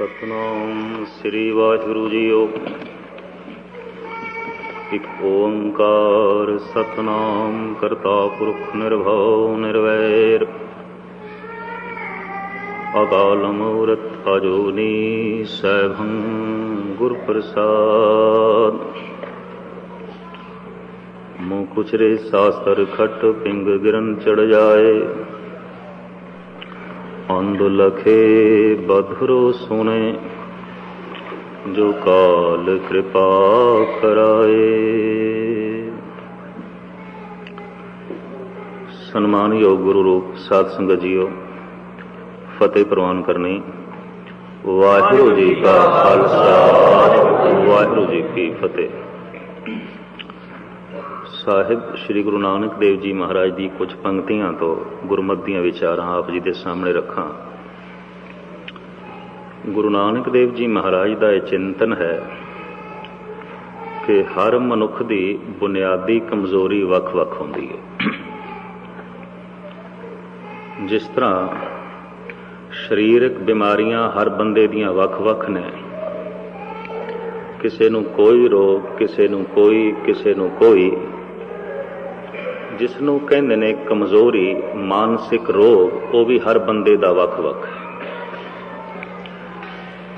सतनाम श्री वाहिगुरु जीओ। एक ओंकार सतनाम करता पुरख निर्भव निर्वैर अकाल मूरत अजूनी सैभं गुर प्रसाद। मुँह कुचरे शास्त्र खट पिंग गिरन चढ़ जाए अंध लखे बधुरो सुने जो काल कृपा कराए। सन्मान योग गुरु रूप साध संगत जीओ, फतेह प्रवान करनी। वाहिगुरु जी का खालसा वाहिगुरु जी की फतेह। ਸਾਹਿਬ श्री गुरु नानक देव जी महाराज ਦੀ ਕੁਝ ਪੰਕਤੀਆਂ ਤੋਂ ਗੁਰਮਤਿ ਦੀਆਂ ਵਿਚਾਰਾਂ ਆਪ ਜੀ ਦੇ ਸਾਹਮਣੇ ਰੱਖਾਂ। ਗੁਰੂ ਨਾਨਕ ਦੇਵ ਜੀ ਮਹਾਰਾਜ ਦਾ ਇਹ ਚਿੰਤਨ ਹੈ ਕਿ ਹਰ ਮਨੁੱਖ ਦੀ ਬੁਨਿਆਦੀ ਕਮਜ਼ੋਰੀ ਵੱਖ-ਵੱਖ ਹੁੰਦੀ ਹੈ। ਜਿਸ ਤਰ੍ਹਾਂ ਸਰੀਰਕ ਬਿਮਾਰੀਆਂ ਹਰ ਬੰਦੇ ਦੀਆਂ ਵੱਖ-ਵੱਖ ਨੇ, ਕਿਸੇ ਨੂੰ ਕੋਈ ਰੋਗ, ਕਿਸੇ ਨੂੰ ਕੋਈ, ਜਿਸ ਨੂੰ ਕਹਿੰਦੇ ਨੇ ਕਮਜ਼ੋਰੀ, ਮਾਨਸਿਕ ਰੋਗ, ਉਹ ਵੀ ਹਰ ਬੰਦੇ ਦਾ ਵੱਖ-ਵੱਖ ਹੈ।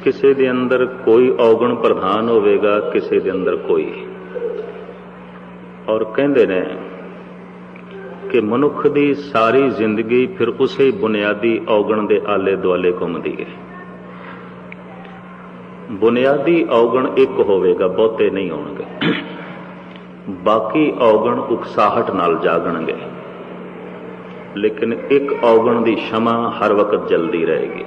ਕਿਸੇ ਦੇ ਅੰਦਰ ਕੋਈ ਔਗਣ ਪ੍ਰਧਾਨ ਹੋਵੇਗਾ, ਕਿਸੇ ਦੇ ਅੰਦਰ ਕੋਈ। ਔਰ ਕਹਿੰਦੇ ਨੇ ਕਿ ਮਨੁੱਖ ਦੀ ਸਾਰੀ ਜ਼ਿੰਦਗੀ ਫਿਰ ਉਸੇ ਬੁਨਿਆਦੀ ਔਗਣ ਦੇ ਆਲੇ ਦੁਆਲੇ ਘੁੰਮਦੀ ਹੈ। ਬੁਨਿਆਦੀ ਔਗਣ ਇੱਕ ਹੋਵੇਗਾ, ਬਹੁਤੇ ਨਹੀਂ ਹੋਣਗੇ। ਬਾਕੀ ਔਗਣ ਉਕਸਾਹਟ ਨਾਲ ਜਾਗਣਗੇ, ਲੇਕਿਨ ਇੱਕ ਔਗਣ ਦੀ ਸ਼ਮਾ ਹਰ ਵਕਤ ਜਲਦੀ ਰਹੇਗੀ।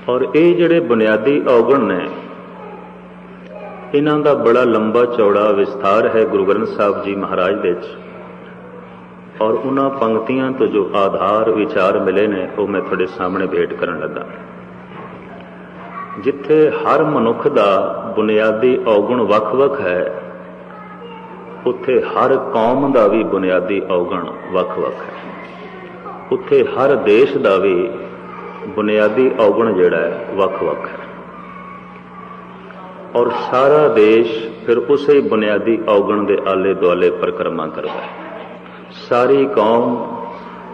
ਔਰ ਇਹ ਜਿਹੜੇ ਬੁਨਿਆਦੀ ਔਗਣ ਨੇ, ਇਹਨਾਂ ਦਾ ਬੜਾ ਲੰਬਾ ਚੌੜਾ ਵਿਸਥਾਰ ਹੈ ਗੁਰੂ ਗ੍ਰੰਥ ਸਾਹਿਬ ਜੀ ਮਹਾਰਾਜ ਦੇ 'ਚ। ਔਰ ਉਹਨਾਂ ਪੰਕਤੀਆਂ ਤੋਂ ਜੋ ਆਧਾਰ ਵਿਚਾਰ ਮਿਲੇ ਨੇ, ਉਹ ਮੈਂ ਤੁਹਾਡੇ ਸਾਹਮਣੇ ਭੇਟ ਕਰਨ ਲੱਗਾ। ਜਿੱਥੇ ਹਰ ਮਨੁੱਖ ਦਾ ਬੁਨਿਆਦੀ ਔਗਣ ਵੱਖ-ਵੱਖ ਹੈ, ਉੱਥੇ ਹਰ ਕੌਮ ਦਾ ਵੀ ਬੁਨਿਆਦੀ ਔਗਣ ਵੱਖ-ਵੱਖ ਹੈ। ਉੱਥੇ ਹਰ ਦੇਸ਼ ਦਾ ਵੀ ਬੁਨਿਆਦੀ ਔਗਣ ਜਿਹੜਾ ਹੈ ਵੱਖ-ਵੱਖ ਹੈ। ਔਰ ਸਾਰਾ ਦੇਸ਼ ਫਿਰ ਉਸੇ ਬੁਨਿਆਦੀ ਔਗਣ ਦੇ ਆਲੇ ਦੁਆਲੇ ਪਰਿਕਰਮਾ ਕਰਦਾ ਹੈ। ਸਾਰੀ ਕੌਮ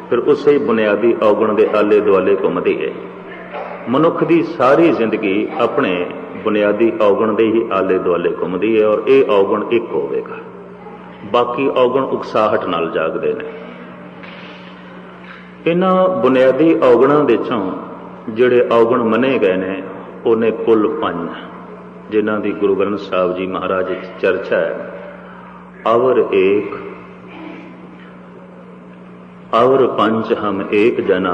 ਫਿਰ ਉਸੇ ਬੁਨਿਆਦੀ ਔਗਣ ਦੇ ਆਲੇ ਦੁਆਲੇ ਘੁੰਮਦੀ ਹੈ। ਮਨੁੱਖ ਦੀ ਸਾਰੀ ਜ਼ਿੰਦਗੀ ਆਪਣੇ ਬੁਨਿਆਦੀ ਔਗਣ ਦੇ ਹੀ ਆਲੇ ਦੁਆਲੇ ਘੁੰਮਦੀ ਹੈ। ਔਰ ਇਹ ਔਗਣ ਇੱਕ ਹੋਵੇਗਾ, ਬਾਕੀ ਔਗਣ ਉਕਸਾਹਟ ਨਾਲ ਜਾਗਦੇ ਨੇ। ਇਹਨਾਂ ਬੁਨਿਆਦੀ ਔਗਣਾਂ ਦੇ ਚੋਂ ਜਿਹੜੇ ਔਗਣ ਮੰਨੇ ਗਏ ਨੇ, ਉਹਨੇ ਕੁੱਲ 5, ਜਿਨ੍ਹਾਂ ਦੀ ਗੁਰੂ ਗ੍ਰੰਥ ਸਾਹਿਬ ਜੀ ਮਹਾਰਾਜ ਵਿੱਚ ਚਰਚਾ ਹੈ। ਅਵਰ ਏਕ अवर पंच हम एक जना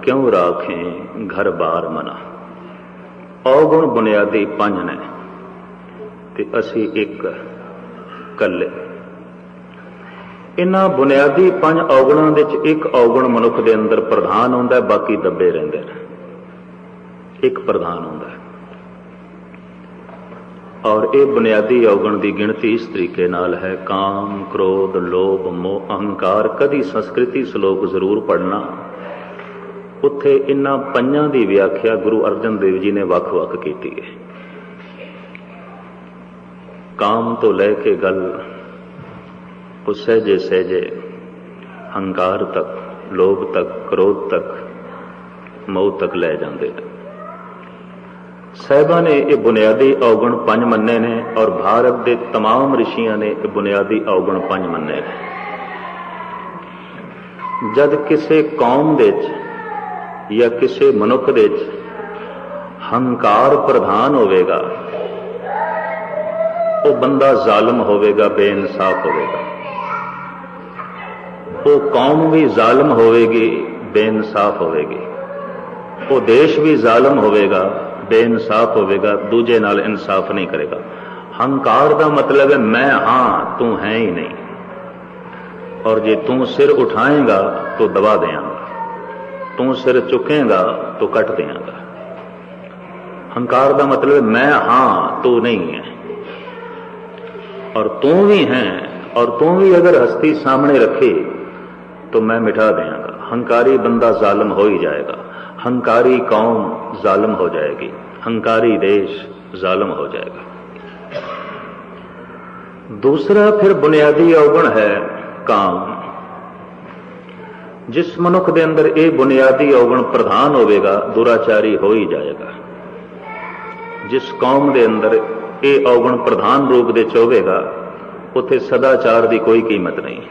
क्यों राखें घर बार मना। औगुण बुनियादी 5 ने ते असी एक कल्ले। इन्हां बुनियादी 5 औगुणां दे विच एक औगुण मनुख दे अंदर प्रधान हुंदा है, बाकी दबे रहिंदे ने। एक प्रधान हुंदा है। और ये बुनियादी औगण की गिणती इस तरीके नाल है: काम, क्रोध, लोभ, मोह, अहंकार। कदी संस्कृति श्लोक जरूर पढ़ना, उत्थे इन्हां 5 की व्याख्या गुरु अर्जन देव जी ने वख-वख की है। काम तो लैके गल वो सहजे सहजे हंकार तक, लोभ तक, क्रोध तक, मोह तक लै जाते हैं। साहिबा ने ये बुनियादी औगण 5 मन्ने ने, और भारत के तमाम ऋषियों ने ये बुनियादी औगण 5 मन्ने ने। जद किसी कौम दे या किसी मनुख दे हंकार प्रधान होवेगा, वो बंदा जालिम होवेगा, बेइंसाफ होवेगा। वो कौम भी जालिम होवेगी, बेइंसाफ होवेगी। वो देश भी जालिम होवेगा, बेइंसाफ होवेगा, दूजे नाल इंसाफ नहीं करेगा। हंकार का मतलब है मैं हाँ, तू है ही नहीं। और जे तू सिर उठाएगा तो दबा देंगा, तू सिर चुकेगा तो कट देंगा। हंकार का मतलब है मैं हाँ, तू नहीं है। और तू भी है, और तू भी अगर हस्ती सामने रखे तो मैं मिटा देंगा। हंकारी बंदा जालिम हो ही जाएगा। हंकारी कौम जालिम हो जाएगी, हंकारी देश जालिम हो जाएगा। दूसरा फिर बुनियादी अवगुण है काम। जिस मनुख के अंदर ये बुनियादी अवगुण प्रधान होवेगा, दुराचारी हो ही जाएगा। जिस कौम के अंदर ये अवगुण प्रधान रूप दे होवेगा, उत्थे सदाचार की कोई कीमत नहीं,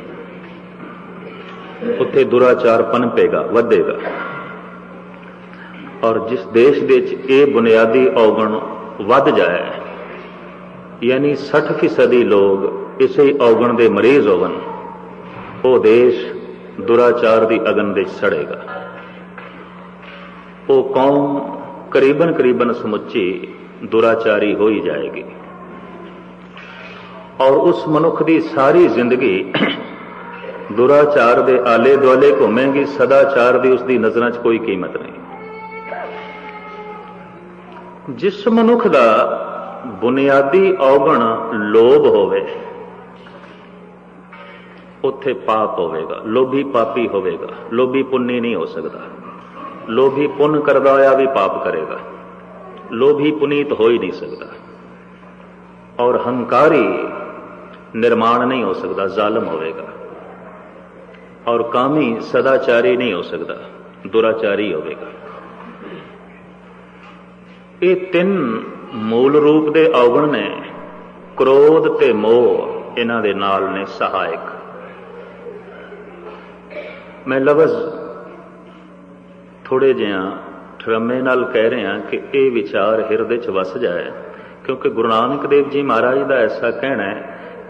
उत्थे दुराचार पनपेगा, वधेगा। और जिस देश दे ये बुनियादी अवगुण वध जाए, यानी 60% लोग इसे अवगुण के मरीज होवन, वो देश दुराचार की अगन दे सड़ेगा। वो कौम करीबन समुची दुराचारी हो ही जाएगी। और उस मनुख की सारी जिंदगी दुराचार के आले दुआले घूमेगी, सदाचार की उसकी नज़रां च कोई कीमत नहीं। जिस मनुख का बुनियादी अवगुण लोभ होवे, उत्थे पाप होवेगा। लोभी पापी होवेगा, लोभी पुण्य नहीं हो सकता। लोभी पुण्य करदा होया भी पाप करेगा, लोभी पुनीत हो ही नहीं सकता। और हंकारी निर्माण नहीं हो सकता, जालिम होवेगा। और कामी सदाचारी नहीं हो सकता, दुराचारी होवेगा। ये 3 मूल रूप दे अवगुण ने, क्रोध ते मोह इन्हां दे नाल ने सहायक। मैं लफ्ज़ थोड़े जिहा ठरमे नाल कह रहा कि ये विचार हिरदे च वस जाए, क्योंकि गुरु नानक देव जी महाराज का ऐसा कहना है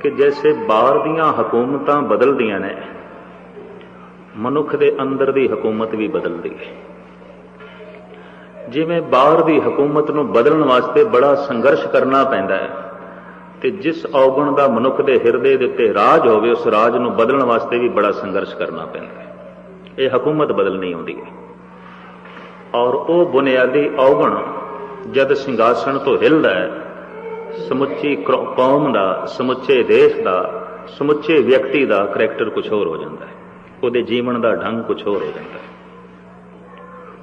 कि जैसे बाहर दीयां हुकूमतां बदलदियां ने, मनुख दे अंदर दी हुकूमत भी बदलदी है। जिवें बाहर दी हुकूमत नूं बदलण वास्ते बड़ा संघर्ष करना पैंदा है, ते जिस अवगुण दा मनुख दे हिरदे दे उत्ते राज होवे, उस राज नूं बदलण वास्ते भी बड़ा संघर्ष करना पैंदा है। ये हुकूमत बदलनी होंदी है। और वो बुनियादी अवगुण जद सिंघासन तो हिलदा है, समुची कौम का, समुचे देश का, समुचे व्यक्ति का करैक्टर कुछ होर हो जाता है, उहदे जीवन का ढंग कुछ होर हो जाता है,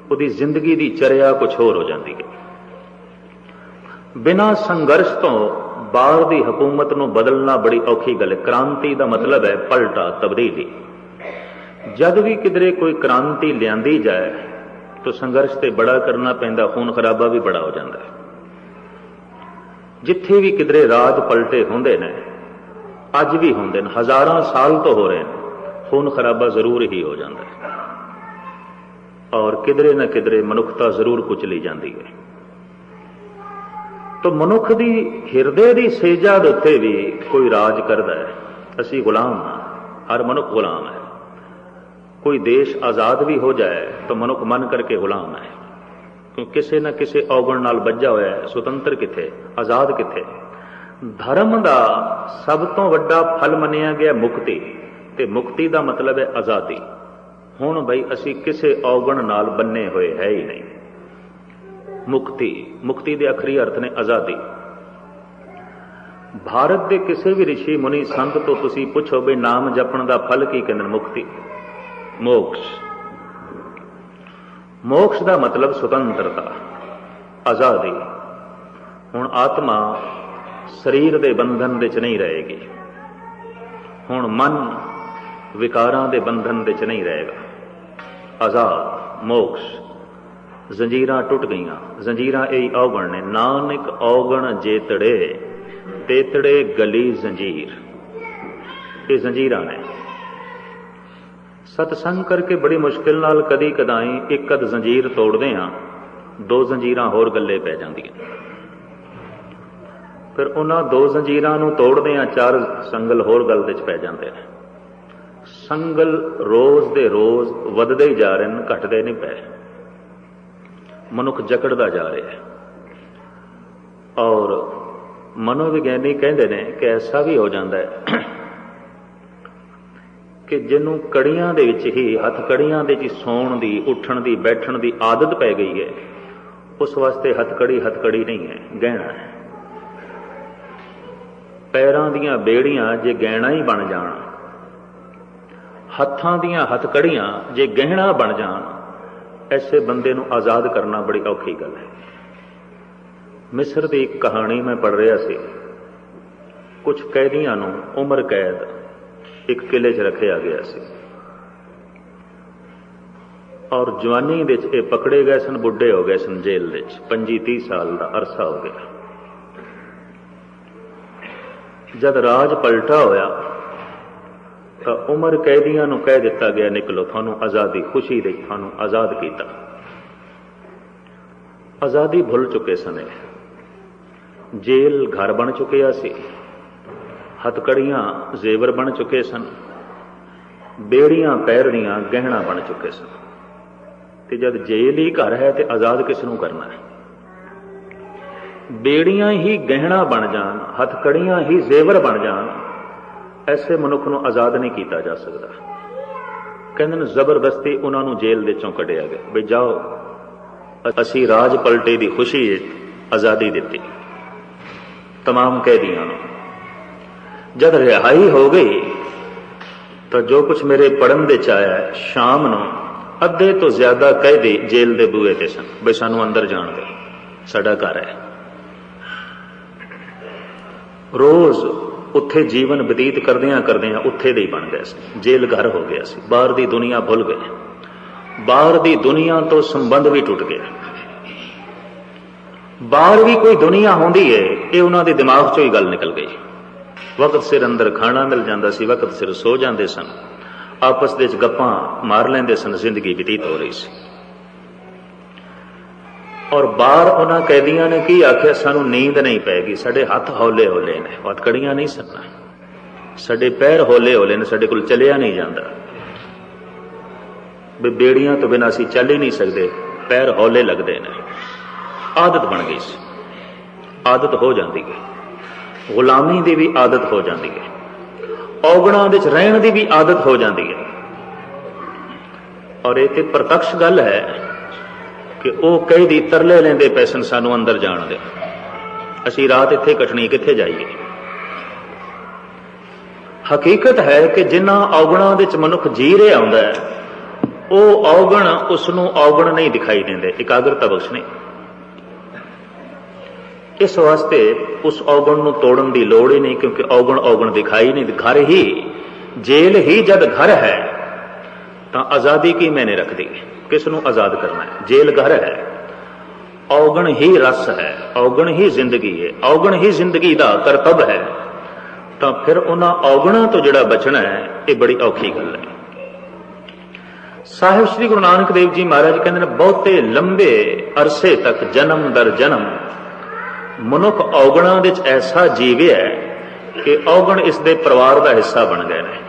उहदी जिंदगी की चर्या कुछ होर हो जाती है। बिना संघर्ष तो बाहर की हुकूमत नूं बदलना बड़ी औखी गल है। क्रांति का मतलब है पलटा, तब्दीली। जद भी किधरे कोई क्रांति लियांदी जाए तो संघर्ष तो बड़ा करना पैंदा, खून खराबा भी बड़ा हो जाता है। जिथे भी किधरे राज पलटे होंदे ने, अज भी होंदे ने, हज़ारां साल तो हो रहे हैं, खून खराबा जरूर ही हो जाता है। और किधरे न किधरे मनुखता जरूर कुचली जाती है। तो मनुख की हिरदे की सेजा दे उत्ते भी कोई राज करता है। असी गुलाम हाँ, हर मनुख गुलाम है। कोई देश आज़ाद भी हो जाए तो मनुख मन करके गुलाम है, क्योंकि किसी न किसी अवगुण नाल बज्झा होया है। सुतंत्र किथे, आज़ाद किथे। धर्म का सब तो वड्डा फल मनिया गया मुक्ति, ते मुक्ति का मतलब है आज़ादी। हुण बई असी किसी अवगुण नाल बन्ने हुए है ही नहीं। मुक्ति, मुक्ति के आखिरी अर्थ ने आज़ादी। भारत के किसी भी ऋषि मुनि संत तो तुसी पुछो भी नाम जपण का फल की कहंदे? मुक्ति, मोक्ष। मोक्ष का मतलब स्वतंत्रता, आज़ादी। हुण आत्मा शरीर के बंधन दे च नहीं रहेगी। हुण मन विकारां दे बंधन दे च नहीं रहेगा। आज़ाद, मोक्ष। जंजीरां टुट गईयां। जंजीरां यही अवगुण ने। नानक अवगुण जेतड़े, तेतड़े गली जंजीर। ये जंजीरां ने। सतसंग करके बड़ी मुश्किल नाल कदी कदाई एक अद जंजीर तोड़ते हैं, 2 जंजीरां होर गले पै जांदियां। फिर उन्हां 2 जंजीरां नूं तोड़ते हैं, 4 संगल होर गल दे च पै जांदे हैं। संगल रोज दे रोज वधदे ही जा रहे हैं, घटदे नहीं पए। मनुख जकड़दा जा रहा है। और मनोविज्ञानी कहते हैं कि ऐसा भी हो जाता है कि जिन्हों कड़ियां दे विच ही, हथकड़ियां दे विच सौण दी, उठण दी, बैठण दी आदत पै गई है, उस वास्ते हथकड़ी नहीं है, गहना है। पैरां दीयां बेड़ियां जे गहना ही बन जाण, हत्थां दीयां हथकड़ियां जे गहना बन जाण, ऐसे बंदे नूं आज़ाद करना बड़ी औखी गल है। मिस्र की एक कहानी मैं पढ़ रहा सी। कुछ कैदियां नूं उम्र कैद एक किले च रखिया गया सी और जवानी विच ये पकड़े गए सन, बुढ़े हो गए सन, जेल विच 25-30 साल का अरसा हो गया। जद राज पलटा होया तो उम्र कैदियां नूं कह दिता गया, निकलो, थानू आज़ादी, खुशी दे थानू आज़ाद किया। आज़ादी भुल चुके सन। जेल घर बन चुकिया सी, हथकड़ियां जेवर बन चुके सन, बेड़ियां पैरड़ियां गहना बन चुके सन। ते जब जेल ही घर है तो आज़ाद किस नूं करना है? बेड़ियां ही गहना बन जान, हथकड़ियां ही जेवर बन जान, ऐसे मनुख नूं आज़ाद नहीं किया जा सकता। कहंदे ने जबरदस्ती उन्होंने जेल दे चों कढ़िया गया, भी जाओ, असी राज पलटे की खुशी आज़ादी दी तमाम कैदियों नूं। जब रिहाई हो गई तो जो कुछ मेरे पढ़न दे च आया, शाम नूं अद्धे तो ज्यादा कैदी जेल के बूहे ते सन, बई सानू अंदर जाण दे, साडा घर है। रोज उत्थे जीवन बतीत करदियां करदियां उत्थे दे ही बन गए सी, जेल घर हो गया सी। बाहर दी दुनिया भुल गए, बाहर दी दुनिया तो संबंध भी टूट गया। बाहर भी कोई दुनिया होंदी है, ये उन्हां दे दिमाग चों ही गल निकल गई। वक्त सिर अंदर खाना मिल जाता सी, वक्त सिर सो जाते सन, आपस दे गप्पां मार लेंदे सन, जिंदगी बतीत हो रही सी। और बाहर उन्हां कैदियां ने की आख्या, सानू नींद नहीं पैगी, साडे हथ हौले हौले ने, हथकड़ियां नहीं सन्ना, साडे पैर हौले हौले ने, साडे कोल चलिया नहीं जाता, बेड़ियां तो बिना असीं चल ही नहीं सकते, पैर हौले लगते हैं। आदत बन गई सी, आदत हो जाती है। गुलामी की भी आदत हो जाती है, औगणा विच रहण की भी आदत हो जाती है। और ये प्रत्यक्ष गल है कि वह कैदी तरले लेंदे पैसन, सानू अंदर जाण दे, असीं रात इत्थे कटनी, कित्थे जाइए। हकीकत है कि जिन्हां औगणा विच मनुख जी रहा हुंदा है, ਉਹ ਔਗਣ उसनू औगण नहीं दिखाई देंदे, एकाग्रता बख्शने। इस वास्ते उस औगण नू तोड़न की लोड़ ही नहीं, क्योंकि औगण औगण दिखाई नहीं। घर ही, जेल ही जब घर है तो आज़ादी की मैंने रख दी, किसनू आज़ाद करना है? जेल घर है, औगण ही रस है, औगण ही जिंदगी है, औगण ही जिंदगी का करतब है। तो फिर उन्होंने औगणा तो जिहड़ा बचना है, ये बड़ी औखी गल है। साहिब श्री गुरु नानक देव जी महाराज कहते हैं, बहुते लंबे अरसे तक जन्म दर जन्म मनुख औगणा विच ऐसा जीविया कि औगण इसके परिवार का हिस्सा बन गए हैं।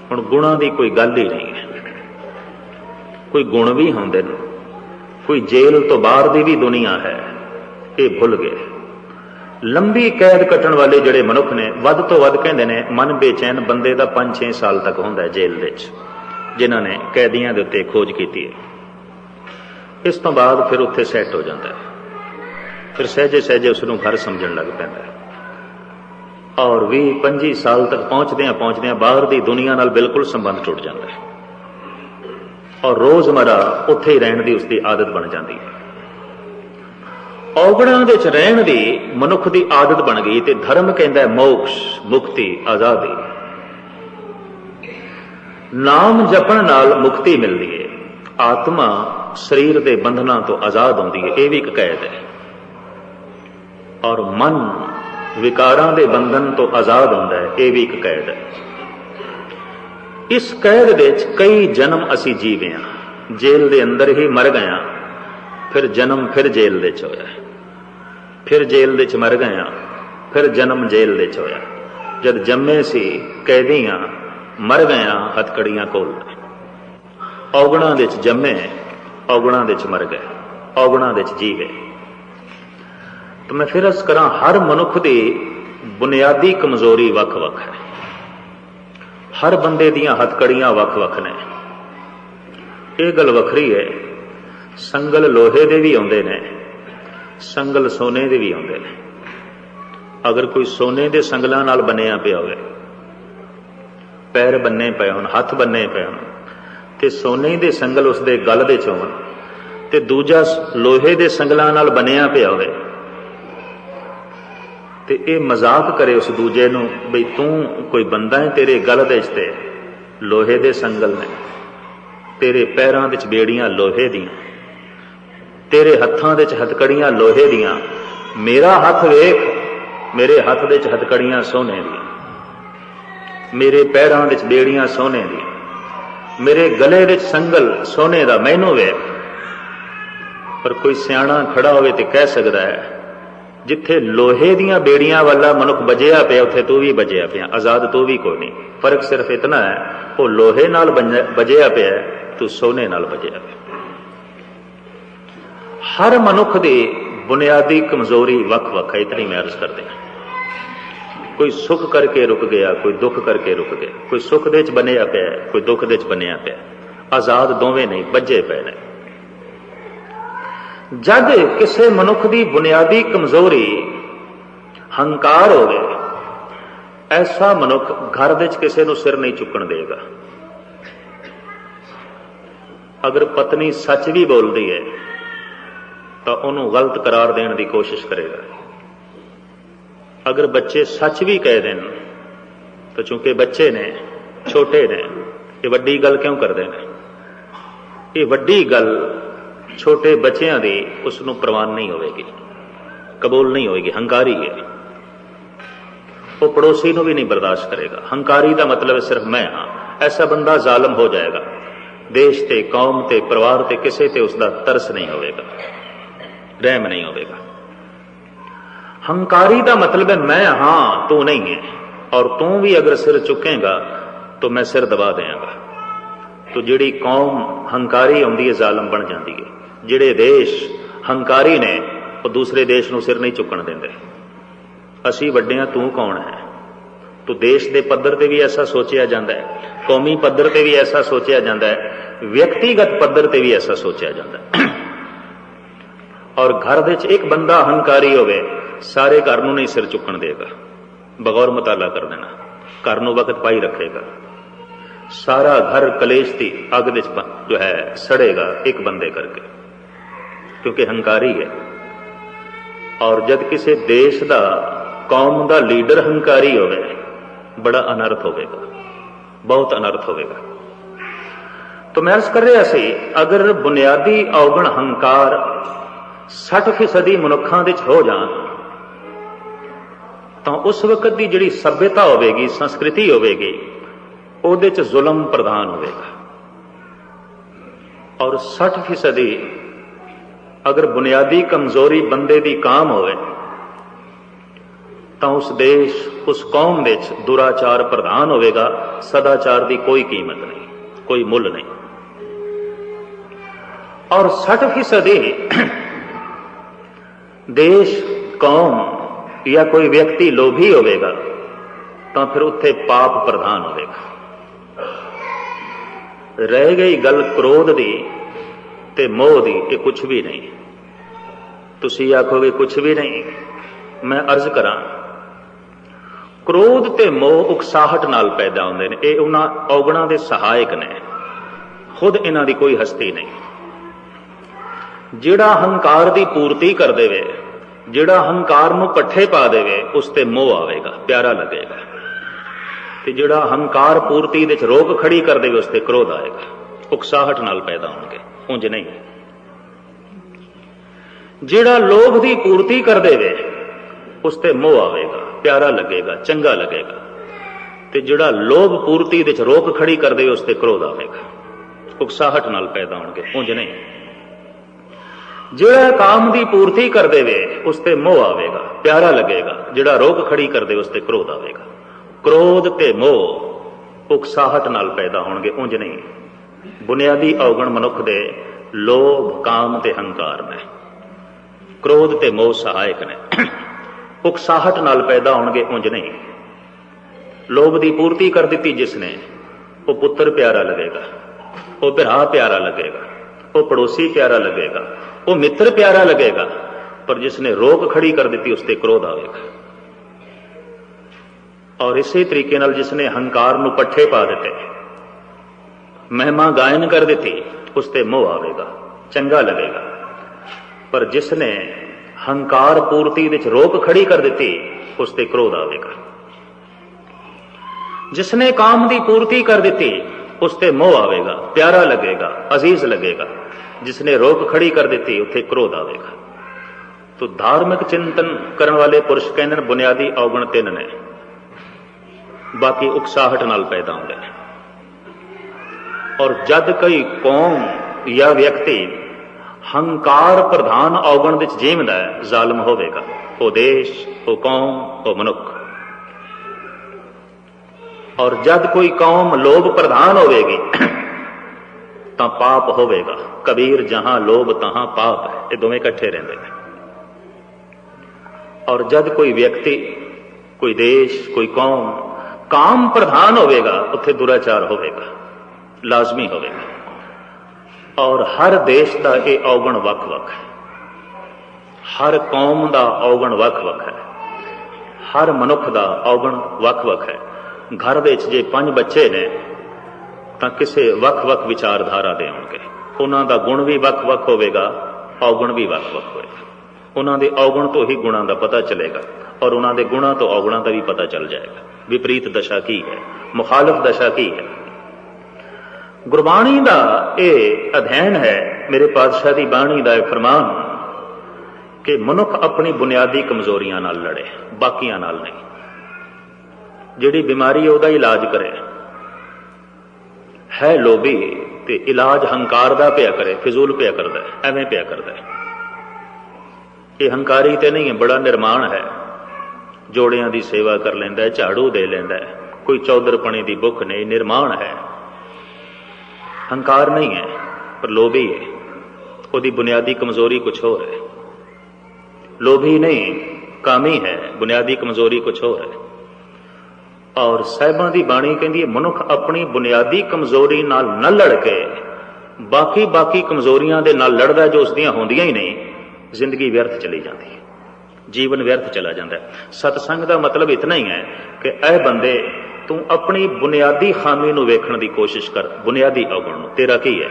हुण गुणा की कोई गल ही नहीं है, कोई गुण भी होंदे ने, कोई जेल तो बाहर की भी दुनिया है, ये भुल गए। लंबी कैद कटण वाले जिहड़े मनुख ने, वध तो वध कहंदे ने मन बेचैन बंदे का 5-6 साल तक होंदा है जेल विच, जिन्हां ने कैदियां दे उत्ते खोज की है। इस तो बाद फिर उत्थे सैट हो जाता है, फिर सहजे सहजे उसनूं घर समझण लग पैंदा है। और 20-25 साल तक पहुंचदियां बाहर की दुनिया नाल बिल्कुल संबंध टुट जाता है, और रोजमर्रा उत्थे ही रहण की उसकी आदत बन जाती है। औगणां दे च रहण की मनुख की आदत बन गई, तो धर्म कहता है मोक्ष, मुक्ति, आज़ादी। नाम जपण नाल मुक्ति मिलती है, आत्मा शरीर के बंधनों तो आज़ाद होती है, यह भी एक कैद है। और मन विकारां दे बंधन तो आज़ाद होता है, यह भी एक कैद है। इस कैद विच कई जन्म असी जीवे हैं, जेल के अंदर ही मर गए, फिर जन्म फिर जेल दे च होया, फिर जेल दे च मर गए, फिर जन्म जेल दे च होया। जद जम्मे सी कैदियां, मर गए हथकड़ियां कोल, औगणा दे च जम्मे, औगणा दे च मर गए, औगणा दे च जी गए। तो मैं फिर अर्ज करा, हर मनुख की बुनियादी कमजोरी वख-वख है, हर बंदे दियां हथकड़ियां वख-वख ने। यह गल वखरी है, संगल लोहे दे भी आउंदे ने, संगल सोने दे भी आउंदे ने। अगर कोई सोने दे संगलां नाल बनिया पिया होवे, पैर बन्ने पे होण, हथ बन्ने पे होण, ਤੇ ਸੋਨੇ ਦੇ ਸੰਗਲ ਉਸਦੇ ਗਲ ਦੇ 'ਚ ਹੋਣ ਤੇ ਦੂਜਾ ਲੋਹੇ ਦੇ ਸੰਗਲਾਂ ਨਾਲ ਬਣਿਆ ਪਿਆ ਹੋਵੇ ਤੇ ਇਹ ਮਜ਼ਾਕ ਕਰੇ ਉਸ ਦੂਜੇ ਨੂੰ ਬਈ ਤੂੰ ਕੋਈ ਬੰਦਾ ਹੈ, ਤੇਰੇ ਗਲ ਦੇ 'ਚ ਤੇ ਲੋਹੇ ਦੇ ਸੰਗਲ ਨੇ, ਤੇਰੇ ਪੈਰਾਂ ਵਿੱਚ ਬੇੜੀਆਂ ਲੋਹੇ ਦੀਆਂ, ਤੇਰੇ ਹੱਥਾਂ ਦੇ 'ਚ ਹਥਕੜੀਆਂ ਲੋਹੇ ਦੀਆਂ, ਮੇਰਾ ਹੱਥ ਵੇਖ, ਮੇਰੇ ਹੱਥ ਦੇ 'ਚ ਹਥਕੜੀਆਂ ਸੋਨੇ ਦੀਆਂ, ਮੇਰੇ ਪੈਰਾਂ ਵਿੱਚ ਬੇੜੀਆਂ ਸੋਨੇ ਦੀਆਂ, ਮੇਰੇ ਗਲੇ ਵਿੱਚ ਸੰਗਲ ਸੋਨੇ ਦਾ, ਮੈਨੂੰ ਵੇਖ। ਪਰ ਕੋਈ ਸਿਆਣਾ ਖੜਾ ਹੋਵੇ ਤੇ ਕਹਿ ਸਕਦਾ ਹੈ ਜਿੱਥੇ ਲੋਹੇ ਦੀਆਂ ਬੇੜੀਆਂ ਵਾਲਾ ਮਨੁੱਖ ਬਜਿਆ ਪਿਆ ਉੱਥੇ ਤੂੰ ਵੀ ਬਜਿਆ ਪਿਆ, ਆਜ਼ਾਦ ਤੂੰ ਵੀ ਕੋਈ ਨਹੀਂ। ਫਰਕ ਸਿਰਫ ਇਤਨਾ ਹੈ ਉਹ ਲੋਹੇ ਨਾਲ ਬਜਿਆ ਪਿਆ, ਤੂੰ ਸੋਨੇ ਨਾਲ ਬਜਿਆ ਪਿਆ। ਹਰ ਮਨੁੱਖ ਦੀ ਬੁਨਿਆਦੀ ਕਮਜ਼ੋਰੀ ਵੱਖ-ਵੱਖ ਹੈ, ਇਤਨੀ ਮੈਂ ਅਰਜ਼ ਕਰਦੇ ਹਾਂ। ਕੋਈ ਸੁੱਖ ਕਰਕੇ ਰੁਕ ਗਿਆ, ਕੋਈ ਦੁੱਖ ਕਰਕੇ ਰੁਕ ਗਿਆ, ਕੋਈ ਸੁੱਖ ਦੇ 'ਚ ਬਣਿਆ ਪਿਆ, ਕੋਈ ਦੁੱਖ ਦੇ 'ਚ ਬਣਿਆ ਪਿਆ। ਆਜ਼ਾਦ ਦੋਵੇਂ ਨਹੀਂ, ਬੱਝੇ ਪਏ ਨੇ। ਜਦ ਕਿਸੇ ਮਨੁੱਖ ਦੀ ਬੁਨਿਆਦੀ ਕਮਜ਼ੋਰੀ ਹੰਕਾਰ ਹੋਵੇ, ਐਸਾ ਮਨੁੱਖ ਘਰ ਵਿੱਚ ਕਿਸੇ ਨੂੰ ਸਿਰ ਨਹੀਂ ਚੁੱਕਣ ਦੇਗਾ। ਅਗਰ ਪਤਨੀ ਸੱਚ ਵੀ ਬੋਲਦੀ ਹੈ ਤਾਂ ਉਹਨੂੰ ਗਲਤ ਕਰਾਰ ਦੇਣ ਦੀ ਕੋਸ਼ਿਸ਼ ਕਰੇਗਾ। ਅਗਰ ਬੱਚੇ ਸੱਚ ਵੀ ਕਹਿ ਦੇਣ ਤਾਂ ਚੂੰਕਿ ਬੱਚੇ ਨੇ, ਛੋਟੇ ਨੇ, ਇਹ ਵੱਡੀ ਗੱਲ ਕਿਉਂ ਕਰਦੇ ਨੇ? ਇਹ ਵੱਡੀ ਗੱਲ ਛੋਟੇ ਬੱਚਿਆਂ ਦੀ ਉਸ ਨੂੰ ਪ੍ਰਵਾਨ ਨਹੀਂ ਹੋਵੇਗੀ, ਕਬੂਲ ਨਹੀਂ ਹੋਵੇਗੀ। ਹੰਕਾਰੀ ਹੈ, ਉਹ ਪੜੋਸੀ ਨੂੰ ਵੀ ਨਹੀਂ ਬਰਦਾਸ਼ਤ ਕਰੇਗਾ। ਹੰਕਾਰੀ ਦਾ ਮਤਲਬ ਹੈ ਸਿਰਫ ਮੈਂ ਹਾਂ। ਐਸਾ ਬੰਦਾ ਜ਼ਾਲਮ ਹੋ ਜਾਏਗਾ। ਦੇਸ਼ ਤੇ, ਕੌਮ ਤੇ, ਪਰਿਵਾਰ ਤੇ, ਕਿਸੇ ਤੇ ਉਸਦਾ ਤਰਸ ਨਹੀਂ ਹੋਵੇਗਾ, ਰਹਿਮ ਨਹੀਂ ਹੋਵੇਗਾ। ਹੰਕਾਰੀ ਦਾ ਮਤਲਬ ਹੈ ਮੈਂ ਹਾਂ, ਤੂੰ ਨਹੀਂ ਹੈ, ਔਰ ਤੂੰ ਵੀ ਅਗਰ ਸਿਰ ਚੁੱਕੇਗਾ ਤਾਂ ਮੈਂ ਸਿਰ ਦਬਾ ਦਿਆਂਗਾ। ਤੋ ਜਿਹੜੀ ਕੌਮ ਹੰਕਾਰੀ ਆਉਂਦੀ ਹੈ ਜ਼ਾਲਮ ਬਣ ਜਾਂਦੀ ਹੈ। ਜਿਹੜੇ ਦੇਸ਼ ਹੰਕਾਰੀ ਨੇ ਉਹ ਦੂਸਰੇ ਦੇਸ਼ ਨੂੰ ਸਿਰ ਨਹੀਂ ਚੁੱਕਣ ਦਿੰਦੇ। ਅਸੀਂ ਵੱਡੇ ਹਾਂ, ਤੂੰ ਕੌਣ ਹੈ? ਤੋ ਦੇਸ਼ ਦੇ ਪੱਧਰ ਤੇ ਵੀ ਐਸਾ ਸੋਚਿਆ ਜਾਂਦਾ ਹੈ, ਕੌਮੀ ਪੱਧਰ ਤੇ ਵੀ ਐਸਾ ਸੋਚਿਆ ਜਾਂਦਾ ਹੈ, ਵਿਅਕਤੀਗਤ ਪੱਧਰ ਤੇ ਵੀ ਐਸਾ ਸੋਚਿਆ ਜਾਂਦਾ ਹੈ। ਔਰ ਘਰ ਵਿੱਚ ਇੱਕ ਬੰਦਾ ਹੰਕਾਰੀ ਹੋਵੇ, ਸਾਰੇ ਘਰ ਨੂੰ ਨਹੀਂ ਸਿਰ ਚੁੱਕਣ ਦੇਗਾ, ਬਗੌਰ ਮੁਤਾਲਾ ਕਰ ਦੇਣਾ, ਘਰ ਨੂੰ ਵਕਤ ਪਾਈ ਰੱਖੇਗਾ। ਸਾਰਾ ਘਰ ਕਲੇਸ਼ ਦੀ ਅੱਗ ਵਿੱਚ ਜੋ ਹੈ ਸੜੇਗਾ ਇੱਕ ਬੰਦੇ ਕਰਕੇ, ਕਿਉਂਕਿ ਹੰਕਾਰੀ ਹੈ। ਔਰ ਜਦ ਕਿਸੇ ਦੇਸ਼ ਦਾ, ਕੌਮ ਦਾ ਲੀਡਰ ਹੰਕਾਰੀ ਹੋਵੇ, ਬੜਾ ਅਨਰਥ ਹੋਵੇਗਾ, ਬਹੁਤ ਅਨਰਥ ਹੋਵੇਗਾ। ਤਾਂ ਮੈਂ ਅਰਜ਼ ਕਰ ਰਿਹਾ ਸੀ, ਅਗਰ ਬੁਨਿਆਦੀ ਔਗਣ ਹੰਕਾਰ 60% ਮਨੁੱਖਾਂ ਵਿੱਚ ਹੋ ਜਾਣ ਤਾਂ ਉਸ ਵਕਤ ਦੀ ਜਿਹੜੀ ਸਭਿਅਤਾ ਹੋਵੇਗੀ, ਸੰਸਕ੍ਰਿਤੀ ਹੋਵੇਗੀ, ਉਹਦੇ 'ਚ ਜ਼ੁਲਮ ਪ੍ਰਧਾਨ ਹੋਵੇਗਾ। ਔਰ 60% ਅਗਰ ਬੁਨਿਆਦੀ ਕਮਜ਼ੋਰੀ ਬੰਦੇ ਦੀ ਕਾਮ ਹੋਵੇ ਤਾਂ ਉਸ ਦੇਸ਼, ਉਸ ਕੌਮ ਵਿੱਚ ਦੁਰਾਚਾਰ ਪ੍ਰਧਾਨ ਹੋਵੇਗਾ। ਸਦਾਚਾਰ ਦੀ ਕੋਈ ਕੀਮਤ ਨਹੀਂ, ਕੋਈ ਮੁੱਲ ਨਹੀਂ। ਔਰ 60% ਦੇਸ਼, ਕੌਮ ਜਾਂ ਕੋਈ ਵਿਅਕਤੀ ਲੋਭੀ ਹੋਵੇਗਾ ਤਾਂ ਫਿਰ ਉੱਥੇ ਪਾਪ ਪ੍ਰਧਾਨ ਹੋਵੇਗਾ। ਰਹਿ ਗਈ ਗੱਲ ਕ੍ਰੋਧ ਦੀ ਤੇ ਮੋਹ ਦੀ, ਇਹ ਕੁਛ ਵੀ ਨਹੀਂ। ਤੁਸੀਂ ਆਖੋਗੇ ਕੁਛ ਵੀ ਨਹੀਂ, ਮੈਂ ਅਰਜ਼ ਕਰਾਂ, ਕ੍ਰੋਧ ਤੇ ਮੋਹ ਉਕਸਾਹਟ ਨਾਲ ਪੈਦਾ ਹੁੰਦੇ ਨੇ। ਇਹ ਉਹਨਾਂ ਔਗਣਾਂ ਦੇ ਸਹਾਇਕ ਨੇ, ਖੁਦ ਇਹਨਾਂ ਦੀ ਕੋਈ ਹਸਤੀ ਨਹੀਂ। ਜਿਹੜਾ ਹੰਕਾਰ ਦੀ ਪੂਰਤੀ ਕਰ ਦੇਵੇ, ਜਿਹੜਾ ਹੰਕਾਰ ਨੂੰ ਪੱਠੇ ਪਾ ਦੇਵੇ, ਉਸ ਤੇ ਮੋਹ ਆਵੇਗਾ, ਪਿਆਰਾ ਲੱਗੇਗਾ। ਤੇ ਜਿਹੜਾ ਹੰਕਾਰ ਪੂਰਤੀ ਦੇ ਵਿੱਚ ਰੋਕ ਖੜੀ ਕਰ ਦੇਵੇ, ਉਸ ਤੇ ਕ੍ਰੋਧ ਆਏਗਾ। ਉਕਸਾਹਟ ਨਾਲ ਪੈਦਾ ਹੋਣਗੇ, ਉਂਝ ਨਹੀਂ। ਜਿਹੜਾ ਲੋਭ ਦੀ ਪੂਰਤੀ ਕਰ ਦੇਵੇ, ਉਸ ਤੇ ਮੋਹ ਆਵੇਗਾ, ਪਿਆਰਾ ਲੱਗੇਗਾ, ਚੰਗਾ ਲੱਗੇਗਾ। ਤੇ ਜਿਹੜਾ ਲੋਭ ਪੂਰਤੀ ਦੇ ਵਿੱਚ ਰੋਕ ਖੜੀ ਕਰ ਦੇਵੇ, ਉਸ ਤੇ ਕ੍ਰੋਧ ਆਵੇਗਾ, ਉਕਸਾਹਟ ਨਾਲ ਪੈਦਾ ਹੋਣਗੇ, ਉਂਝ ਨਹੀਂ। ਜਿਹੜਾ ਕਾਮ ਦੀ ਪੂਰਤੀ ਕਰ ਦੇਵੇ, ਉਸ ਤੇ ਮੋਹ ਆਵੇਗਾ, ਪਿਆਰਾ ਲੱਗੇਗਾ। ਜਿਹੜਾ ਰੋਕ ਖੜੀ ਕਰ ਦੇਵੇ, ਉਸ ਤੇ ਕ੍ਰੋਧ ਆਵੇਗਾ। ਕ੍ਰੋਧ ਤੇ ਮੋਹ ਉਕਸਾਹਟ ਨਾਲ ਪੈਦਾ ਹੋਣਗੇ, ਉਂਝ ਨਹੀਂ। ਬੁਨਿਆਦੀ ਔਗਣ ਮਨੁੱਖ ਦੇ ਲੋਭ, ਕਾਮ ਤੇ ਹੰਕਾਰ ਨੇ। ਕ੍ਰੋਧ ਤੇ ਮੋਹ ਸਹਾਇਕ ਨੇ, ਉਕਸਾਹਟ ਨਾਲ ਪੈਦਾ ਹੋਣਗੇ, ਉਂਝ ਨਹੀਂ। ਲੋਭ ਦੀ ਪੂਰਤੀ ਕਰ ਦਿੱਤੀ ਜਿਸ ਨੇ, ਉਹ ਪੁੱਤਰ ਪਿਆਰਾ ਲੱਗੇਗਾ, ਉਹ ਭਰਾ ਪਿਆਰਾ ਲੱਗੇਗਾ, ਉਹ ਪੜੋਸੀ ਪਿਆਰਾ ਲੱਗੇਗਾ, ਉਹ ਮਿੱਤਰ ਪਿਆਰਾ ਲੱਗੇਗਾ। ਪਰ ਜਿਸ ਨੇ ਰੋਕ ਖੜੀ ਕਰ ਦਿੱਤੀ, ਉਸ ਤੇ ਕ੍ਰੋਧ ਆਵੇਗਾ। ਔਰ ਇਸੇ ਤਰੀਕੇ ਨਾਲ ਜਿਸ ਨੇ ਹੰਕਾਰ ਨੂੰ ਪੱਠੇ ਪਾ ਦਿੱਤੇ, महिमा गायन कर दी, उस ते मोह आवेगा, चंगा लगेगा। पर जिसने हंकार पूर्ति विच रोक खड़ी कर दी, उस ते क्रोध आवेगा। जिसने काम की पूर्ति कर दी, उस ते मोह आवेगा, प्यारा लगेगा, अजीज लगेगा। जिसने रोक खड़ी कर दी, उत्थे क्रोध आवेगा। तो धार्मिक चिंतन करने वाले पुरुष कहते बुनियादी अवगुण 3 ने, बाकी उकसाहट नाल पैदा होंगे। और जद कोई कौम या व्यक्ति हंकार प्रधान अवगुण विच जीवदा है, जालम होवेगा। वो देश, वो कौम, वो मनुख। और जद कोई कौम लोभ प्रधान होवेगी तो पाप होवेगा। कबीर जहां लोभ तहां पाप है, ये दोवें इकट्ठे रहते हैं। और जद कोई व्यक्ति, कोई देश, कोई कौम काम प्रधान होवेगा, उत्थे दुराचार होवेगा, लाजमी होवेगा। और हर देश का यह अवगुण वख-वख है, हर कौम का अवगुण वख-वख है, हर मनुख का अवगुण वख-वख है। घर विच जे 5 बच्चे ने तो किसी वख-वख विचारधारा दे होणगे, उन्हां दा गुण भी वख-वख होवेगा, अवगुण भी वख-वख होएगा। उन्हां दे अवगुण तो ही गुणां दा पता चलेगा और उन्हां दे गुणां तो अवगुणां दा भी पता चल जाएगा। विपरीत दशा की है, मुखालिफ दशा की है। गुरबाणी का यह अध्ययन है, मेरे पातशाह की बाणी का यह फरमान कि मनुख अपनी बुनियादी कमजोरियां नाल लड़े, बाकियां नाल नहीं। जिहड़ी बीमारी है, उहदा इलाज करे। है लोभी ते इलाज हंकार दा पिया करे, फिजूल पिया करदा है, एवें पिया करदा है। ये हंकारी ते नहीं है, बड़ा निर्माण है। जोड़ियां की सेवा कर लेंदा है, झाड़ू दे लेंदा है, कोई चौधरपने की भुख नहीं, निर्माण है। हंकार नहीं है, पर लोभी है। उसकी बुनियादी कमजोरी कुछ और है। लोभी नहीं, कामी है, बुनियादी कमजोरी कुछ और है। और साहिबां दी बाणी कहती है, मनुख अपनी बुनियादी कमजोरी नाल न लड़ के बाकी बाकी कमजोरियां दे नाल लड़दा, जो उसदियां होंदियां ही नहीं, जिंदगी व्यर्थ चली जाती है, जीवन व्यर्थ चला जाता है। सतसंग का मतलब इतना ही है कि ऐ बंदे, तू अपनी बुनियादी खामी नूं वेखण दी कोशिश कर, बुनियादी अवगुण नूं। तेरा की है?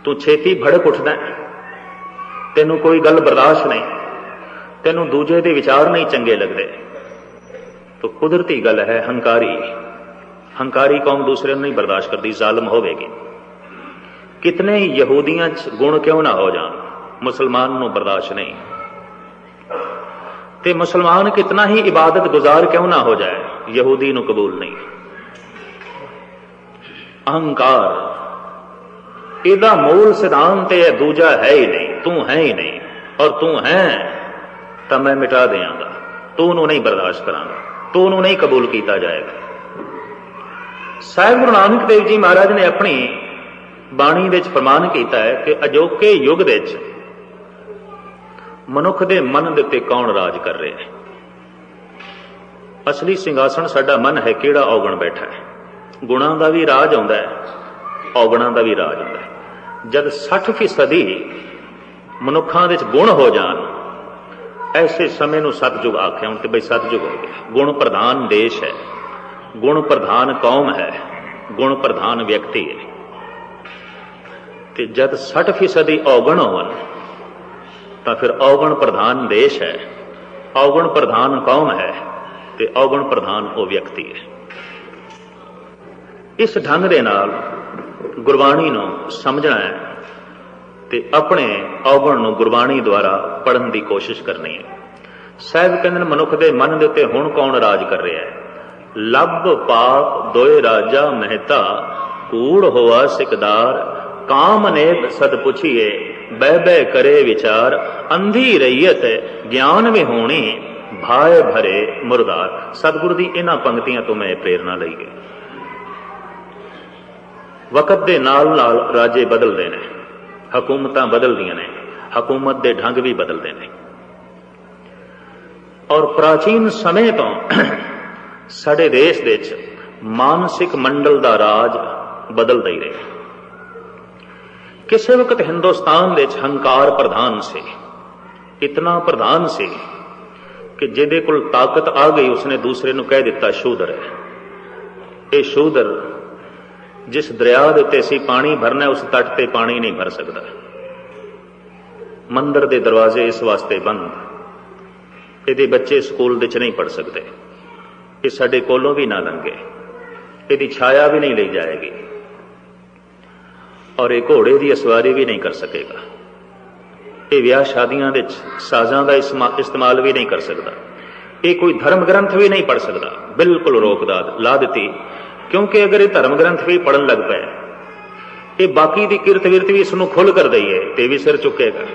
तू छेती भड़क उठदा है, तेनू कोई गल बर्दाश्त नहीं, तेनू दूजे दे विचार नहीं चंगे लगते, तो कुदरती गल है हंकारी। हंकारी कौम दूसरे नहीं बर्दाश्त करती, जालम होवेगी। कितने यहूदियां गुण क्यों ना हो जान, मुसलमान नूं बर्दाश्त नहीं। ते मुसलमान कितना ही इबादत गुजार क्यों ना हो जाए, यहूदी नूं कबूल नहीं। अहंकार इहदा मूल सिद्धांत है, दूजा है ही नहीं, तू है ही नहीं। और तू है तो मैं मिटा देंगा, तू नूं नहीं बर्दाश्त करांगा, तू नूं नहीं कबूल किया जाएगा। साहिब गुरु नानक देव जी महाराज ने अपनी बाणी विच फरमान किया है कि अजोके युग विच मनुख दे मन दे उत्ते कौन राज कर रहा है। असली सिंघासन साडा मन है, किहड़ा औगण बैठा है। गुणां दा भी राज आउंदा है, औगणां दा भी राज आउंदा है। जद 60% मनुखां दे विच गुण हो जान, ऐसे समय नूं सतयुग आख्या। हुण ते बई सतयुग हो गया। गुण प्रधान देश है, गुण प्रधान कौम है, गुण प्रधान व्यक्ति है। ते जद 60% औगण होवन तो फिर औगण प्रधान देश है, औगण प्रधान कौम है, ते औगण प्रधान वो व्यक्ति है। इस ढंग दे नाल गुरबाणी नूं समझना है ते अपने औगण नूं गुरबाणी द्वारा पढ़न की कोशिश करनी है। साहिब कहंदे मनुख दे मन दे उत्ते हुण कौन राज कर रहा है। लब पाप दोए राजा महता, कूड़ होआ सिकदार, काम ने सद पुछिए, बह बह करे विचार, अंधी रईयत ज्ञान विहोणी, भाए भरे मुरदार। सतगुरु दी इन्हां पंक्तियां तो मैं प्रेरणा लई है। वक़्त दे नाल नाल राजे बदलदे ने, हकूमतां बदलदियां ने, हकूमत दे ढंग भी बदलदे ने। और प्राचीन समय तो साडे देश दे विच मानसिक मंडल दा राज बदलदा ही रहा। किसी वक्त हिंदुस्तान दे विच हंकार प्रधान से, इतना प्रधान से कि जिहदे कोल ताकत आ गई, उसने दूसरे नूं कह दिता शूदर है। ये शूदर जिस दरिया दे उत्ते असीं पानी भरना उस तट ते पानी नहीं भर सकता। मंदिर के दरवाजे इस वास्ते बंद, ਇਹਦੇ ਬੱਚੇ ਸਕੂਲ ਦੇ ਚ नहीं पढ़ सकते, ये साडे कोलों भी ना लंघे, ਇਹਦੀ छाया भी नहीं ली जाएगी, और ये घोड़े की असवारी भी नहीं कर सकेगा, ये विआह शादियां दे साजां का इस्तेमाल भी नहीं कर सकता, ये कोई धर्म ग्रंथ भी नहीं पढ़ सकता। बिल्कुल रोक ला दी, क्योंकि अगर ये धर्म ग्रंथ भी पढ़न लग पाए, ये बाकी की किरत विरत भी इसनूं खुल कर दईए तो भी सिर चुकेगा।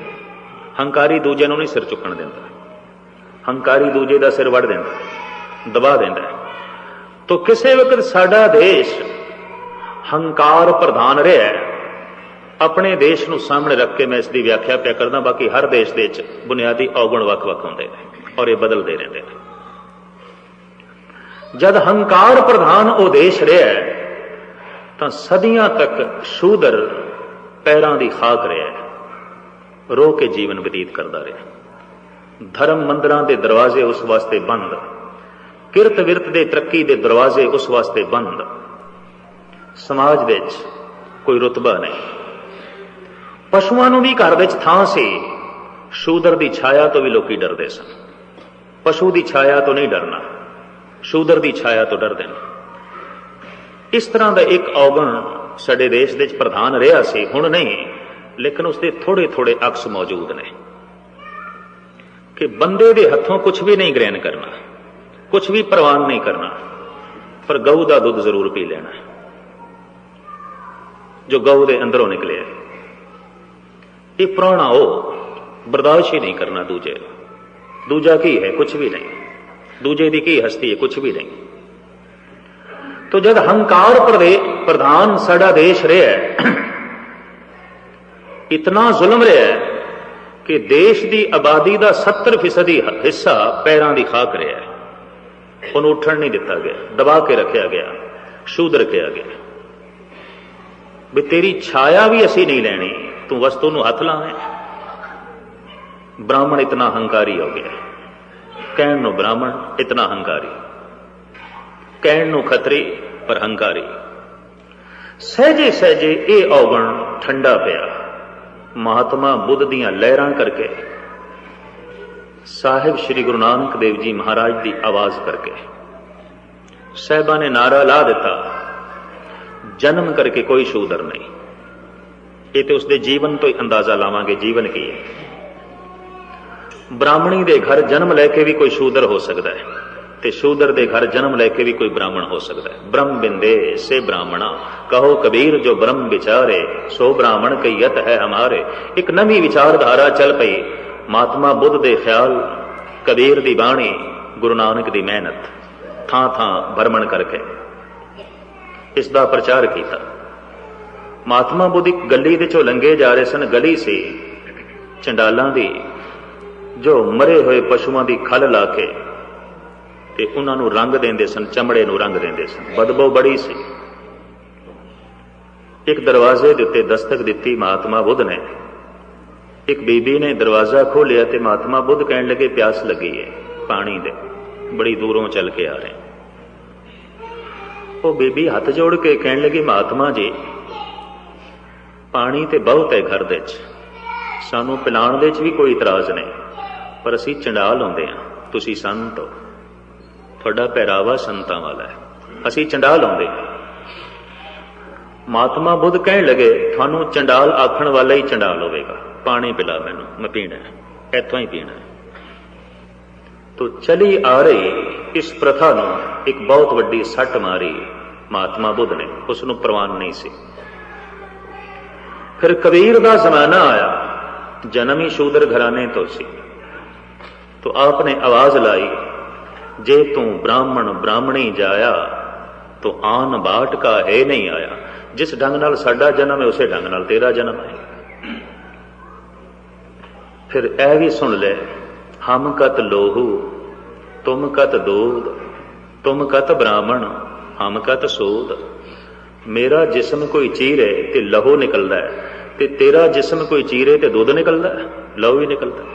हंकारी दूजे नूं नहीं सिर चुकण दिंदा, हंकारी दूजे का सिर वड़ देंदा, दबा देंदा। तो किसी वक्त साडा देश हंकार प्रधान रहा है। अपने देश को सामने रख के मैं इसकी व्याख्या पिया करदा, बाकी हर देश दे बुनियादी अवगुण वख-वख होंदे ने और ये बदलते रहते हैं। जद हंकार प्रधान वो देश रहा है तो सदियां तक शूदर पैरों की खाक रहा है, रो के जीवन बतीत करता रहा। धर्म मंदिरां दे दरवाजे उस वास्ते बंद, किरत विरत दे तरक्की दे दरवाजे उस वास्ते बंद, समाज विच कोई रुतबा नहीं। पशुआं नूं भी घर विच थां सी, शूदर की छाया तो भी लोग डरते सन। पशु की छाया तो नहीं डरना, शूदर की छाया तो डरते हैं। इस तरह का एक अवगुण साडे देश दे प्रधान रहा सी, हुण नहीं, लेकिन उसके थोड़े थोड़े अक्स मौजूद ने कि बंदे दे हथों कुछ भी नहीं ग्रहण करना, कुछ भी प्रवान नहीं करना, पर गऊ का दुध जरूर पी लेना जो गऊ के अंदरों निकले। ये पुराना हो बर्दाश्त ही नहीं करना दूजे, दूजा की है कुछ भी नहीं, दूजे की की हस्ती है कुछ भी नहीं। तो जब हंकार प्रधान साडा देश रहा है, इतना जुल्म रहा है कि देश की आबादी का 70% हिस्सा पैरों की खाक रहा है, उन्होंने उठन नहीं दिता गया, दबा के रखा गया, शूद रखा गया भी तेरी छाया भी असी नहीं लैनी, तू वस्तु नूं हथ लावे। ब्राह्मण इतना हंकारी हो गया, कहण नूं ब्राह्मण इतना हंकारी, कहण नूं खतरी पर हंकारी। सहजे सहजे ये अवगुण ठंडा पिया महात्मा बुद्ध दियां लहरां करके, साहिब श्री गुरु नानक देव जी महाराज की आवाज करके। साहिबा ने नारा ला दिता, जन्म करके कोई शूदर नहीं। ये तो उसके जीवन तो ही अंदाजा लावांगे जीवन की है। ब्राह्मणी दे घर जन्म लैके भी कोई शूदर हो सकता है, ते शूदर दे घर जन्म लैके भी कोई ब्राह्मण हो सकता है। ब्रह्म बिंदे से ब्राह्मणा कहो कबीर, जो ब्रह्म विचारे सो ब्राह्मण कईयत है हमारे। एक नवी विचारधारा चल पई, महात्मा बुद्ध दे ख्याल, कबीर दी बाणी, गुरु नानक दी मेहनत, थां थां भरमण करके इसका प्रचार किया। महात्मा बुद्ध एक गली दे चों लंघे जा रहे सन, गली सी चंडालां दी, जो मरे हुए पशुओं की खल ला के ते उन्हां नूं रंग देंदे सन, चमड़े नूं रंग देंदे सन, बदबू बड़ी सी। एक दरवाजे दे उत्ते दस्तक दिती महात्मा बुद्ध ने। एक बीबी ने दरवाजा खोलिया ते महात्मा बुद्ध कहण लगे प्यास लगी है पानी दे, बड़ी दूरों चल के आ रहे। वो बीबी हाथ जोड़ के कहण लगी महात्मा जी पानी ते बहुत है घर दे च, सानू पिलाण दे च भी कोई इतराज नहीं, पर असी चंडाल आउंदे हां, तुसी संत हो, तुहाडा पहरावा संतां वाला है, असी चंडाल आउंदे हां। महात्मा बुद्ध कहण लगे थानू चंडाल आखण वाला ही चंडाल होवेगा, पानी पिला मैनू, मैं पीना है, इत्थों ही पीना है। तो चली आ रही इस प्रथा नूं एक बहुत वड्डी सट मारी महात्मा बुद्ध ने, उसनूं प्रवान नहीं सी। फिर कबीर का जमाना आया, जन्म ही शूदर घराने तो सी, तो आपने आवाज लाई, जे तू ब्राह्मण ब्राह्मणी जाया तो आन बाट का है नहीं आया। जिस ढंग नाल साडा जन्म है उसे ढंग नाल तेरा जन्म है। फिर यह भी सुन ले, हम कत लोहू तुम कत दूध, तुम कत ब्राह्मण हम कत सूद। मेरा जिस्म कोई चीरे ते लहू निकलता है, ते तेरा जिस्म कोई चीरे ते दूध निकलता है, लहू ही निकलता है।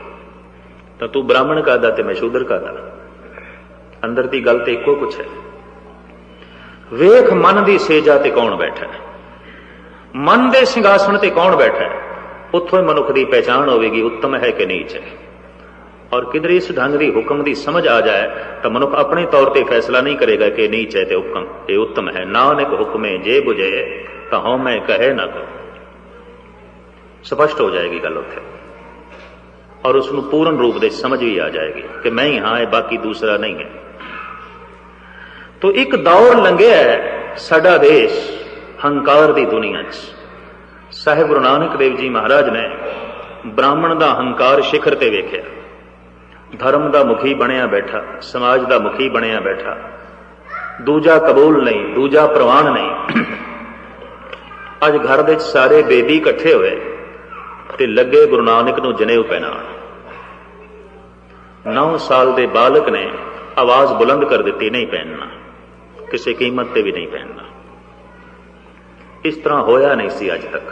तो तू ब्राह्मण कहदा ते मैं शूदर कहदा, अंदर की गल तो इको कुछ है। ਵੇਖ ਮਨ ਦੀ ਸੇਜਾ ਤੇ ਕੌਣ ਬੈਠਾ ਹੈ, ਮਨ ਦੇ ਸਿੰਘਾਸਣ ਤੇ ਕੌਣ ਬੈਠਾ ਹੈ। ਉੱਥੋਂ ਹੀ ਮਨੁੱਖ ਦੀ ਪਹਿਚਾਣ ਹੋਵੇਗੀ ਉੱਤਮ ਹੈ ਕਿ ਨੀਚ ਹੈ। ਔਰ ਕਿਧਰੇ ਇਸ ਢੰਗ ਦੀ ਹੁਕਮ ਦੀ ਸਮਝ ਆ ਜਾਏ ਤਾਂ ਮਨੁੱਖ ਆਪਣੇ ਤੌਰ ਤੇ ਫੈਸਲਾ ਨਹੀਂ ਕਰੇਗਾ ਕਿ ਨੀਚ ਹੈ ਤੇ ਹੁਕਮ ਇਹ ਉੱਤਮ ਹੈ। ਨਾਨਕ ਹੁਕਮੇ ਜੇ ਬੁਝੇ ਤਾਂ ਹਉ ਮੈਂ ਕਹੇ ਨਾ ਕਹੋ। ਸਪਸ਼ਟ ਹੋ ਜਾਏਗੀ ਗੱਲ ਉੱਥੇ, ਔਰ ਉਸ ਨੂੰ ਪੂਰਨ ਰੂਪ ਦੇ ਸਮਝ ਵੀ ਆ ਜਾਏਗੀ ਕਿ ਮੈਂ ਹੀ ਹਾਂ, ਇਹ ਬਾਕੀ ਦੂਸਰਾ ਨਹੀਂ ਹੈ। ਤੋ ਇੱਕ ਦੌਰ ਲੰਘਿਆ ਸਾਡਾ ਦੇਸ਼ ਹੰਕਾਰ ਦੀ ਦੁਨੀਆ 'ਚ। ਸਾਹਿਬ ਗੁਰੂ ਨਾਨਕ ਦੇਵ ਜੀ ਮਹਾਰਾਜ ਨੇ ਬ੍ਰਾਹਮਣ ਦਾ ਹੰਕਾਰ ਸਿਖਰ ਤੇ ਵੇਖਿਆ, ਧਰਮ ਦਾ ਮੁਖੀ ਬਣਿਆ ਬੈਠਾ, ਸਮਾਜ ਦਾ ਮੁਖੀ ਬਣਿਆ ਬੈਠਾ, ਦੂਜਾ ਕਬੂਲ ਨਹੀਂ, ਦੂਜਾ ਪ੍ਰਵਾਨ ਨਹੀਂ। ਅੱਜ ਘਰ ਦੇ ਵਿੱਚ ਸਾਰੇ ਬੇਦੀ ਇਕੱਠੇ ਹੋਏ ਤੇ ਲੱਗੇ ਗੁਰੂ ਨਾਨਕ ਨੂੰ ਜਨੇਊ ਪਹਿਨਾਉਣ। 9 ਸਾਲ ਦੇ ਬਾਲਕ ਨੇ ਆਵਾਜ਼ ਬੁਲੰਦ ਕਰ ਦਿੱਤੀ, ਨਹੀਂ ਪਹਿਨਣਾ, ਕਿਸੇ ਕੀਮਤ ਤੇ ਵੀ ਨਹੀਂ ਪਹਿਨਣਾ। ਇਸ ਤਰ੍ਹਾਂ ਹੋਇਆ ਨਹੀਂ ਸੀ ਅੱਜ ਤੱਕ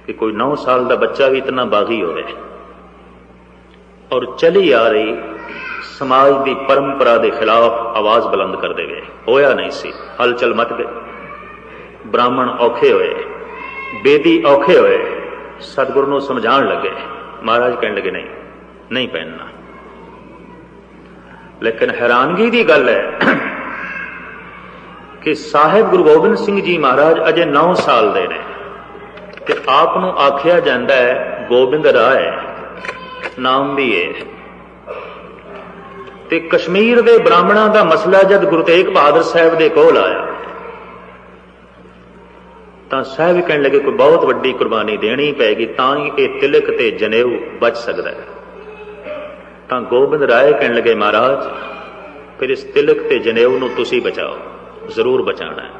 ਕਿ ਕੋਈ 9 ਸਾਲ ਦਾ ਬੱਚਾ ਵੀ ਇਤਨਾ ਬਾਗੀ ਹੋਵੇ। ਔਰ ਚਲੀ ਆ ਰਹੀ ਸਮਾਜ ਦੀ ਪਰੰਪਰਾ ਦੇ ਖਿਲਾਫ ਆਵਾਜ਼ ਬੁਲੰਦ ਕਰ ਦੇਵੇ, ਹੋਇਆ ਨਹੀਂ ਸੀ। ਹਲਚਲ ਮਚ ਗਈ, ਬ੍ਰਾਹਮਣ ਔਖੇ ਹੋਏ, ਬੇਦੀ ਔਖੇ ਹੋਏ, ਸਤਿਗੁਰੂ ਨੂੰ ਸਮਝਾਉਣ ਲੱਗੇ। ਮਹਾਰਾਜ ਕਹਿਣ ਲੱਗੇ ਨਹੀਂ, ਨਹੀਂ ਪਹਿਨਣਾ। ਲੇਕਿਨ ਹੈਰਾਨਗੀ ਦੀ ਗੱਲ ਹੈ ਕਿ ਸਾਹਿਬ ਗੁਰੂ ਗੋਬਿੰਦ ਸਿੰਘ ਜੀ ਮਹਾਰਾਜ ਅਜੇ 9 ਸਾਲ ਦੇ ਨੇ ਤੇ ਆਪ ਨੂੰ ਆਖਿਆ ਜਾਂਦਾ ਹੈ ਗੋਬਿੰਦ ਰਾਏ, ਨਾਮ ਵੀ ਹੈ। ਤੇ ਕਸ਼ਮੀਰ ਦੇ ਬ੍ਰਾਹਮਣਾਂ ਦਾ ਮਸਲਾ ਜਦ ਗੁਰੂ ਤੇਗ ਬਹਾਦਰ ਸਾਹਿਬ ਦੇ ਕੋਲ ਆਇਆ ਤਾਂ ਸਾਹਿਬ ਕਹਿਣ ਲੱਗੇ ਕੋਈ ਬਹੁਤ ਵੱਡੀ ਕੁਰਬਾਨੀ ਦੇਣੀ ਪਏਗੀ ਤਾਂ ਹੀ ਇਹ ਤਿਲਕ ਤੇ ਜਨੇਊ ਬਚ ਸਕਦਾ ਹੈ। ਤਾਂ ਗੋਬਿੰਦ ਰਾਏ ਕਹਿਣ ਲੱਗੇ ਮਹਾਰਾਜ ਫਿਰ ਇਸ ਤਿਲਕ ਤੇ ਜਨੇਊ ਨੂੰ ਤੁਸੀਂ ਬਚਾਓ, ਜ਼ਰੂਰ ਬਚਾਉਣਾ ਹੈ।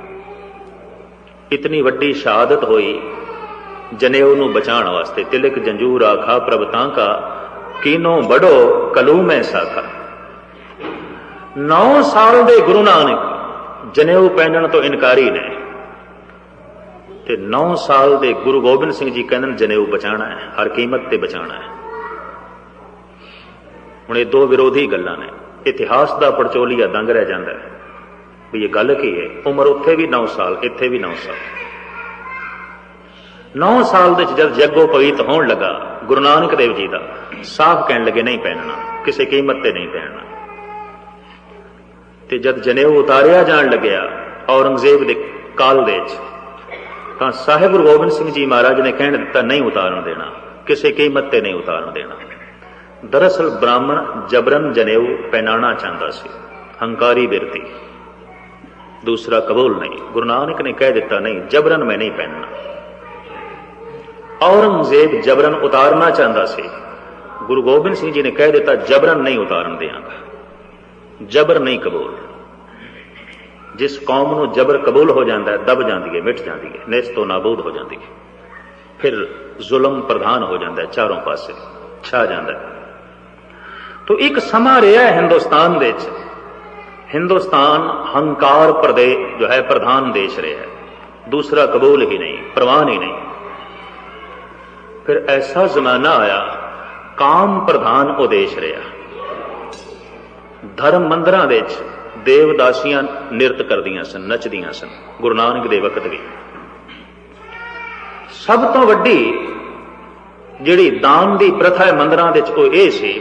ਇਤਨੀ ਵੱਡੀ ਸ਼ਹਾਦਤ ਹੋਈ ਜਨੇਊ ਨੂੰ ਬਚਾਉਣ ਵਾਸਤੇ। ਤਿਲਕ ਜੰਜੂਰ ਆਖਾ ਪ੍ਰਭ ਤਾਂ ਕਾ ਕੀਨੋ ਬੜੋ ਕਲੂ ਮੈਂ ਸਾਖਾ। 9 ਸਾਲ ਦੇ ਗੁਰੂ ਨਾਨਕ ਜਨੇਊ ਪਹਿਨਣ ਤੋਂ ਇਨਕਾਰੀ ਨੇ ਤੇ 9 ਸਾਲ ਦੇ ਗੁਰੂ ਗੋਬਿੰਦ ਸਿੰਘ ਜੀ ਕਹਿੰਦੇ ਜਨੇਊ ਬਚਾਉਣਾ ਹੈ, ਹਰ ਕੀਮਤ ਤੇ ਬਚਾਉਣਾ ਹੈ। ਹੁਣ ਇਹ ਦੋ ਵਿਰੋਧੀ ਗੱਲਾਂ ਨੇ। ਇਤਿਹਾਸ ਦਾ ਪੜਚੋਲੀਆ ਦੰਗ ਰਹਿ ਜਾਂਦਾ ਹੈ ਵੀ ਇਹ ਗੱਲ ਕੀ ਹੈ। ਉਮਰ ਉੱਥੇ ਵੀ 9 ਸਾਲ, ਇੱਥੇ ਵੀ 9 ਸਾਲ। 9 ਸਾਲ ਦੇ ਜਦ ਜੱਗੋ ਪਵਿੱਤ ਹੋਣ ਲੱਗਾ ਗੁਰੂ ਨਾਨਕ ਦੇਵ ਜੀ ਦਾ, ਸਾਫ਼ ਕਹਿਣ ਲੱਗੇ ਨਹੀਂ ਪਹਿਨਣਾ, ਕਿਸੇ ਕੀਮਤ ਤੇ ਨਹੀਂ ਪਹਿਨਣਾ। ਤੇ ਜਦ ਜਨੇਊ ਉਤਾਰਿਆ ਜਾਣ ਲੱਗਿਆ ਔਰੰਗਜ਼ੇਬ ਦੇ ਕਾਲ ਦੇ ਵਿੱਚ ਤਾਂ ਸਾਹਿਬ ਗੁਰੂ ਗੋਬਿੰਦ ਸਿੰਘ ਜੀ ਮਹਾਰਾਜ ਨੇ ਕਹਿਣ ਦਿੱਤਾ ਨਹੀਂ ਉਤਾਰਨ ਦੇਣਾ, ਕਿਸੇ ਕੀਮਤ ਤੇ ਨਹੀਂ ਉਤਾਰਨ ਦੇਣਾ। ਦਰਅਸਲ ਬ੍ਰਾਹਮਣ ਜਬਰਨ ਜਨੇਊ ਪਹਿਨਾਣਾ ਚਾਹੁੰਦਾ ਸੀ, ਹੰਕਾਰੀ ਬਿਰਤੀ, ਦੂਸਰਾ ਕਬੂਲ ਨਹੀਂ। ਗੁਰੂ ਨਾਨਕ ਨੇ ਕਹਿ ਦਿੱਤਾ ਨਹੀਂ, ਜਬਰਨ ਮੈਂ ਨਹੀਂ ਪਹਿਨਣਾ। ਔਰੰਗਜ਼ੇਬ ਜਬਰਨ ਉਤਾਰਨਾ ਚਾਹੁੰਦਾ ਸੀ, ਗੁਰੂ ਗੋਬਿੰਦ ਸਿੰਘ ਜੀ ਨੇ ਕਹਿ ਦਿੱਤਾ ਜਬਰਨ ਨਹੀਂ ਉਤਾਰਨ ਦਿਆਂਗਾ, ਜਬਰ ਨਹੀਂ ਕਬੂਲ। ਜਿਸ ਕੌਮ ਨੂੰ ਜਬਰ ਕਬੂਲ ਹੋ ਜਾਂਦਾ ਹੈ ਦਬ ਜਾਂਦੀ ਹੈ, ਮਿਟ ਜਾਂਦੀ ਹੈ, ਨੇਸ ਤੋਂ ਨਾਬੂਦ ਹੋ ਜਾਂਦੀ ਹੈ। ਫਿਰ ਜ਼ੁਲਮ ਪ੍ਰਧਾਨ ਹੋ ਜਾਂਦਾ ਹੈ, ਚਾਰੋਂ ਪਾਸੇ ਛਾ ਜਾਂਦਾ ਹੈ। ਤੋ ਇੱਕ ਸਮਾਂ ਰਿਹਾ ਹਿੰਦੁਸਤਾਨ ਦੇ ਵਿੱਚ, ਹਿੰਦੁਸਤਾਨ ਹੰਕਾਰ ਜੋ ਹੈ ਪ੍ਰਧਾਨ ਦੇਸ਼ ਰਿਹਾ ਹੈ, ਦੂਸਰਾ ਕਬੂਲ ਹੀ ਨਹੀਂ, ਪ੍ਰਵਾਨ ਹੀ ਨਹੀਂ। ਫਿਰ ਐਸਾ ਜ਼ਮਾਨਾ ਆਇਆ ਕਾਮ ਪ੍ਰਧਾਨ ਉਹ ਦੇਸ਼ ਰਿਹਾ। ਧਰਮ ਮੰਦਰਾਂ ਦੇ ਵਿੱਚ ਦੇਵਦਾਸੀਆਂ ਨਿਰਤ ਕਰਦੀਆਂ ਸਨ, ਨੱਚਦੀਆਂ ਸਨ, ਗੁਰੂ ਨਾਨਕ ਦੇ ਵਕਤ ਵੀ। ਸਭ ਤੋਂ ਵੱਡੀ ਜਿਹੜੀ ਦਾਨ ਦੀ ਪ੍ਰਥਾ ਹੈ ਮੰਦਰਾਂ ਦੇ ਵਿੱਚ ਉਹ ਇਹ ਸੀ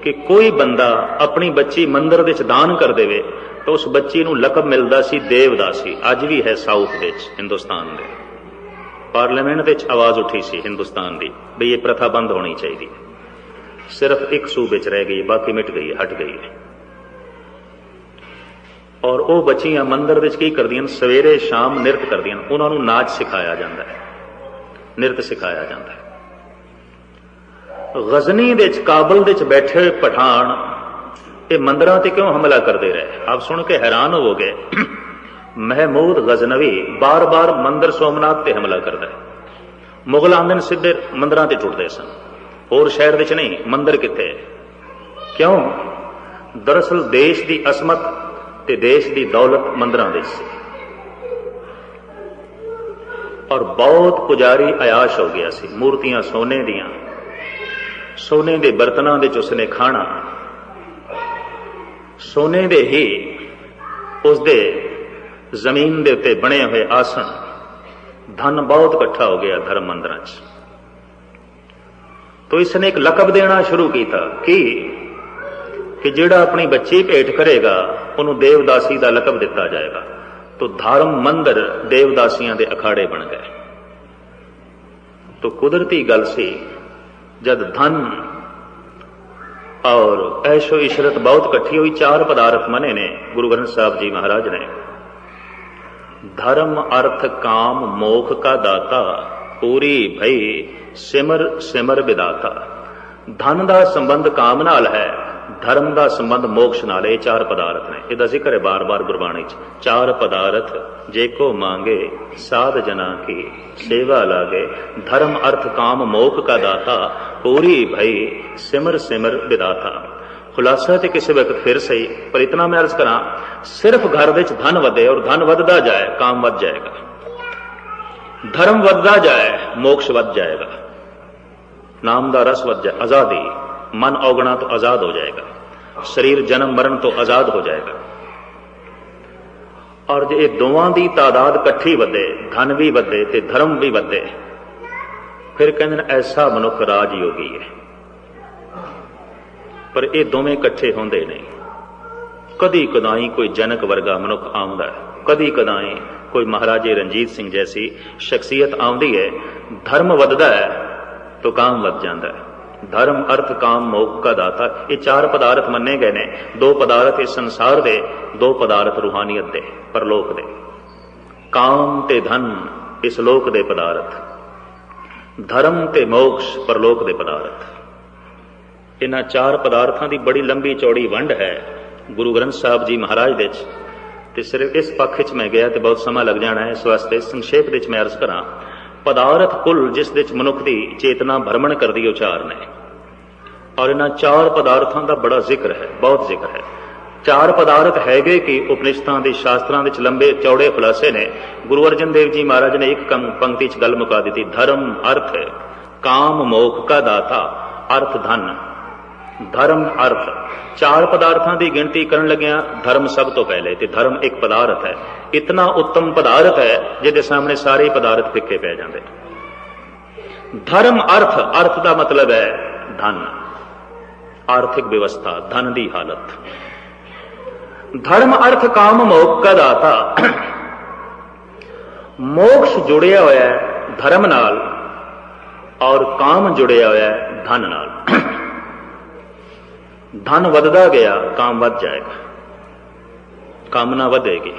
ਕਿ ਕੋਈ ਬੰਦਾ ਆਪਣੀ ਬੱਚੀ ਮੰਦਰ ਦੇ ਵਿੱਚ ਦਾਨ ਕਰ ਦੇਵੇ ਤਾਂ ਉਸ ਬੱਚੀ ਨੂੰ ਲਕਬ ਮਿਲਦਾ ਸੀ ਦੇਵਦਾਸੀ। ਅੱਜ ਵੀ ਹੈ ਸਾਊਥ ਦੇ ਵਿੱਚ, ਹਿੰਦੁਸਤਾਨ ਦੇ ਪਾਰਲੀਮੈਂਟ ਦੇ ਵਿੱਚ ਆਵਾਜ਼ ਉੱਠੀ ਸੀ ਹਿੰਦੁਸਤਾਨ ਦੀ ਵੀ ਇਹ ਪ੍ਰਥਾ ਬੰਦ ਹੋਣੀ ਚਾਹੀਦੀ ਹੈ। ਸਿਰਫ ਇੱਕ ਸੂਬੇ 'ਚ ਰਹਿ ਗਈ, ਬਾਕੀ ਮਿਟ ਗਈ, ਹਟ ਗਈ ਹੈ। ਔਰ ਉਹ ਬੱਚੀਆਂ ਮੰਦਰ ਵਿੱਚ ਕੀ ਕਰਦੀਆਂ ਨੇ, ਸਵੇਰੇ ਸ਼ਾਮ ਨਿਰਤ ਕਰਦੀਆਂ ਨੇ। ਉਹਨਾਂ ਨੂੰ ਨਾਚ ਸਿਖਾਇਆ ਜਾਂਦਾ ਹੈ, ਨਿਰਤ ਸਿਖਾਇਆ ਜਾਂਦਾ ਹੈ। ਗਜ਼ਨੀ ਦੇ ਵਿੱਚ, ਕਾਬਲ ਦੇ ਵਿੱਚ ਬੈਠੇ ਹੋਏ ਪਠਾਨ ਇਹ ਮੰਦਰਾਂ ਤੇ ਕਿਉਂ ਹਮਲਾ ਕਰਦੇ ਰਹੇ? ਆਪ ਸੁਣ ਕੇ ਹੈਰਾਨ ਹੋਵੋਗੇ। ਮਹਿਮੂਦ ਗਜ਼ਨਵੀ ਬਾਰ-ਬਾਰ ਮੰਦਰ ਸੋਮਨਾਥ ਤੇ ਹਮਲਾ ਕਰਦਾ ਹੈ। ਮੁਗਲ ਆਂਦੇ ਸਿੱਧੇ ਮੰਦਰਾਂ ਤੇ ਟੁੱਟਦੇ ਸਨ, ਹੋਰ ਸ਼ਹਿਰ ਵਿੱਚ ਨਹੀਂ। ਮੰਦਰ ਕਿੱਥੇ? ਕਿਉਂ? ਦਰਅਸਲ ਦੇਸ਼ ਦੀ ਅਸਮਤ ਤੇ ਦੇਸ਼ ਦੀ ਦੌਲਤ ਮੰਦਰਾਂ ਵਿੱਚ ਸੀ। ਔਰ ਬਹੁਤ ਪੁਜਾਰੀ ਅਯਾਸ਼ ਹੋ ਗਿਆ ਸੀ। ਮੂਰਤੀਆਂ ਸੋਨੇ ਦੀਆਂ, ਸੋਨੇ ਦੇ ਬਰਤਨਾਂ ਦੇ 'ਚ ਉਸਨੇ ਖਾਣਾ, ਸੋਨੇ ਦੇ ਹੀ ਉਸਦੇ ਜ਼ਮੀਨ ਦੇ ਉੱਤੇ ਬਣੇ ਹੋਏ ਆਸਣ, ਧਨ ਬਹੁਤ ਇਕੱਠਾ ਹੋ ਗਿਆ ਧਰਮ ਮੰਦਰਾਂ 'ਚ। तो इसने एक लकब देना शुरू किया कि जिहड़ा अपनी बच्ची भेंट करेगा उन्होंने देवदासी का लकब दिता जाएगा। तो धर्म मंदिर देवदासियों के अखाड़े बन गए। तो कुदरती गल सी, जब धन और ऐशो इशरत बहुत इकट्ठी हुई, 4 पदार्थ मने ने गुरु ग्रंथ साहब जी महाराज ने, धर्म अर्थ काम मोख का दाता, पूरी भई सिमर सिमर विदाता। धन का संबंध काम नाल है, धर्म का संबंध मोक्ष नाल। ये 4 पदार्थ ने, इहदा जिक्र है बार बार गुरबाणी च। 4 पदार्थ जेको मांगे साध जना की सेवा लागे, धर्म अर्थ काम मोक्ष का दाता, पूरी भई सिमर सिमर विदाता। खुलासा तो किसी वक्त फिर सही, पर इतना मैं अर्ज करा, सिर्फ घर विच धन वधे और धन वधदा जाए काम वध जाएगा, धर्म वधदा जाए मोक्ष वध जाएगा, नाम का रस वध जाए, आजादी, मन औगणा तो आजाद हो जाएगा, शरीर जन्म मरण तो आजाद हो जाएगा। और जे दोवां दी तादाद इकट्ठी वधे, धन भी वधे ते धर्म भी वधे, फिर कहंदे ने ऐसा मनुख राजयोगी है। पर ये दोवें इकट्ठे होंदे नहीं। कदी कदाई कोई जनक वर्गा मनुख आउंदा है, कदी कदाई कोई महाराजे रणजीत सिंह जैसी शख्सियत आउंदी है। धर्म वधदा है तो काम वध जाता है। धर्म अर्थ काम मोक्ष का दाता, ये 4 पदार्थ मन्ने गए ने। 2 पदार्थ इस संसार दे, 2 पदार्थ रूहानियत दे, परलोक दे। काम ते धन इस लोक दे पदार्थ, धर्म ते मोक्ष परलोक दे पदार्थ। इन्हां 4 पदार्थां दी बड़ी लंबी चौड़ी वंड है गुरु ग्रंथ साहब जी महाराज दे च। ते सिर्फ इस पक्ष च मैं गया तो बहुत समा लग जाना है, इस वास्ते संक्षेप विच मैं अर्ज करा। पदार्थ कुल जिस विच मनुख की चेतना भ्रमण करती, 4 ने। और इन्हां 4 पदार्थों का बड़ा जिक्र है, बहुत जिक्र है। 4 पदार्थ हैगे कि उपनिषदां दे शास्त्रां विच लंबे चौड़े खुलासे ने। गुरु अर्जन देव जी महाराज ने एक पंक्ति च गल मुका दी, धर्म अर्थ काम मोक्ष का दाता। अर्थ धन, धर्म अर्थ, 4 पदार्थों की गिनती करन लग्या धर्म सब तो पहले, ते धर्म एक पदार्थ है, इतना उत्तम पदार्थ है जिहदे सामने सारे पदार्थ फिक्के पै जाते। धर्म अर्थ, अर्थ का मतलब है धन, आर्थिक व्यवस्था, धन की हालत। धर्म अर्थ काम मोक्ष का दाता। मोक्ष जुड़िया होया है धर्म नाल और काम जुड़िया होया है धन नाल। धन वधदा गया काम वध जाएगा, कामना वधेगी।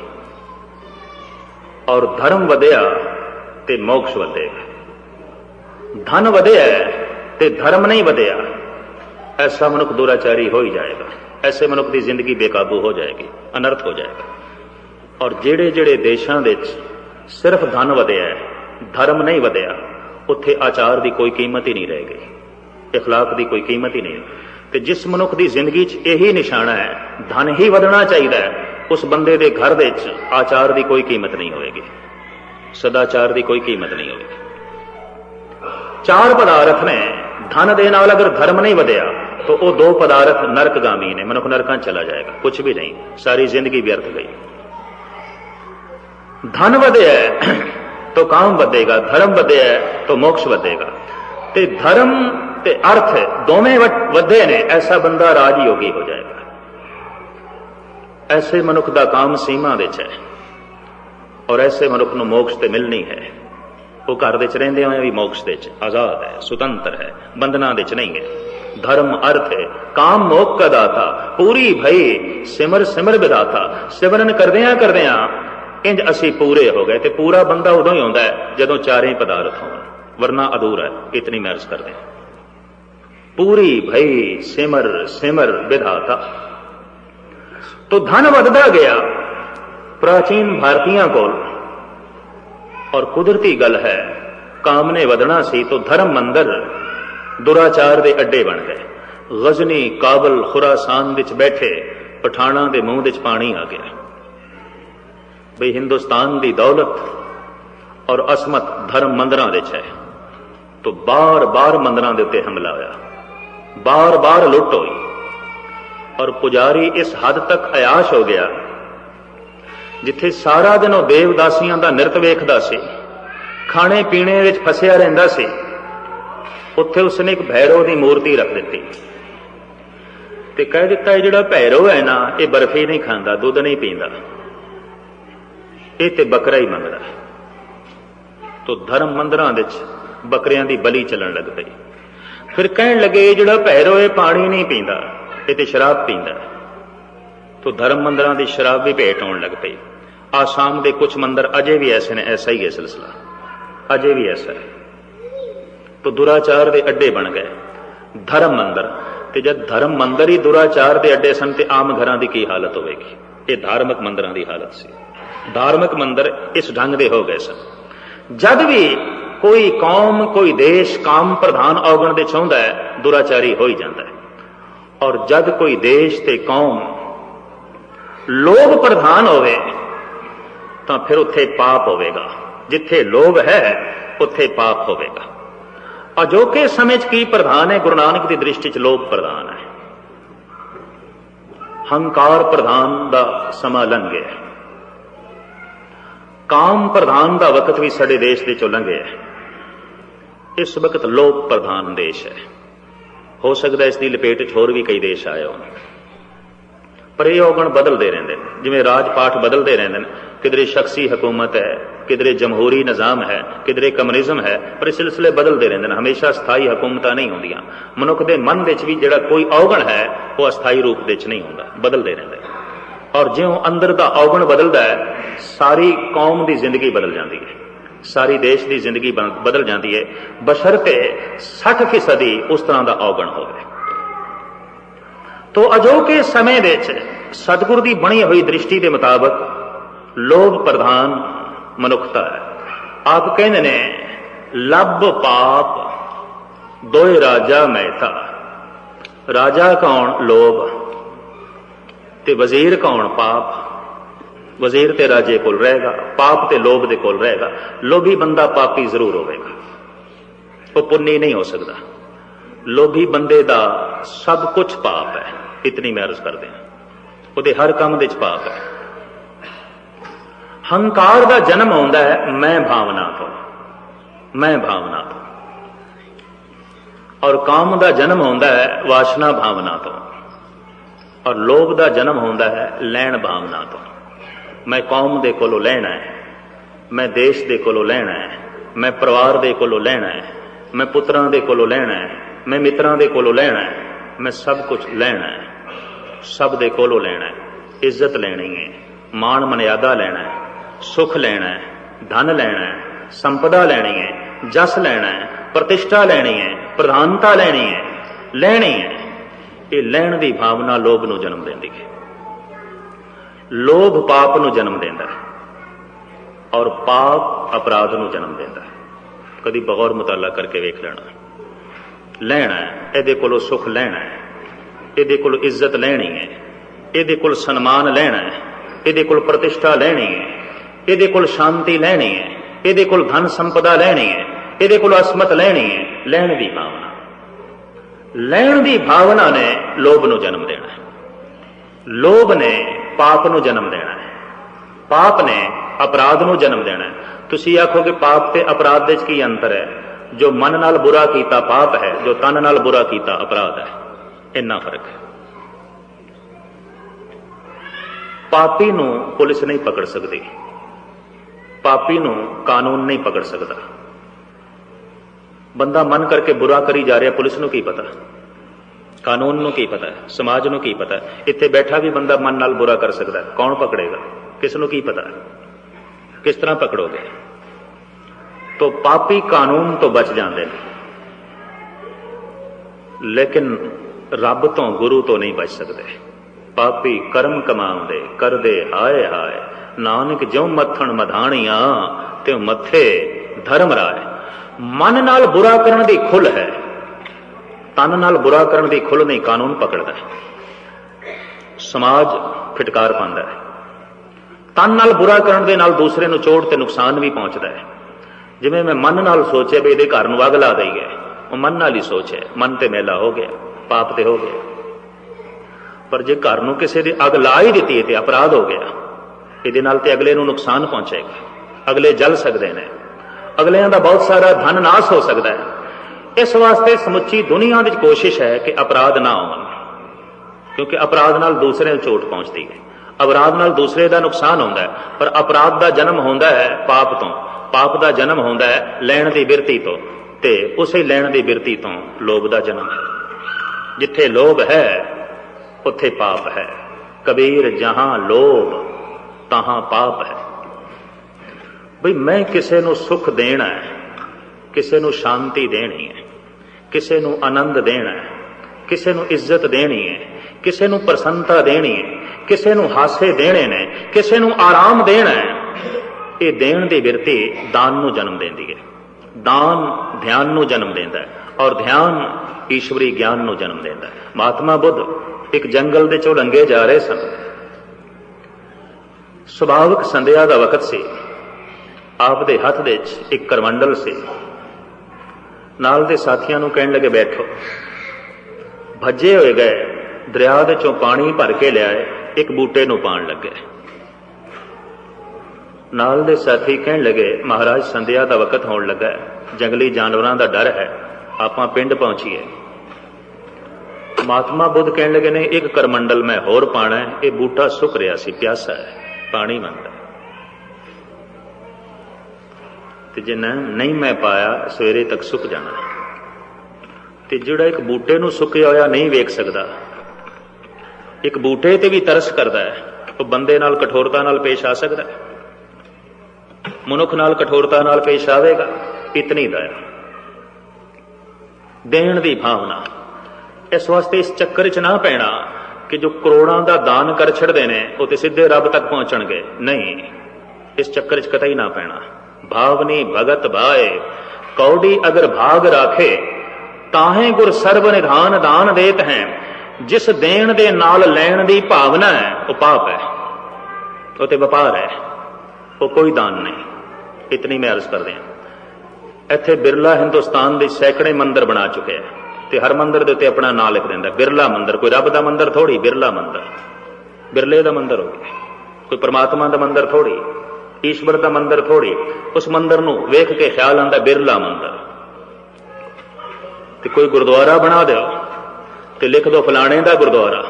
और धर्म वधिया ते मोक्ष वधेगा। धन वधिया ते धर्म नहीं वधिया, ऐसा मनुख दुराचारी हो ही जाएगा। ऐसे मनुख की जिंदगी बेकाबू हो जाएगी, अनर्थ हो जाएगा। और जेड़े जेड़े देशों में सिर्फ धन वधिया धर्म नहीं वधिया, उत्थे आचार की कोई कीमत ही नहीं रह गई, इखलाक की कोई कीमत ही नहीं। तो जिस मनुख की जिंदगी यही निशाना है, धन ही वधना चाहिए, उस बंदे के घर दे आचार की कोई कीमत नहीं होगी, सदाचार की कोई कीमत नहीं होगी। 4 पदार्थ ने, धन दे नाल अगर धर्म नहीं वधिया तो वो 2 पदार्थ नरकगामी ने, मनुख नरकां चला जाएगा, कुछ भी नहीं, सारी जिंदगी व्यर्थ गई। धन वधिया तो काम वधेगा, धर्म वधिया तो मोक्ष वधेगा। ते धर्म ते अर्थ दोवें वधे ने, ऐसा बंदा राजयोगी हो जाएगा। ऐसे मनुख का काम सीमा विच है और ऐसे मनुख नूं मोक्ष ते मिलनी है। वो घर विच रहिंदे होए भी मोक्ष दे च आजाद है, सुतंत्र है, बंधना दे च नहीं है। धर्म अर्थ है काम मोक्ष का दाता, पूरी भई सिमर सिमर विदाता। सिमरन करदियां करदियां इंज असी पूरे हो गए। ते पूरा बंदा उदों ही होंदा है जदों 4 पदार्थ होण, वरना अधूरा है। इतनी मैं अर्ज करदे, पूरी भई सिमर सिमर विधाता। तो धन वधदा गया प्राचीन भारतीयों को, और कुदरती गल है काम ने वधना सी तो धर्म मंदिर दुराचार के अड्डे बन गए। गजनी काबल खुरासान विच बैठे पठाणा के मुंह विच पानी आ गया बई हिंदुस्तान की दौलत और असमत धर्म मंदिरां विच है। तो बार बार मंदिरां दे उत्ते हमला होया, बार बार लुट हुई और पुजारी इस हद तक अयाश हो गया जिथे सारा दिन ਉਹ ਦੇਵਦਾਸੀਆਂ ਦਾ ਨਿਰਤ ਵੇਖਦਾ ਸੀ, ਖਾਣੇ ਪੀਣੇ ਵਿੱਚ ਫਸਿਆ ਰਹਿੰਦਾ ਸੀ, ਉੱਥੇ ਉਸਨੇ ਇੱਕ ਭੈਰੋ ਦੀ ਮੂਰਤੀ ਰੱਖ ਦਿੱਤੀ ਤੇ ਕਹਿ ਦਿੱਤਾ ਇਹ ਜਿਹੜਾ ਭੈਰੋ ਹੈ ਨਾ, ਇਹ ਬਰਫੀ ਨਹੀਂ ਖਾਂਦਾ, ਦੁੱਧ ਨਹੀਂ ਪੀਂਦਾ, ਇਹ ਤੇ ਬੱਕਰਾ ਹੀ ਮੰਗਦਾ। ਤੋ ਧਰਮ ਮੰਦਰਾਂ ਵਿੱਚ ਬੱਕਰਿਆਂ ਦੀ ਬਲੀ ਚੱਲਣ ਲੱਗ ਪਈ। ਫਿਰ ਕਹਿਣ ਲੱਗੇ ਇਹ ਜਿਹੜਾ ਭੈਰੋ ਇਹ ਪਾਣੀ ਨਹੀਂ ਪੀਂਦਾ, ਇਹ ਤੇ ਸ਼ਰਾਬ ਪੀਂਦਾ। ਤੋ ਧਰਮ ਮੰਦਰਾਂ ਦੀ ਸ਼ਰਾਬ ਵੀ ਭੇਟ ਆਉਣ ਲੱਗ ਪਈ। आसाम के कुछ मंदिर अजे भी ऐसे ने, ऐसा ही है सिलसिला, अजे भी ऐसा है। तो दुराचार के अड्डे बन गए धर्म मंदिर। ते जब धर्म मंदिर ही दुराचार के अड्डे सन ते आम घरां दी की हालत होगी? ये धार्मिक मंदिरां दी हालत सी। धार्मिक मंदिर इस ढंग दे हो गए सन। जद भी कोई कौम कोई देश काम प्रधान औगण दे चाहुंदा है, दुराचारी हो ही जाता है। और जद कोई देश ते कौम लोभ प्रधान होवे तो फिर उत्थे पाप होवेगा। जिथे लोभ है उत्थे पाप होवेगा। अजोके समय की प्रधान है? गुरु नानक की दृष्टि च लोभ प्रधान है, हंकार प्रधान दा समा लंघ गया, काम प्रधान दा वक्त भी साडे देश दे चों लंघिया। इस वक्त लोभ प्रधान देश है। हो सकता है इसकी लपेट च होर भी कई देश आए होण, पर यह औगण बदलते रहते हैं, जिवें राज पाठ बदलते रहते हैं। किधरे शख्सी हुकूमत है, किधरे जमहूरी निज़ाम है, किधरे कम्युनिज्म है, पर सिलसिले बदलते रहते हैं। हमेशा स्थाई हुकूमत नहीं होंदियां। मनुख के मन विच भी जिहड़ा कोई औगण है वह अस्थाई रूप विच नहीं होंदा, बदलते रहते हैं। और ज्यों अंदर दा औगण बदलदा है, सारी कौम की जिंदगी बदल जाती है, सारी देश की जिंदगी बदल जाती है, बशर्ते 60% उस तरह का औगण होवे। तो अजोके समय विच सतगुर की बनी हुई दृष्टि के मुताबिक लोभ प्रधान मनुखता है। आप कहते ने लब पाप दोए राजा मैता। राजा कौन? लोभ। ते वजीर कौन? पाप। वजीर ते राजे कोल रहेगा, पाप ते लोभ दे कोल रहेगा। लोभी बंदा पापी जरूर होगा, वो पुण्य नहीं हो सकता। लोभी बंदे दा सब कुछ पाप है, इतनी मैं अर्ज कर दें, ਉਹਦੇ हर काम दे पाप है। हंकार का जन्म आउंदा है मैं भावना तो, मैं भावना तो। और काम का जन्म आउंदा है वासना भावना तो। और लोभ का जन्म आउंदा है लैण भावना तो। मैं कौम दे कोलों लैना है, मैं देश दे कोलों लैना है, मैं परिवार दे कोलों लैना है, मैं पुत्रां दे कोलों लैना है, मैं मित्रां दे कोलों लैना है, मैं सब कुछ लैना है, सब दे कोलों लैना है। इज्जत लैनी है, मान मर्यादा लैना है, सुख लेना है, धन लेना है, संपदा लेनी है, जस लेना है, प्रतिष्ठा लेनी है, प्रधानता लेनी है, लेनी है। ये लैण की भावना लोभ नूं जन्म देंदी है। लोभ पाप नूं जन्म देंदा है और पाप अपराध नूं जन्म देंदा है। कदी बगौर मुताला करके वेख लेना। लेना है, इहदे कोलों सुख लेना है, इहदे कोलों इज्जत लेनी है, इहदे कोल सन्मान लेना है, इहदे कोल प्रतिष्ठा लेनी है, ਇਹਦੇ ਕੋਲ शांति ਲੈਣੀ है, ਇਹਦੇ ਕੋਲ धन संपदा ਲੈਣੀ है, ਇਹਦੇ ਕੋਲ असमत ਲੈਣੀ है। ਲੈਣ ਦੀ ਭਾਵਨਾ, ਲੈਣ ਦੀ ਭਾਵਨਾ ਨੇ ਲੋਭ ਨੂੰ ਜਨਮ ਦੇਣਾ ਹੈ। ਲੋਭ ਨੇ ਪਾਪ ਨੂੰ ਜਨਮ ਦੇਣਾ ਹੈ, ਪਾਪ ਨੇ ਅਪਰਾਧ ਨੂੰ ਜਨਮ ਦੇਣਾ ਹੈ। ਤੁਸੀਂ ਆਖੋਗੇ ਪਾਪ ਤੇ ਅਪਰਾਧ ਵਿੱਚ ਕੀ ਅੰਤਰ ਹੈ? ਜੋ ਮਨ ਨਾਲ ਬੁਰਾ ਕੀਤਾ ਪਾਪ ਹੈ, ਜੋ ਤਨ ਨਾਲ ਬੁਰਾ ਕੀਤਾ ਅਪਰਾਧ ਹੈ। ਇੰਨਾ ਫਰਕ ਹੈ। ਪਾਪੀ ਨੂੰ ਪੁਲਿਸ ਨਹੀਂ ਪਕੜ ਸਕਦੀ, पापी नूं कानून नहीं पकड़ सकता। बंदा मन करके बुरा करी जा रहा, पुलिस नूं की पता, कानून नूं की पता है, समाज नूं की पता है। इत्थे बैठा भी बंदा मन नाल बुरा कर सकता है, कौन पकड़ेगा? किस नूं की पता है, किस तरह पकड़ोगे? तो पापी कानून तो बच जाते हैं, लेकिन रब तो गुरु तो नहीं बच सकते। पापी कर्म कमाउंदे करदे हाय हाय, नानक ज्यों मत्थण मधाणियां त्यों मथे धर्म राय। मन नाल बुरा करन दी खुल है, तन नाल बुरा करन दी खुल नहीं, कानून पकड़दा है, समाज फिटकार पांदा है। तन नाल बुरा करन दे नाल दूसरे नूं चोट ते नुकसान भी पहुंचदा है। जिवें मैं मन नाल सोचे भी इहदे घर नूं अग ला दईए, वो मन नाल ही सोच है, मन ते मेला हो गया, पाप ते हो गया। पर जे घर नूं किसी दी अग ला ही दित्ती ते अपराध हो गया। ਇਹਦੇ ਨਾਲ ਤੇ ਅਗਲੇ ਨੂੰ ਨੁਕਸਾਨ ਪਹੁੰਚੇਗਾ, ਅਗਲੇ ਜਲ ਸਕਦੇ ਨੇ, ਅਗਲਿਆਂ ਦਾ ਬਹੁਤ ਸਾਰਾ ਧਨ ਨਾਸ ਹੋ ਸਕਦਾ ਹੈ। ਇਸ ਵਾਸਤੇ ਸਮੁੱਚੀ ਦੁਨੀਆ ਵਿੱਚ ਕੋਸ਼ਿਸ਼ ਹੈ ਕਿ ਅਪਰਾਧ ਨਾ ਹੋਣ, ਕਿਉਂਕਿ ਅਪਰਾਧ ਨਾਲ ਦੂਸਰੇ ਨੂੰ ਚੋਟ ਪਹੁੰਚਦੀ ਹੈ, ਅਪਰਾਧ ਨਾਲ ਦੂਸਰੇ ਦਾ ਨੁਕਸਾਨ ਹੁੰਦਾ ਹੈ। ਪਰ ਅਪਰਾਧ ਦਾ ਜਨਮ ਹੁੰਦਾ ਹੈ ਪਾਪ ਤੋਂ, ਪਾਪ ਦਾ ਜਨਮ ਹੁੰਦਾ ਹੈ ਲੈਣ ਦੀ ਬਿਰਤੀ ਤੋਂ, ਤੇ ਉਸੇ ਲੈਣ ਦੀ ਬਿਰਤੀ ਤੋਂ ਲੋਭ ਦਾ ਜਨਮ ਹੈ। ਜਿੱਥੇ ਲੋਭ ਹੈ ਉੱਥੇ ਪਾਪ ਹੈ। ਕਬੀਰ ਜਹਾਂ ਲੋਭ ਤਹਾਂ ਪਾਪ ਹੈ। ਬਈ ਮੈਂ ਕਿਸੇ ਨੂੰ ਸੁੱਖ ਦੇਣਾ ਹੈ, ਕਿਸੇ ਨੂੰ ਸ਼ਾਂਤੀ ਦੇਣੀ ਹੈ, ਕਿਸੇ ਨੂੰ ਆਨੰਦ ਦੇਣਾ ਹੈ, ਕਿਸੇ ਨੂੰ ਇੱਜ਼ਤ ਦੇਣੀ ਹੈ, ਕਿਸੇ ਨੂੰ ਪ੍ਰਸੰਨਤਾ ਦੇਣੀ ਹੈ, ਕਿਸੇ ਨੂੰ ਹਾਸੇ ਦੇਣੇ ਨੇ, ਕਿਸੇ ਨੂੰ ਆਰਾਮ ਦੇਣਾ ਹੈ। ਇਹ ਦੇਣ ਦੀ ਬਿਰਤੀ ਦਾਨ ਨੂੰ ਜਨਮ ਦਿੰਦੀ ਹੈ। ਦਾਨ ਧਿਆਨ ਨੂੰ ਜਨਮ ਦਿੰਦਾ ਹੈ, ਔਰ ਧਿਆਨ ਈਸ਼ਵਰੀ ਗਿਆਨ ਨੂੰ ਜਨਮ ਦਿੰਦਾ ਹੈ। ਮਹਾਤਮਾ ਬੁੱਧ ਇੱਕ ਜੰਗਲ ਦੇ ਚੋਂ ਲੰਘੇ ਜਾ ਰਹੇ ਸਨ। ਸੁਭਾਵਿਕ ਸੰਧਿਆ ਦਾ ਵਕਤ ਸੀ। ਆਪ ਦੇ ਹੱਥ ਦੇ ਵਿੱਚ ਇੱਕ ਕਰਮੰਡਲ ਸੀ। ਨਾਲ ਦੇ ਸਾਥੀਆਂ ਨੂੰ ਕਹਿਣ ਲੱਗੇ ਬੈਠੋ। ਭੱਜੇ ਹੋਏ ਗਏ, ਦਰਿਆ ਦੇ ਚੋਂ ਪਾਣੀ ਭਰ ਕੇ ਲਿਆਏ, ਇੱਕ ਬੂਟੇ ਨੂੰ ਪਾਣ ਲੱਗੇ। ਨਾਲ ਦੇ ਸਾਥੀ ਕਹਿਣ ਲੱਗੇ ਮਹਾਰਾਜ ਸੰਧਿਆ ਦਾ ਵਕਤ ਹੋਣ ਲੱਗਾ ਹੈ, ਜੰਗਲੀ ਜਾਨਵਰਾਂ ਦਾ ਡਰ ਹੈ, ਆਪਾਂ ਪਿੰਡ ਪਹੁੰਚੀਏ। ਮਹਾਤਮਾ ਬੁੱਧ ਕਹਿਣ ਲੱਗੇ ਨੇ ਇੱਕ ਕਰਮੰਡਲ ਮੈਂ ਹੋਰ ਪਾਣਾ ਹੈ, ਇਹ ਬੂਟਾ ਸੁੱਕ ਰਿਹਾ ਸੀ, ਪਿਆਸਾ ਹੈ, ਪਾਣੀ ਮੰਗਦਾ, ਤੇ ਜੇ ਨਹੀਂ ਮੈਂ ਪਾਇਆ ਸਵੇਰੇ ਤੱਕ ਸੁੱਕ ਜਾਣਾ। ਤੇ ਜਿਹੜਾ ਇੱਕ ਬੂਟੇ ਨੂੰ ਸੁੱਕਿਆ ਹੋਇਆ ਨਹੀਂ ਵੇਖ ਸਕਦਾ, ਇੱਕ ਬੂਟੇ ਤੇ ਵੀ ਤਰਸ ਕਰਦਾ ਹੈ, ਉਹ ਬੰਦੇ ਨਾਲ ਕਠੋਰਤਾ ਨਾਲ ਪੇਸ਼ ਆ ਸਕਦਾ ਹੈ, ਮਨੁੱਖ ਨਾਲ ਕਠੋਰਤਾ ਨਾਲ ਪੇਸ਼ ਆਵੇਗਾ। ਇਤਨੀ ਦਇਆ, ਦੇਣ ਦੀ ਭਾਵਨਾ। ਇਸ ਵਾਸਤੇ ਇਸ ਚੱਕਰ 'ਚ ਨਾ ਪੈਣਾ ਕਿ ਜੋ ਕਰੋੜਾਂ ਦਾ ਦਾਨ ਕਰ ਛੱਡਦੇ ਨੇ ਉਹ ਤੇ ਸਿੱਧੇ ਰੱਬ ਤੱਕ ਪਹੁੰਚਣਗੇ। ਨਹੀਂ, ਇਸ ਚੱਕਰ 'ਚ ਕਤਈ ਨਾ ਪੈਣਾ। ਭਾਵਨੀ ਭਗਤ ਭਾਏ ਕੌਡੀ ਅਗਰ ਭਾਗ ਰਾਖੇ, ਤਾਹੇ ਗੁਰ ਸਰਬ ਨਿਧਾਨ ਦਾਨ ਦੇਤ ਹੈ। ਜਿਸ ਦੇਣ ਦੇ ਨਾਲ ਲੈਣ ਦੀ ਭਾਵਨਾ ਹੈ ਉਹ ਪਾਪ ਹੈ, ਉਹ ਤੇ ਵਪਾਰ ਹੈ, ਉਹ ਕੋਈ ਦਾਨ ਨਹੀਂ। ਇਤਨੀ ਮੈਂ ਅਰਜ਼ ਕਰਦੇ ਹਾਂ। ਇੱਥੇ ਬਿਰਲਾ ਹਿੰਦੁਸਤਾਨ ਦੇ ਸੈਂਕੜੇ ਮੰਦਰ ਬਣਾ ਚੁੱਕੇ ਹੈ, ਤੇ ਹਰ ਮੰਦਰ ਦੇ ਉੱਤੇ ਆਪਣਾ ਨਾਂ ਲਿਖ ਦਿੰਦਾ ਬਿਰਲਾ ਮੰਦਰ। ਕੋਈ ਰੱਬ ਦਾ ਮੰਦਰ ਥੋੜੀ, ਬਿਰਲਾ ਮੰਦਰ, ਬਿਰਲੇ ਦਾ ਮੰਦਰ ਹੋ ਗਿਆ। ਕੋਈ ਪਰਮਾਤਮਾ ਦਾ ਮੰਦਰ ਥੋੜੀ, ਈਸ਼ਵਰ ਦਾ ਮੰਦਰ ਥੋੜੀ। ਉਸ ਮੰਦਰ ਨੂੰ ਵੇਖ ਕੇ ਖਿਆਲ ਆਉਂਦਾ ਬਿਰਲਾ ਮੰਦਰ। ਤੇ ਕੋਈ ਗੁਰਦੁਆਰਾ ਬਣਾ ਦਿਓ ਤੇ ਲਿਖ ਦੋ ਫਲਾਣੇ ਦਾ ਗੁਰਦੁਆਰਾ,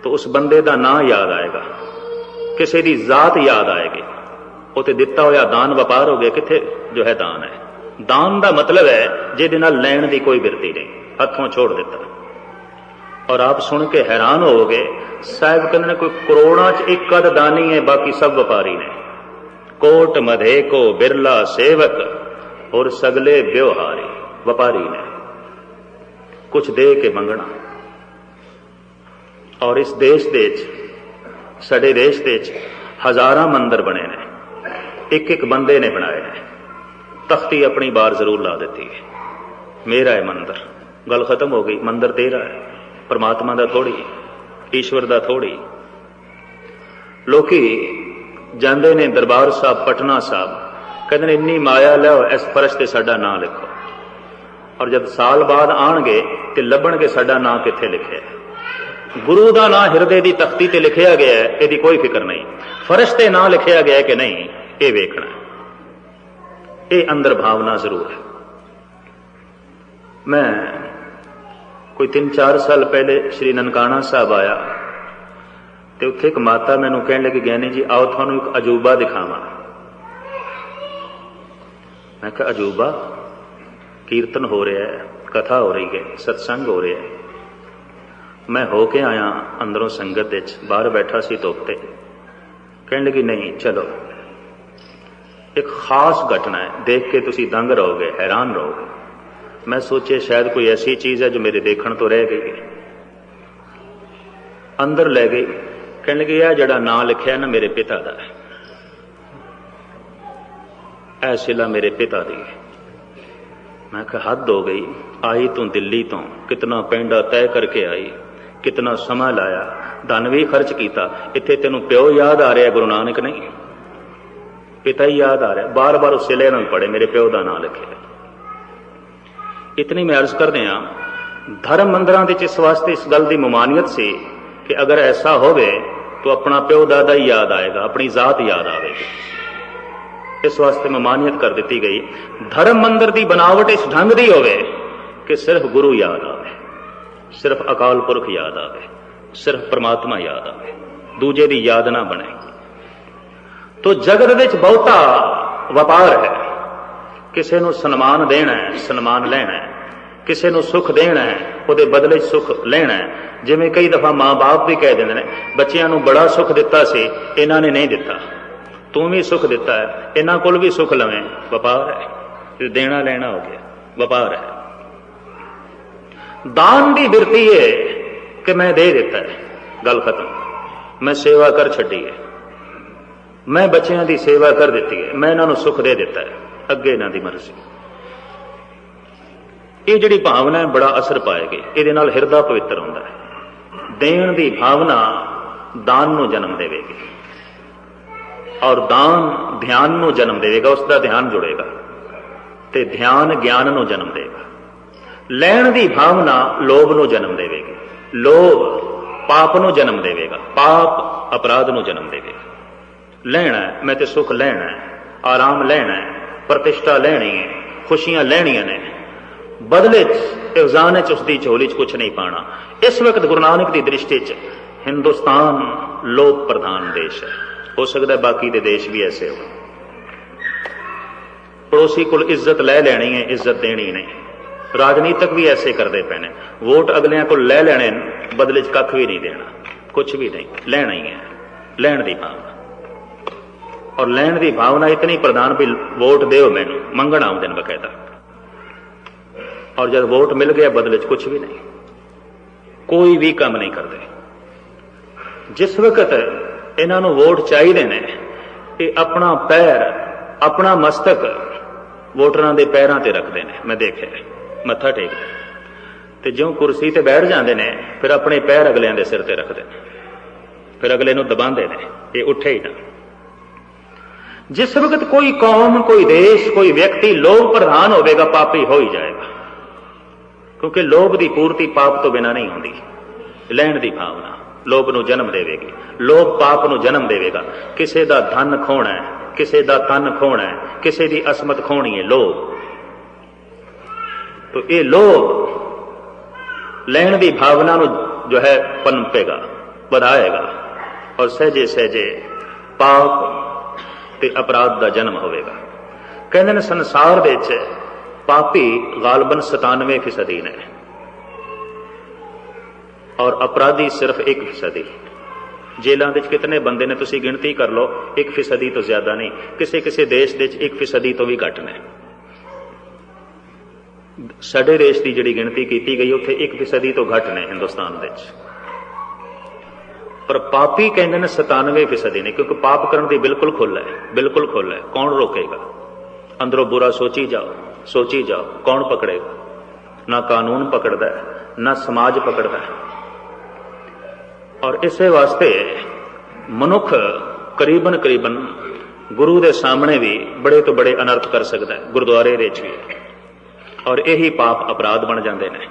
ਤਾਂ ਉਸ ਬੰਦੇ ਦਾ ਨਾਂ ਯਾਦ ਆਏਗਾ, ਕਿਸੇ ਦੀ ਜ਼ਾਤ ਯਾਦ ਆਏਗੀ। ਉਹ ਤੇ ਦਿੱਤਾ ਹੋਇਆ ਦਾਨ ਵਪਾਰ ਹੋ ਗਿਆ। ਕਿੱਥੇ ਜੋ ਹੈ ਦਾਨ ਹੈ। ਦਾਨ ਦਾ ਮਤਲਬ ਹੈ ਜਿਹਦੇ ਨਾਲ ਲੈਣ ਦੀ ਕੋਈ ਬਿਰਤੀ ਨਹੀਂ, ਹੱਥੋਂ ਛੋੜ ਦਿੱਤਾ। ਔਰ ਆਪ ਸੁਣ ਕੇ ਹੈਰਾਨ ਹੋਵੋਗੇ, ਸਾਹਿਬ ਕਹਿੰਦੇ ਨੇ ਕੋਈ ਕਰੋੜਾਂ 'ਚ ਇੱਕ ਅੱਧ ਦਾਨੀ ਹੈ, ਬਾਕੀ ਸਭ ਵਪਾਰੀ ਨੇ। ਕੋਟ ਮਧੇ ਕੋ ਬਿਰਲਾ ਸੇਵਕ, ਔਰ ਸਗਲੇ ਵਿਵਹਾਰੀ। ਵਪਾਰੀ ਨੇ, ਕੁਛ ਦੇ ਕੇ ਮੰਗਣਾ। ਔਰ ਇਸ ਦੇਸ਼ ਦੇ ਵਿੱਚ, ਸਾਡੇ ਦੇਸ਼ ਦੇ ਵਿੱਚ ਹਜ਼ਾਰਾਂ ਮੰਦਰ ਬਣੇ ਨੇ, ਇੱਕ ਇੱਕ ਬੰਦੇ ਨੇ ਬਣਾਏ ਨੇ। ਤਖਤੀ ਆਪਣੀ ਬਾਰ ਜ਼ਰੂਰ ਲਾ ਦਿੱਤੀ ਹੈ, ਮੇਰਾ ਹੈ ਮੰਦਰ। ਗੱਲ ਖਤਮ ਹੋ ਗਈ। ਮੰਦਰ ਤੇਰਾ ਹੈ, ਪਰਮਾਤਮਾ ਦਾ ਥੋੜੀ, ਈਸ਼ਵਰ ਦਾ ਥੋੜੀ। ਲੋਕੀ ਜਾਂਦੇ ਨੇ ਦਰਬਾਰ ਸਾਹਿਬ, ਪਟਨਾ ਸਾਹਿਬ, ਕਹਿੰਦੇ ਨੇ ਇੰਨੀ ਮਾਇਆ ਲਿਆਓ, ਇਸ ਫਰਸ਼ ਤੇ ਸਾਡਾ ਨਾਂ ਲਿਖੋ। ਔਰ ਜਦ ਸਾਲ ਬਾਅਦ ਆਣਗੇ ਤੇ ਲੱਭਣਗੇ ਸਾਡਾ ਨਾਂ ਕਿੱਥੇ ਲਿਖਿਆ। ਗੁਰੂ ਦਾ ਨਾਂ ਹਿਰਦੇ ਦੀ ਤਖਤੀ ਤੇ ਲਿਖਿਆ ਗਿਆ ਹੈ, ਇਹਦੀ ਕੋਈ ਫਿਕਰ ਨਹੀਂ। ਫਰਸ਼ ਤੇ ਨਾਂ ਲਿਖਿਆ ਗਿਆ ਕਿ ਨਹੀਂ, ਇਹ ਵੇਖਣਾ। ਇਹ ਅੰਦਰ ਭਾਵਨਾ ਜ਼ਰੂਰ ਹੈ। ਮੈਂ ਕੋਈ 3-4 ਸਾਲ ਪਹਿਲੇ ਸ਼੍ਰੀ ਨਨਕਾਣਾ ਸਾਹਿਬ ਆਇਆ, ਤੇ ਉੱਥੇ ਇੱਕ ਮਾਤਾ ਮੈਨੂੰ ਕਹਿਣ ਲੱਗੀ, ਗਿਆਨੀ ਜੀ ਆਓ ਤੁਹਾਨੂੰ ਇੱਕ ਅਜੂਬਾ ਦਿਖਾਵਾਂ। ਮੈਂ ਕਿਹਾ ਅਜੂਬਾ? ਕੀਰਤਨ ਹੋ ਰਿਹਾ ਹੈ, ਕਥਾ ਹੋ ਰਹੀ ਹੈ, ਸਤਸੰਗ ਹੋ ਰਿਹਾ ਹੈ। ਮੈਂ ਹੋ ਕੇ ਆਇਆ ਅੰਦਰੋਂ ਸੰਗਤ ਵਿੱਚ, ਬਾਹਰ ਬੈਠਾ ਸੀ ਧੁੱਪ ਤੇ। ਕਹਿਣ ਲੱਗੀ ਨਹੀਂ ਚਲੋ, ਇੱਕ ਖਾਸ ਘਟਨਾ ਹੈ, ਦੇਖ ਕੇ ਤੁਸੀਂ ਦੰਗ ਰਹੋਗੇ, ਹੈਰਾਨ ਰਹੋਗੇ। ਮੈਂ ਸੋਚਿਆ ਸ਼ਾਇਦ ਕੋਈ ਐਸੀ ਚੀਜ਼ ਹੈ ਜੋ ਮੇਰੇ ਦੇਖਣ ਤੋਂ ਰਹਿ ਗਈ ਹੈ। ਅੰਦਰ ਲੈ ਗਈ। ਕਹਿਣ ਲੱਗੀ ਇਹ ਜਿਹੜਾ ਨਾਂ ਲਿਖਿਆ ਨਾ ਮੇਰੇ ਪਿਤਾ ਦਾ, ਇਹ ਸ਼ਿਲਾ ਮੇਰੇ ਪਿਤਾ ਦੀ ਹੈ। ਮੈਂ ਕਿਹਾ ਹੱਦ ਹੋ ਗਈ। ਆਈ ਤੂੰ ਦਿੱਲੀ ਤੋਂ, ਕਿਤਨਾ ਪੈਂਡਾ ਤੈਅ ਕਰਕੇ ਆਈ, ਕਿਤਨਾ ਸਮਾਂ ਲਾਇਆ, ਧਨ ਵੀ ਖਰਚ ਕੀਤਾ। ਇੱਥੇ ਤੈਨੂੰ ਪਿਓ ਯਾਦ ਆ ਰਿਹਾ, ਗੁਰੂ ਨਾਨਕ ਨਹੀਂ, ਪਿਤਾ ਹੀ ਯਾਦ ਆ ਰਿਹਾ। ਬਾਰ ਬਾਰ ਉਸ ਸਿਲੇ ਨਾਲ ਪੜੇ ਮੇਰੇ ਪਿਓ ਦਾ ਨਾਂ ਲਿਖਿਆ। ਇਤਨੀ ਮੈਂ ਅਰਜ਼ ਕਰਦੇ ਹਾਂ, ਧਰਮ ਮੰਦਰਾਂ ਵਿੱਚ ਇਸ ਵਾਸਤੇ ਇਸ ਗੱਲ ਦੀ ਮਮਾਨੀਅਤ ਸੀ ਕਿ ਅਗਰ ਐਸਾ ਹੋਵੇ तो अपना प्यो दादा ही याद आएगा, अपनी जात याद आएगी। इस वास्ते ममानियत कर दी गई। धर्म मंदिर की बनावट इस ढंग की होवे कि सिर्फ गुरु याद आवे, सिर्फ अकाल पुरख याद आवे, सिर्फ परमात्मा याद आवे, दूजे की याद ना बने। तो जगत विच बहुता वपार है, किसी को सन्मान देना है, सन्मान लेना है, किसी को सुख देना है, वो बदले सुख लेना है। जिवें कई दफा माँ बाप भी कह देंगे बच्चों को बड़ा सुख दिता सी, इन्हों ने नहीं दिता, तू भी सुख दिता है, इन्हों को भी सुख लवें, व्यापार है, देना लेना हो गया, व्यापार है। दान की बिरती है कि मैं दे दिता है, गल खत्म, मैं सेवा कर छड्डी है, मैं बच्चों की सेवा कर दी है, मैं इन्हों सुख दे दिता है, अगे इन्हों की मर्जी। ये जिहड़ी भावना है बड़ा असर पाएगी, इहदे नाल हिरदा पवित्र होंदा है। देण की भावना दान नूं जन्म देवेगी और दान ध्यान नूं जन्म देवेगा, उसका ध्यान जुड़ेगा ते ध्यान ज्ञान नूं जन्म देगा। लैण की भावना लोभ नूं जन्म देवेगी, लोभ पाप नूं जन्म देवेगा, पाप अपराध नूं जन्म देवेगा। लैना है, मैं ते सुख लैना है, आराम लैना है, प्रतिष्ठा लैनी है, खुशियां लैनियां ने, बदले एवजान उसकी झोली च कुछ नहीं पाना। इस वक्त गुरु नानक की दृष्टि च हिंदुस्तान लोभ प्रधान देश है। हो सकता है बाकी दे देश भी ऐसे हो, पड़ोसी को इज्जत लै लैनी है, इज्जत देनी नहीं। राजनीतिक भी ऐसे करते पे ने, वोट अगलियां को लै लैने, बदले च कख भी नहीं देना, कुछ भी नहीं, लैना ही है। लैण की भावना, और लैण की भावना इतनी प्रधान भी वोट दो मैनू, मंगण आउंदे ने बकायदा, और जब वोट मिल गया बदले च कुछ भी नहीं, कोई भी काम नहीं करते। जिस वक्त इन्हों वोट चाहिए ने, ये अपना पैर, अपना मस्तक वोटरां दे पैरां ते रखते हैं। मैं देखे मत्था टेकते ते ज्यों कुर्सी ते बैठ जाते हैं, फिर अपने पैर अगलियां दे सिर ते रखते हैं, फिर अगले नूं दबांदे ने, ये उठे ही ना। जिस वक्त कोई कौम, कोई देश, कोई व्यक्ति लोभ प्रधान होगा, पापी हो ही जाएगा, क्योंकि लोभ की पूर्ति पाप तो बिना नहीं होती। लैण की भावना लोभ नूं जन्म देवेगी, लोभ पाप नूं जन्म देवेगा। किसी का धन खोना है, किसी का तन खोना है, किसी की असमत खोनी है, लोभ। तो ये लोभ लैण की भावना नूं जो है पनपेगा, बढ़ाएगा, और सहजे सहजे पाप ते अपराध का जन्म होवेगा। कहते हैं संसार दे विच पापी गालबन 97% ने, और अपराधी सिर्फ 1%। जेलों के कितने बंदे ने तुसी गिनती कर लो, 1% तो ज्यादा नहीं। किसी किसी देश के 1% तो भी घट ने। साडे देश की जिहड़ी गिनती की गई उत्थे 1% तो घट ने हिंदुस्तान दे विच। पर पापी कहते हैं 97% ने, क्योंकि पाप करने की बिल्कुल खुल है, बिल्कुल खुल है। कौन रोकेगा? अंदरों बुरा सोची जाओ, सोची जाओ, कौन पकड़ेगा? ना कानून पकड़ता है, ना समाज पकड़ता है। और इसे वास्ते मनुख करीबन करीबन गुरु के सामने भी बड़े तो बड़े अनर्थ कर सकता है, गुरुद्वारे भी, और यही पाप अपराध बन जाते हैं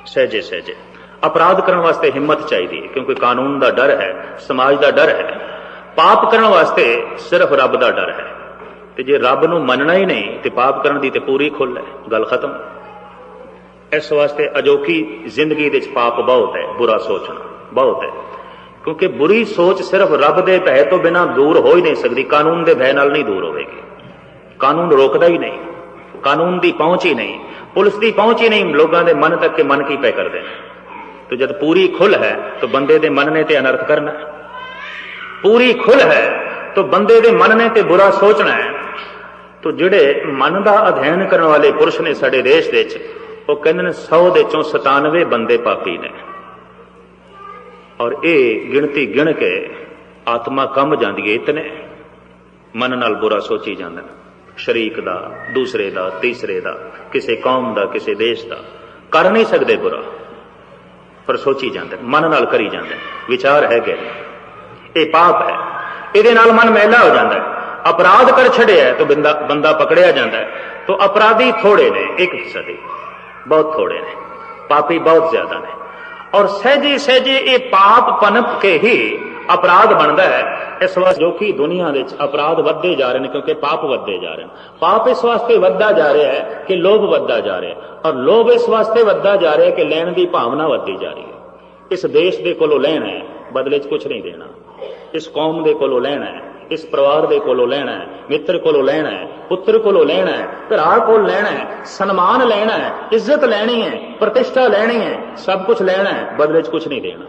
सहजे सहजे। अपराध करने वास्ते हिम्मत चाहिए, क्योंकि कानून का डर है, समाज का डर है। पाप करने वास्ते सिर्फ रब का डर है। तो जे रब नूं मनना ही नहीं तो पाप करने की तो पूरी खुल है, गल खत्म। इस वास्ते अजोखी जिंदगी दे पाप बहुत है, बुरा सोचना बहुत है, क्योंकि बुरी सोच सिर्फ रब दे भय तो बिना दूर हो ही नहीं सकती, कानून के भय नाल नहीं दूर होगी। कानून रोकता ही नहीं, कानून की पहुंच ही नहीं, पुलिस की पहुंच ही नहीं लोगों के मन तक के मन की पे करते हैं। तो जब पूरी खुल है तो बंदे दे मन ने ते अनर्थ करना है, पूरी खुल है तो बंदे दे मन ने ते बुरा सोचना है। तो जिहड़े मन का अध्ययन करने वाले पुरुष ने साडे देश दे विच, वो कहंदे ने 100 दे चों 97 बंदे पापी ने। और ये गिणती गिण के आत्मा कम जाती है, इतने मन नाल बुरा सोची जांदे ने, शरीक दा, दूसरे दा, तीसरे दा, किसी कौम दा, किसी देश दा। कर नहीं सकते बुरा, पर सोची जाते, मन नाल करी जाते, विचार है कि ये पाप है, ये नाल मन मैला हो जाता है। अपराध कर छड़िया तो बंदा पकड़िया जाता है। तो अपराधी थोड़े ने, 1% बहुत थोड़े ने, पापी बहुत ज्यादा ने। और सहजे सहजे ये पाप पनप के ही अपराध बनता है। इस वास्ते जो कि दुनिया में अपराध वधदे जा रहे हैं क्योंकि पाप वधदे जा रहे हैं। पाप इस वास्ते वधदा जा रहा है कि लोभ वधदा जा रहा है, और लोभ इस वास्ते वधदा जा रहा है कि लैण की भावना वधदी जा रही है। इस देश के कोलों लैना है, बदले च कुछ नहीं देना। इस कौम के कोलों लैना है, इस परिवार के कोलों लेना है, मित्र कोलों लेना है, पुत्र कोलों लेना है, भरा को लेना है, सन्मान लेना है, इज्जत लेनी है, प्रतिष्ठा लेनी है, सब कुछ लेना है, बदले च कुछ नहीं देना।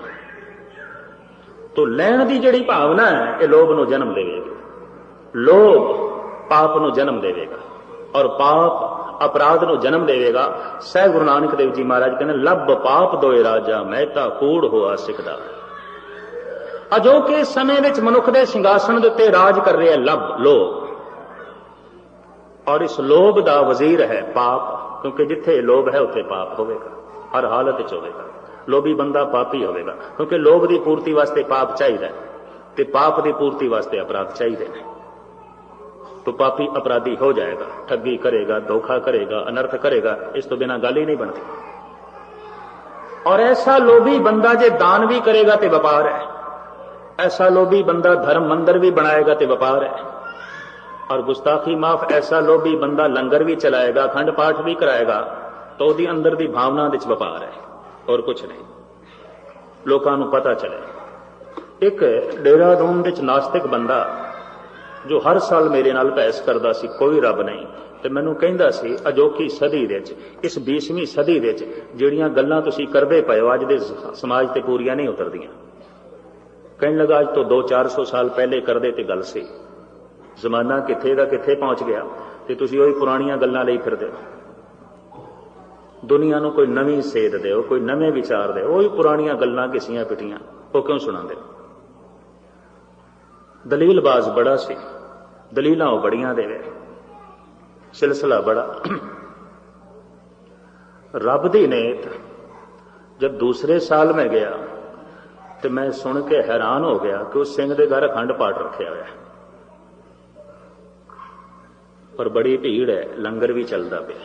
तो लैण की जिहड़ी भावना है ये लोभ नूं जन्म देवेगी। लोभ पाप नूं जन्म देवेगा और पाप अपराध नूं जन्म देवेगा। सह गुरु नानक देव जी महाराज कहते लब पाप दोए राजा महता कूड़ होआ सिकदा। अजोके समय विच मनुख दे सिंघासन दे उत्ते राज कर रहा है लब, लोभ, और इस लोभ दा वजीर है पाप, क्योंकि जिथे लोभ है उत्थे पाप होवेगा, हर हालत विच होवेगा। लोभी बंदा पापी होवेगा, क्योंकि लोभ की पूर्ति वास्ते पाप चाहिए ते पाप की पूर्ति वास्ते अपराध चाहिए ने। तो पापी अपराधी हो जाएगा, ठगी करेगा, धोखा करेगा, अनर्थ करेगा, इस तो बिना गल ही नहीं बनती। और ऐसा लोभी बंदा जे दान भी करेगा तो व्यापार है, ऐसा लोभी बंदा धर्म मंदिर भी बनाएगा तो व्यापार है, और गुस्ताखी माफ ऐसा लोभी बंदा लंगर भी चलाएगा, अखंड पाठ भी कराएगा, तो उसदी अंदर दी भावना विच व्यापार है और कुछ नहीं। लोकां नूं पता चले। एक डेरादून विच नास्तिक बंदा जो हर साल मेरे नाल बहस करदा सी, कोई रब नहीं, ते मैनूं कहंदा सी अजोकी सदी विच, इस 20वीं सदी विच जिहड़ियां गल्लां तुसीं करदे पए हो अज दे समाज ते पूरीआं नहीं उतरदियां। कहने लगा अज तो 200-400 साल पहले करदे ते गल सी, जमाना किथे दा किथे पहुंच गया ते तुसीं ओही पुराणियां गल्लां लई फिरदे हो। दुनिया नूं कोई नवीं सेध दिओ, कोई नवे विचार दिओ, ओही पुराणियां गल्लां घिसियां पिटियां वो क्यों सुणांदे? दलीलबाज बड़ा सी, दलीलां वो बड़ियां देवे, सिलसिला बड़ा। रब दी नेत जब दूसरे साल में गया तो मैं सुन के हैरान हो गया कि उस सिंह के घर अखंड पाठ रखे हुआ है और बड़ी भीड़ है, लंगर भी चलता पिया,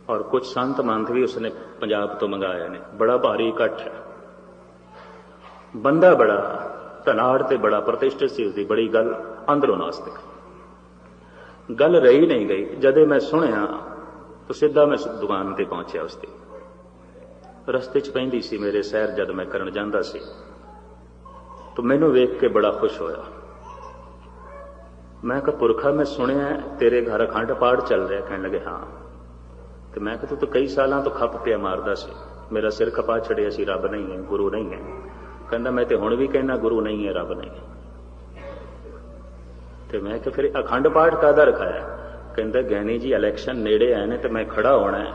और कुछ संत मंत भी उसने पंजाब तो मंगाए ने। बड़ा भारी इकट्ठ है, बंदा बड़ा धनाड़ ते बड़ा प्रतिष्ठित सी, उसकी बड़ी गल अंदरों नास्तिक। गल रही नहीं गई, जदे मैं सुनिया तो सीधा मैं दुकान ते पहुंचा। उसकी रस्ते च पैंदी सी मेरे सैर, जद मैं करन जांदा सी तो मैनू वेख के बड़ा खुश होया। मैं कहा पुरखा मैं सुनिया तेरे घर अखंड पाठ चल रहा। कहने लगे हाँ। तो मैं कहा तू तो कई सालों तो खप पिया मारदा सी, मेरा सिर खपा छड़िया सी, रब नहीं है, गुरु नहीं है। कहंदा मैं तो हुण भी कहना गुरु नहीं है, रब नहीं है। तो मैं कहा फिर अखंड पाठ काहदा रखाया? कहंदा ज्ञानी जी इलैक्शन नेड़े आए ने तो मैं खड़ा होना है,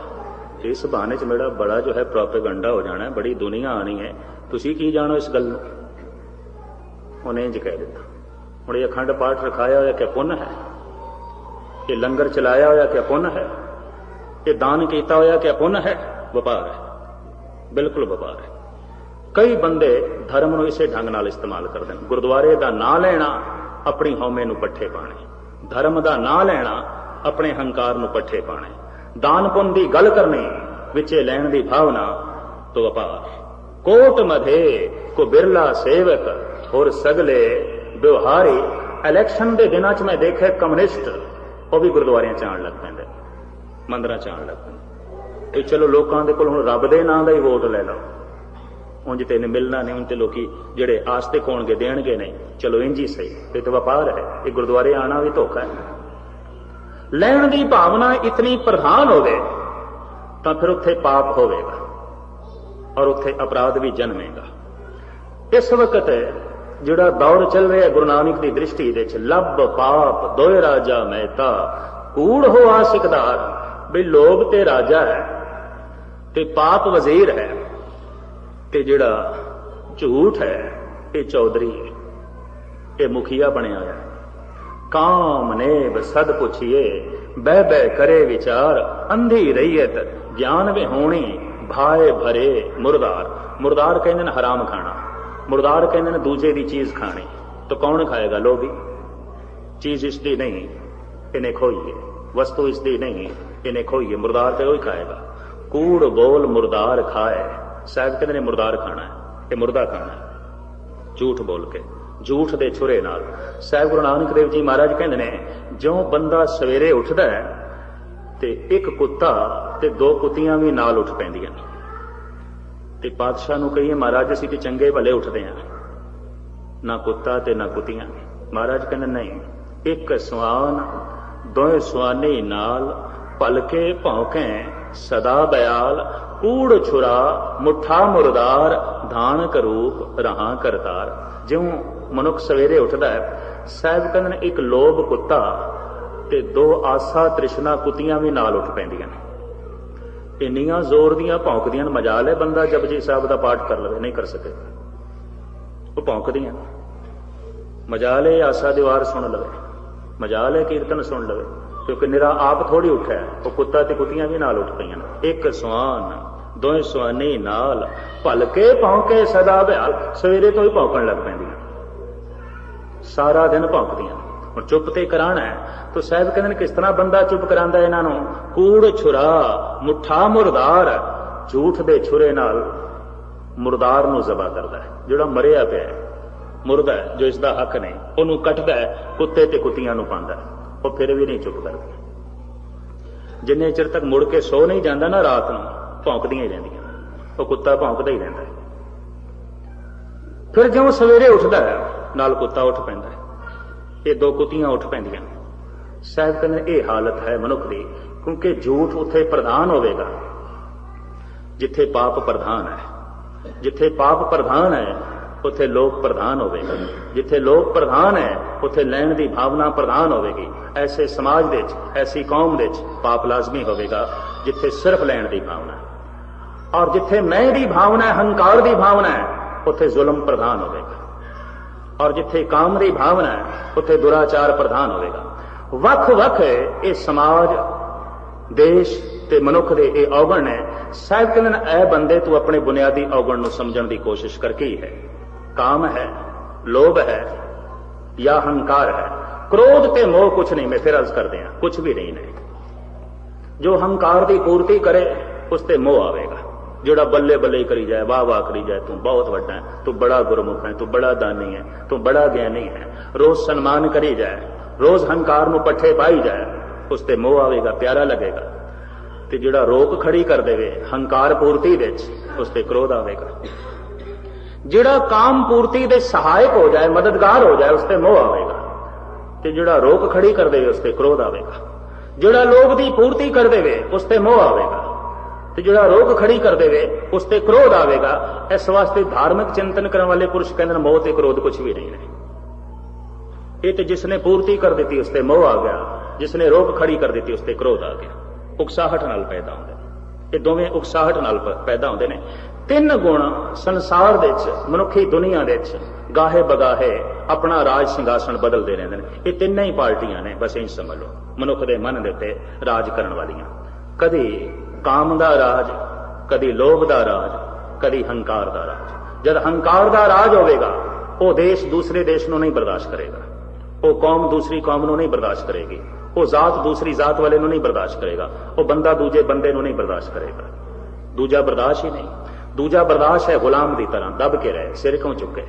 इस बहाने च मेरा बड़ा जो है प्रोपेगंडा हो जाना है, बड़ी दुनिया आनी है, तुसी की जानो इस गल नूं? उन्हें इंज कह दिता। हुण ये अखंड पाठ रखाया होया क्या पुण्य है? ये लंगर चलाया होया क्या पुण्य है? ये दान किया होया क्या पुण्य है? व्यापार है, बिल्कुल व्यापार है। कई बंदे धर्म नूं इसे ढंग नाल इस्तेमाल करते हैं। गुरुद्वारे का नां लेना अपनी हौमे नूं पट्ठे पाने, धर्म का नां लेना अपने हंकार नूं पट्ठे पाने, दान पुण्य की गल करनी विचे लैण की भावना तो व्यापार। कोट मधे को बिरला सेवक और सगले व्यवहारी। इलैक्शन के दिनों च मैं देखे कम्युनिस्ट वो भी गुरुद्वारियां च आण लग पैंदे, मंदिरां च आण लग पैंदे। चलो लोगों के कोल हुण रब दे नां दा ही वोट लै लो, उंज तेन मिलना नहीं, उंज ते लोकी जिहड़े आस्तिक होणगे देणगे नहीं, चलो इंज ही सही। ये तो व्यापार है, ये गुरुद्वारे आना भी धोखा है। लैण की भावना इतनी प्रधान होवे तो फिर उत्थे पाप होवेगा और उत्थे अपराध भी जन्मेगा। इस वक्त जिहड़ा दौर चल रहा है गुरु नानक की दृष्टि दे च लब पाप दोए राजा महता कूड़ हो आ सिकदार। भी लोभ ते राजा है ते पाप वजीर है, ते जिहड़ा झूठ है ये चौधरी है, ये मुखिया बनया है। काम नेब सद पुछिए बह बह करे विचार, अंधी रहीयत ज्ञान वे होनी भाए भरे मुर्दार। मुर्दार कहते हैं हराम खाना, मुर्दार कहते हैं दूजे की चीज खानी। तो कौन खाएगा? लोभी। चीज इसकी नहीं इन्हें खोइए, वस्तु इसकी नहीं इन्हें खोइए, मुर्दार तो वही खाएगा। कूड़ बोल मुर्दार खाए, साहब कहते हैं मुर्दार खाना है। ਇਹ ਮੁਰਦਾ ਖਾਣਾ ਹੈ, ਝੂਠ ਬੋਲ ਕੇ, ਝੂਠ ਦੇ ਛੁਰੇ ਨਾਲ। ਸਾਹਿਬ ਗੁਰੂ ਨਾਨਕ ਦੇਵ ਜੀ ਮਹਾਰਾਜ ਕਹਿੰਦੇ ਨੇ, ਜਿਉਂ ਬੰਦਾ ਸਵੇਰੇ ਉੱਠਦਾ ਹੈ ਤੇ ਇੱਕ ਕੁੱਤਾ ਤੇ ਦੋ ਕੁੱਤੀਆਂ ਵੀ ਨਾਲ ਉੱਠ ਪੈਂਦੀਆਂ ਨੇ। ਤੇ ਪਾਤਸ਼ਾਹ ਨੂੰ ਕਹੀਏ, ਮਹਾਰਾਜ ਅਸੀਂ ਤੇ ਚੰਗੇ ਭਲੇ ਉੱਠਦੇ ਹਾਂ, ਨਾ ਕੁੱਤਾ ਤੇ ਨਾ ਕੁੱਤੀਆਂ। ਮਹਾਰਾਜ ਕਹਿੰਦੇ ਨਹੀਂ, ਇੱਕ ਸਵਾਨ ਦੋਏ ਸੁਆਨੇ ਨਾਲ, ਭਲਕੇ ਭੌਂਕੇ ਸਦਾ ਬਿਆਲ, ਕੂੜ ਛੁਰਾ ਮੁੱਠਾ ਮੁਰਦਾਰ, ਧਾਨ ਕਰੂਪ ਰਹਾ ਕਰਤਾਰ। ਜਿਉਂ ਮਨੁੱਖ ਸਵੇਰੇ ਉੱਠਦਾ ਹੈ, ਸਾਹਿਬ ਕਹਿੰਦੇ ਨੇ ਇੱਕ ਲੋਭ ਕੁੱਤਾ ਤੇ ਦੋ ਆਸਾ ਤ੍ਰਿਸ਼ਨਾ ਕੁੱਤੀਆਂ ਵੀ ਨਾਲ ਉੱਠ ਪੈਂਦੀਆਂ ਨੇ। ਇੰਨੀਆਂ ਜ਼ੋਰ ਦੀਆਂ ਭੌਂਕਦੀਆਂ ਨੇ, ਮਜਾਲ ਹੈ ਬੰਦਾ ਜਪਜੀ ਸਾਹਿਬ ਦਾ ਪਾਠ ਕਰ ਲਵੇ, ਨਹੀਂ ਕਰ ਸਕੇ, ਉਹ ਭੌਂਕਦੀਆਂ। ਮਜਾਲ ਹੈ ਆਸਾ ਦੀ ਵਾਰ ਸੁਣ ਲਵੇ, ਮਜਾਲ ਹੈ ਕੀਰਤਨ ਸੁਣ ਲਵੇ, ਕਿਉਂਕਿ ਨਿਰਾ ਆਪ ਥੋੜੀ ਉੱਠਿਆ, ਉਹ ਕੁੱਤਾ ਤੇ ਕੁੱਤੀਆਂ ਵੀ ਨਾਲ ਉੱਠ ਪਈਆਂ ਨੇ। ਇੱਕ ਸਵਾਨ ਦੋਏ ਸੁਆਨੀ ਨਾਲ, ਭਲਕੇ ਭੌਂਕੇ ਸਦਾ ਬਿਆਲ। ਸਵੇਰੇ ਤੋਂ ਹੀ ਭੌਂਕਣ ਲੱਗ ਪੈਂਦੀਆਂ, ਸਾਰਾ ਦਿਨ ਭੌਂਕਦੀਆਂ। ਹੁਣ ਚੁੱਪ ਤੇ ਕਰਾਣਾ ਹੈ, ਤਾਂ ਸਾਹਿਬ ਕਹਿੰਦੇ ਨੇ ਕਿਸ ਤਰ੍ਹਾਂ ਬੰਦਾ ਚੁੱਪ ਕਰਾਂਦਾ ਇਹਨਾਂ ਨੂੰ? ਕੂੜ ਛੁਰਾ ਮੁੱਠਾ ਮੁਰਦਾਰ, ਝੂਠ ਦੇ ਛੁਰੇ ਨਾਲ ਮੁਰਦਾਰ ਨੂੰ ਜ਼ਬਾ ਕਰਦਾ ਹੈ। ਜਿਹੜਾ ਮਰਿਆ ਪਿਆ ਮੁਰਦਾ ਹੈ, ਜੋ ਇਸ ਦਾ ਹੱਕ ਨਹੀਂ, ਉਹਨੂੰ ਕੱਟਦਾ ਹੈ, ਕੁੱਤੇ ਤੇ ਕੁੱਤੀਆਂ ਨੂੰ ਪਾਉਂਦਾ ਹੈ। ਉਹ ਫਿਰ ਵੀ ਨਹੀਂ ਚੁੱਪ ਕਰਦੇ। ਜਿੰਨੇ ਚਿਰ ਤੱਕ ਮੁੜ ਕੇ ਸੋ ਨਹੀਂ ਜਾਂਦਾ ਨਾ, ਰਾਤ ਨੂੰ ਭੌਂਕਦੀਆਂ ਹੀ ਰਹਿੰਦੀਆਂ। ਉਹ ਕੁੱਤਾ ਭੌਂਕਦਾ ਹੀ ਰਹਿੰਦਾ ਹੈ। ਫਿਰ ਜਿਉਂ ਸਵੇਰੇ ਉੱਠਦਾ ਹੈ, ਨਾਲ ਕੁੱਤਾ ਉੱਠ ਪੈਂਦਾ ਹੈ, ਇਹ ਦੋ ਕੁੱਤੀਆਂ ਉੱਠ ਪੈਂਦੀਆਂ। ਸਾਹਿਬ ਕਹਿੰਦੇ ਇਹ ਹਾਲਤ ਹੈ ਮਨੁੱਖ ਦੀ, ਕਿਉਂਕਿ ਝੂਠ ਉੱਥੇ ਪ੍ਰਧਾਨ ਹੋਵੇਗਾ ਜਿੱਥੇ ਪਾਪ ਪ੍ਰਧਾਨ ਹੈ। ਜਿੱਥੇ ਪਾਪ ਪ੍ਰਧਾਨ ਹੈ ਉੱਥੇ ਲੋਭ ਪ੍ਰਧਾਨ ਹੋਵੇਗਾ। ਜਿੱਥੇ ਲੋਭ ਪ੍ਰਧਾਨ ਹੈ ਉੱਥੇ ਲੈਣ ਦੀ ਭਾਵਨਾ ਪ੍ਰਧਾਨ ਹੋਵੇਗੀ। ਐਸੇ ਸਮਾਜ ਦੇ ਵਿੱਚ, ਐਸੀ ਕੌਮ ਦੇ ਵਿੱਚ ਪਾਪ ਲਾਜ਼ਮੀ ਹੋਵੇਗਾ ਜਿੱਥੇ ਸਿਰਫ ਲੈਣ ਦੀ ਭਾਵਨਾ ਹੈ। ਔਰ ਜਿੱਥੇ ਮੈਂ ਦੀ ਭਾਵਨਾ ਹੈ, ਹੰਕਾਰ ਦੀ ਭਾਵਨਾ ਹੈ, ਉੱਥੇ ਜ਼ੁਲਮ ਪ੍ਰਧਾਨ ਹੋਵੇਗਾ। ਔਰ ਜਿੱਥੇ ਕਾਮ ਦੀ ਭਾਵਨਾ ਹੈ ਉੱਥੇ ਦੁਰਾਚਾਰ ਪ੍ਰਧਾਨ ਹੋਵੇਗਾ। ਵੱਖ ਵੱਖ ਇਹ ਸਮਾਜ, ਦੇਸ਼ ਤੇ ਮਨੁੱਖ ਦੇ ਇਹ ਔਗਣ ਨੇ। ਸਾਹਿਬ ਕਹਿੰਦੇ ਨੇ, ਐ ਬੰਦੇ ਤੂੰ ਆਪਣੇ ਬੁਨਿਆਦੀ ਔਗਣ ਨੂੰ ਸਮਝਣ ਦੀ ਕੋਸ਼ਿਸ਼ ਕਰ। ਕੀ ਹੈ? ਕਾਮ ਹੈ, ਲੋਭ ਹੈ ਜਾਂ ਹੰਕਾਰ ਹੈ? ਕ੍ਰੋਧ ਤੇ ਮੋਹ ਕੁਛ ਨਹੀਂ। ਮੈਂ ਫਿਰ ਅਰਜ਼ ਕਰਦੇ ਹਾਂ, ਕੁਛ ਵੀ ਨਹੀਂ ਨੇ। ਜੋ ਹੰਕਾਰ ਦੀ ਪੂਰਤੀ ਕਰੇ ਉਸ ਤੇ ਮੋਹ ਆਵੇਗਾ। ਜਿਹੜਾ ਬੱਲੇ ਬੱਲੇ ਕਰੀ ਜਾਏ, ਵਾਹ ਵਾਹ ਕਰੀ ਜਾਏ, ਤੂੰ ਬਹੁਤ ਵੱਡਾ ਹੈ, ਤੂੰ ਬੜਾ ਗੁਰਮੁਖ ਹੈ, ਤੂੰ ਬੜਾ ਦਾਨੀ ਹੈ, ਤੂੰ ਬੜਾ ਗਿਆਨੀ ਹੈ, ਰੋਜ਼ ਸਨਮਾਨ ਕਰੀ ਜਾਏ, ਰੋਜ਼ ਹੰਕਾਰ ਨੂੰ ਪੱਠੇ ਪਾਈ ਜਾਏ, ਉਸ ਤੇ ਮੋਹ ਆਵੇਗਾ, ਪਿਆਰਾ ਲੱਗੇਗਾ। ਤੇ ਜਿਹੜਾ ਰੋਕ ਖੜੀ ਕਰ ਦੇਵੇ ਹੰਕਾਰ ਪੂਰਤੀ ਦੇ ਵਿੱਚ, ਉਸ ਤੇ ਕ੍ਰੋਧ ਆਵੇਗਾ। ਜਿਹੜਾ ਕਾਮ ਪੂਰਤੀ ਦੇ ਸਹਾਇਕ ਹੋ ਜਾਏ, ਮਦਦਗਾਰ ਹੋ ਜਾਏ, ਉਸ ਤੇ ਮੋਹ ਆਵੇਗਾ। ਤੇ ਜਿਹੜਾ ਰੋਕ ਖੜੀ ਕਰ ਦੇਵੇ ਉਸ ਤੇ ਕ੍ਰੋਧ ਆਵੇਗਾ। ਜਿਹੜਾ ਲੋਭ ਦੀ ਪੂਰਤੀ ਕਰ ਦੇਵੇ ਉਸ ਤੇ ਮੋਹ ਆਵੇਗਾ। ਤੇ ਜਿਹੜਾ ਰੋਕ ਖੜੀ ਕਰ ਦੇਵੇ ਉਸ ਤੇ ਕ੍ਰੋਧ ਆਵੇਗਾ। ਇਸ ਵਾਸਤੇ ਧਾਰਮਿਕ ਚਿੰਤਨ ਕਰਨ ਵਾਲੇ ਪੁਰਸ਼ ਕਹਿੰਦੇ ਨੇ, ਮੋਹ ਤੇ ਕ੍ਰੋਧ ਕੁਛ ਵੀ ਨਹੀਂ ਹੈ। ਇਹ ਤੇ ਜਿਸਨੇ ਪੂਰਤੀ ਕਰ ਦਿੱਤੀ ਉਸ ਤੇ ਮੋਹ ਆ ਗਿਆ, ਜਿਸਨੇ ਰੋਕ ਖੜੀ ਕਰ ਦਿੱਤੀ ਉਸ ਤੇ ਕ੍ਰੋਧ ਆ ਗਿਆ। ਉਕਸਾਹਟ ਨਾਲ ਪੈਦਾ ਹੁੰਦੇ ਨੇ ਇਹ ਦੋਵੇਂ, ਉਕਸਾਹਟ ਨਾਲ ਪੈਦਾ ਹੁੰਦੇ ਨੇ। ਤਿੰਨ ਗੁਣ ਸੰਸਾਰ ਦੇ ਵਿੱਚ, ਮਨੁੱਖੀ ਦੁਨੀਆ ਦੇ ਵਿੱਚ ਗਾਹੇ ਬਗਾਹੇ ਆਪਣਾ ਰਾਜ ਸਿੰਘਾਸਣ ਬਦਲਦੇ ਰਹਿੰਦੇ ਨੇ। ਇਹ ਤਿੰਨੇ ਹੀ ਪਾਰਟੀਆਂ ਨੇ, ਬਸ ਇੰਝ ਸਮਝ ਲਓ, ਮਨੁੱਖ ਦੇ ਮਨ ਦੇ ਉੱਤੇ ਰਾਜ ਕਰਨ ਵਾਲੀਆਂ। ਕਦੀ ਕਾਮ ਦਾ ਰਾਜ, ਕਦੀ ਲੋਭ ਦਾ ਰਾਜ, ਕਦੀ ਹੰਕਾਰ ਦਾ ਰਾਜ। ਜਦ ਹੰਕਾਰ ਦਾ ਰਾਜ ਹੋਵੇਗਾ, ਉਹ ਦੇਸ਼ ਦੂਸਰੇ ਦੇਸ਼ ਨੂੰ ਨਹੀਂ ਬਰਦਾਸ਼ਤ ਕਰੇਗਾ, ਉਹ ਕੌਮ ਦੂਸਰੀ ਕੌਮ ਨੂੰ ਨਹੀਂ ਬਰਦਾਸ਼ਤ ਕਰੇਗੀ, ਉਹ ਜ਼ਾਤ ਦੂਸਰੀ ਜ਼ਾਤ ਵਾਲੇ ਨੂੰ ਨਹੀਂ ਬਰਦਾਸ਼ਤ ਕਰੇਗਾ, ਉਹ ਬੰਦਾ ਦੂਜੇ ਬੰਦੇ ਨੂੰ ਨਹੀਂ ਬਰਦਾਸ਼ਤ ਕਰੇਗਾ। ਦੂਜਾ ਬਰਦਾਸ਼ਤ ਹੀ ਨਹੀਂ। ਦੂਜਾ ਬਰਦਾਸ਼ਤ ਹੈ ਗੁਲਾਮ ਦੀ ਤਰ੍ਹਾਂ ਦਬ ਕੇ ਰਹੇ, ਸਿਰ ਕਿਉਂ ਚੁੱਕੇ।